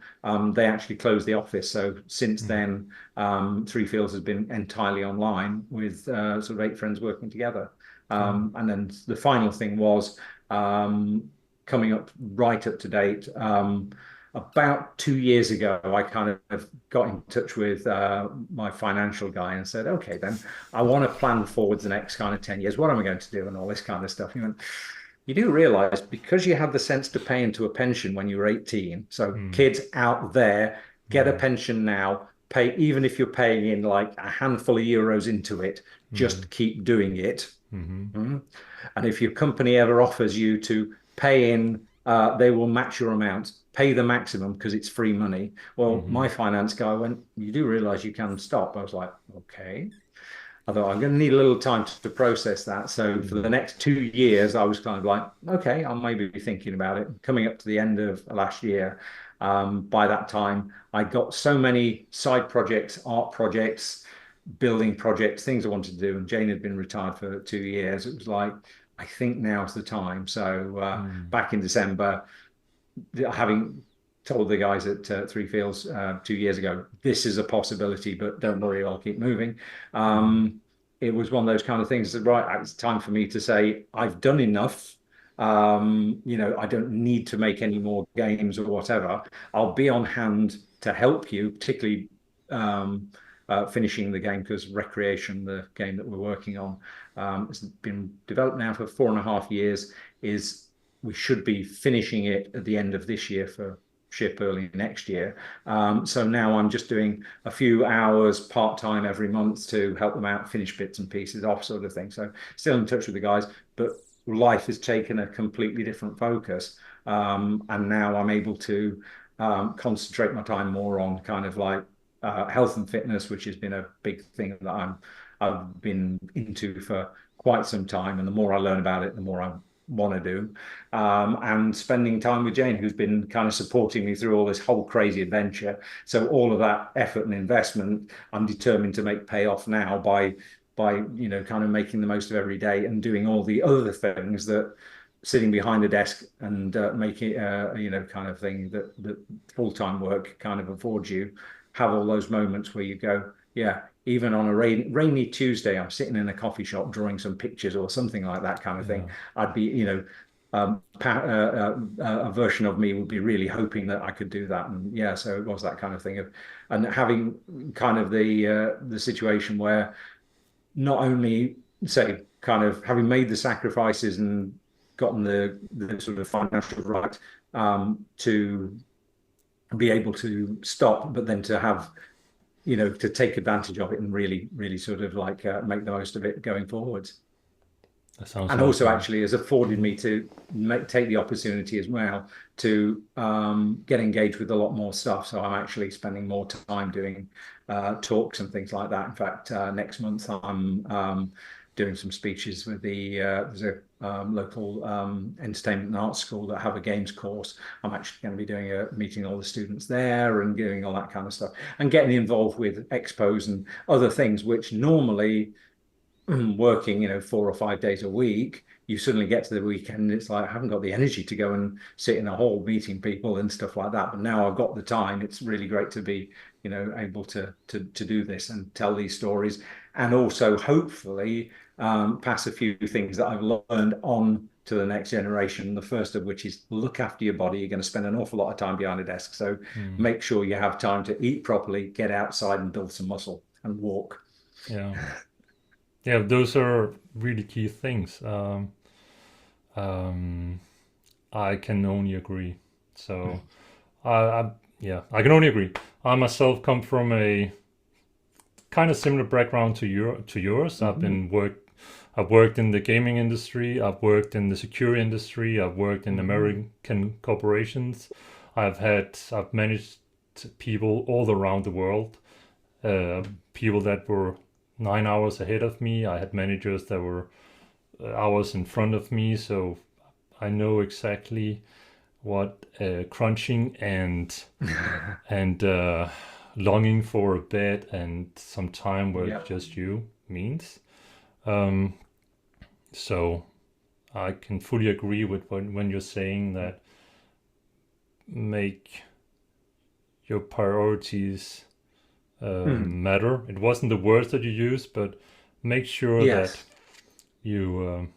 They actually closed the office. So since Mm. then, Three Fields has been entirely online with sort of 8 friends working together. Oh. And then the final thing was coming up right up to date. About 2 years ago, I kind of got in touch with my financial guy and said, "Okay, then I want to plan forwards the next kind of 10 years. What am I going to do?" And all this kind of stuff. He went, "You do realize because you had the sense to pay into a pension when you were 18, so Mm. kids out there, get a Mm. pension now, pay, even if you're paying in like a handful of euros into it, Mm. just keep doing it. Mm-hmm. Mhm. And if your company ever offers you to pay in, they will match your amount, pay the maximum because it's free money." Well, Mm-hmm. my finance guy went, "You do realize you can stop." I was like, "Okay." I thought I'm going to need a little time to process that. So for the Mm. next 2 years, I was kind of like, okay, I'll maybe be thinking about it. Coming up to the end of last year, by that time, I got so many side projects, art projects, building projects, things I wanted to do. And Jayne had been retired for 2 years. It was like, I think now's the time. So Mm. back in December, having told the guys at Three Fields 2 years ago, this is a possibility, but don't worry, I'll keep moving. Mm. It was one of those kind of things that, right, it's time for me to say, I've done enough. I don't need to make any more games or whatever. I'll be on hand to help you, particularly finishing the game, because Recreation, the game that we're working on, has been developed now for 4.5 years, is we should be finishing it at the end of this year for ship early next year. So now I'm just doing a few hours part-time every month to help them out, finish bits and pieces off, sort of thing. So still in touch with the guys, but life has taken a completely different focus. And now I'm able to concentrate my time more on kind of like health and fitness, which has been a big thing that I've been into for quite some time. And the more I learn about it, the more I want to do. And spending time with Jayne, who's been kind of supporting me through all this whole crazy adventure. So all of that effort and investment, I'm determined to make pay off now by kind of making the most of every day and doing all the other things that sitting behind a desk and making kind of thing that full-time work kind of affords you, have all those moments where you go, yeah, even on a rainy Tuesday, I'm sitting in a coffee shop drawing some pictures or something like that kind of thing. Yeah. I'd be, a version of me would be really hoping that I could do that. And yeah, so it was that kind of thing of, and having kind of the situation where not only say kind of having made the sacrifices and gotten the sort of financial right to be able to stop, but then to have to take advantage of it and really, really sort of like make the most of it going forwards. That sounds And like also a actually has afforded mhm. me to take the opportunity as well to get engaged with a lot more stuff. So I'm actually spending more time doing talks and things like that. In fact, next month I'm doing some speeches with there's a local entertainment and arts school that have a games course. I'm actually going to be doing meeting all the students there and doing all that kind of stuff and getting involved with expos and other things which normally working, 4 or 5 days a week, you suddenly get to the weekend and it's like I haven't got the energy to go and sit in a hall meeting people and stuff like that. But now I've got the time. It's really great to be, able to do this and tell these stories, and also hopefully pass a few things that I've learned on to the next generation. The first of which is look after your body. You're going to spend an awful lot of time behind a desk, so Mm. make sure you have time to eat properly, get outside and build some muscle and walk. Yeah. Yeah, those are really key things. Um, I can only agree. So, yeah, I can only agree. I myself come from a kind of similar background to yours. Mhm. I've worked in the gaming industry. I've worked in the security industry. I've worked in Mhm. American corporations. I've managed people all around the world. People that were 9 hours ahead of me. I had managers that were hours in front of me. So I know exactly what crunching and longing for a bed and some time with Yeah. just you means. Um, so I can fully agree with when you're saying that make your priorities Mm. matter. It wasn't the words that you used, but make sure that Yes. you,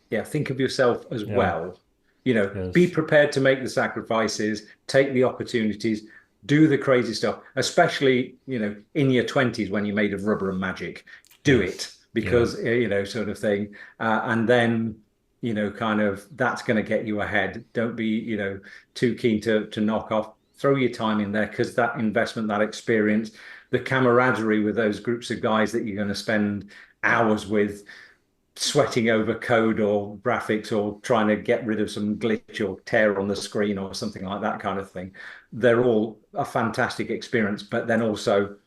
Yeah. Think of yourself as yeah, well. Be yes, prepared to make the sacrifices, take the opportunities, do the crazy stuff, especially, in your 20s when you're made of rubber and magic. Do yes, it yeah, because, sort of thing. And then, kind of that's going to get you ahead. Don't be, too keen to knock off. Throw your time in there because that investment, that experience, the camaraderie with those groups of guys that you're going to spend hours with sweating over code or graphics or trying to get rid of some glitch or tear on the screen or something like that kind of thing. They're all a fantastic experience, but then also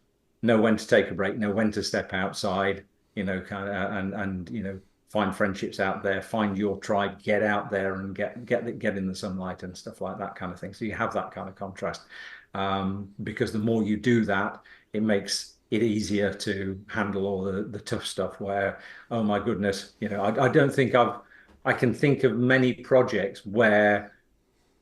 know when to take a break, know when to step outside, kind of, and find friendships out there, find your tribe, get out there and get in the sunlight and stuff like that kind of thing. So you have that kind of contrast, because the more you do that, it makes it easier to handle all the tough stuff. Where, oh my goodness, I don't think I can think of many projects where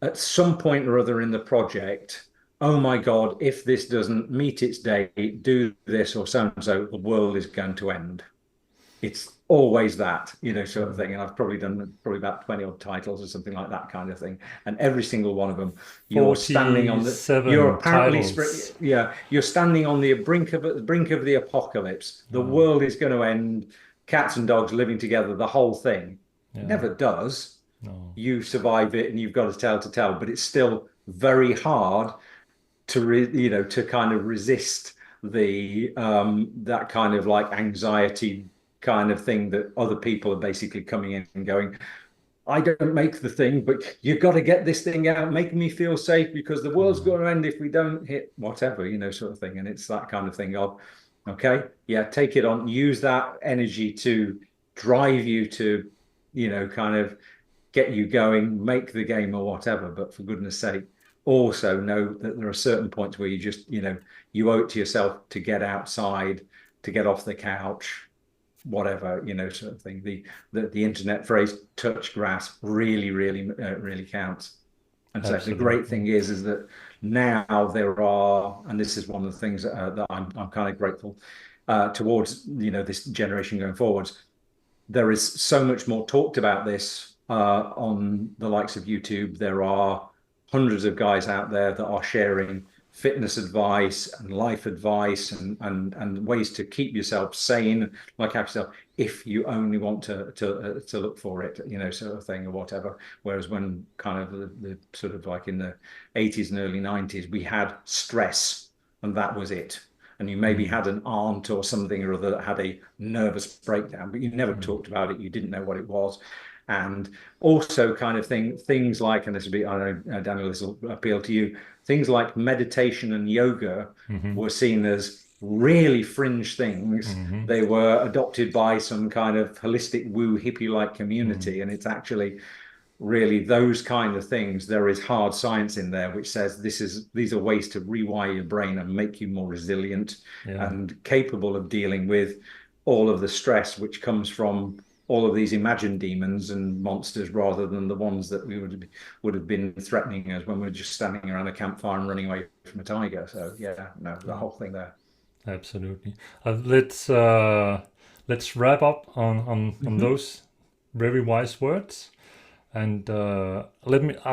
at some point or other in the project, oh my God, if this doesn't meet its date, do this or so and so, the world is going to end. It's always that, sort of mm, thing. And I've probably done about 20 odd titles or something like that kind of thing. And every single one of them, you're 47 apparently, titles. yeah, you're standing on the brink of the apocalypse. The Um, world is going to end, cats and dogs living together, the whole thing. It yeah, never does. no, You survive it and you've got a tale to tell, but it's still very hard to kind of resist the that kind of like anxiety kind of thing that other people are basically coming in and going, I don't make the thing, but you've got to get this thing out, making me feel safe because the world's mm, going to end if we don't hit whatever, sort of thing. And it's that kind of thing of, okay, yeah, take it on, use that energy to drive you to, kind of get you going, make the game or whatever. But for goodness sake, also know that there are certain points where you just, you owe it to yourself to get outside, to get off the couch, whatever, sort of thing. The internet phrase "touch grass" really, really, really counts. And so the great Absolutely. thing is that now there are, and this is one of the things that I'm kind of grateful towards, this generation going forwards. There is so much more talked about this on the likes of YouTube. There are hundreds of guys out there that are sharing fitness advice and life advice and ways to keep yourself sane, like yourself, if you only want to look for it, sort of thing or whatever. Whereas when kind of the sort of like in the 80s and early 90s, we had stress and that was it. And you maybe Mm. had an aunt or something or other that had a nervous breakdown, but you never Mm. talked about it. You didn't know what it was. And also kind of things like, and this will be, I don't know, Daniel, this will appeal to you, things like meditation and yoga Mm-hmm. were seen as really fringe things. Mm-hmm. They were adopted by some kind of holistic woo hippie-like Mm. community. And it's actually really those kind of things. There is hard science in there which says these are ways to rewire your brain and make you more resilient Yeah. and capable of dealing with all of the stress which comes from all of these imagined demons and monsters rather than the ones that we would have been threatening us when we were just standing around a campfire and running away from a tiger. So yeah, no, the Yeah. whole thing there. Absolutely. Let's wrap up on Mm-hmm. those very wise words. And I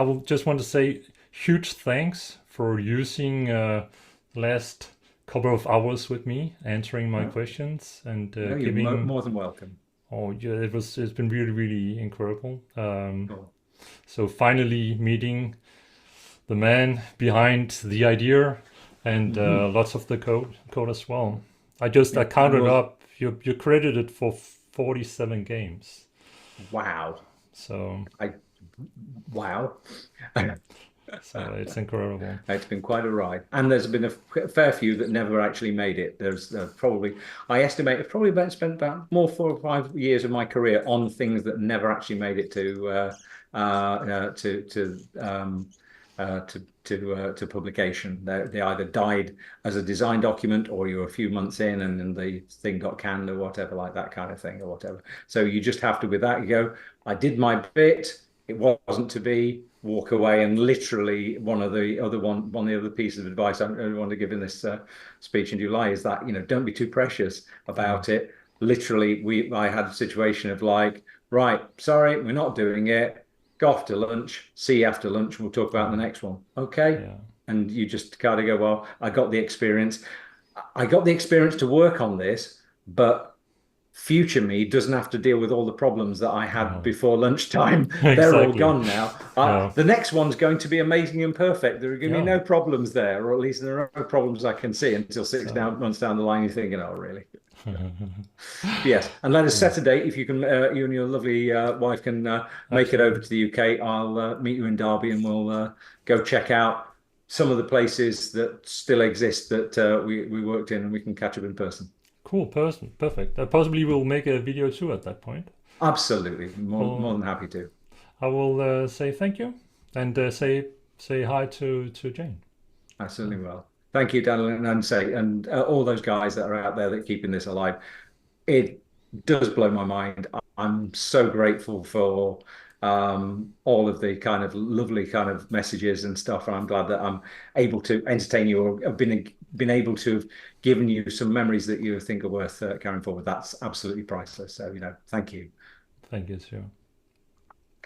will just want to say huge thanks for using last couple of hours with me, answering my No, questions and no, you're giving. more than welcome. Oh, yeah, it's been really, really incredible. Cool. So finally meeting the man behind the idea and Mm-hmm. lots of the code as well. I And counted up. You're credited for 47 games. wow. So I wow. so it's incredible. It's been quite a ride, and there's been a fair few that never actually made it. There's probably, I estimate, I've probably spent about more 4 or 5 years of my career on things that never actually made it to publication. They either died as a design document, or you're a few months in, and then the thing got canned or whatever, like that kind of thing, or whatever. So you just have to, with that, you go, I did my bit. It wasn't to be, walk away. And literally one of the other pieces of advice I want to give in this speech in July is that, don't be too precious Mm, about it. Literally, I had a situation of like, right, sorry, we're not doing it. Go off to lunch. See you after lunch. We'll talk about the mm, next one. Okay. yeah. And you just kind of go, well, I got the experience. I got the experience to work on this, but future me doesn't have to deal with all the problems that I had No. before lunchtime. They're all Exactly. gone now. Yeah. The next one's going to be amazing and perfect. There are going to be Yeah. no problems there, or at least there are no problems I can see until So months down the line. You're thinking, oh, really? But yes, and let us yeah. set a date if you can. You and your lovely wife can make it over Absolutely. to the UK. I'll meet you in Derby, and we'll go check out some of the places that still exist that we worked in, and we can catch up in person. Cool person. Perfect. Possibly we'll make a video too at that point. Absolutely, more Well, than happy to. I will say thank you and say hi to Jayne. I So, certainly will. Thank you, Daniel, and all those guys that are out there that are keeping this alive. It does blow my mind. I'm so grateful for all of the kind of lovely kind of messages and stuff. And I'm glad that I'm able to entertain you, or have been able to have given you some memories that you think are worth carrying forward. That's absolutely priceless. So, thank you. thank you, Stuart.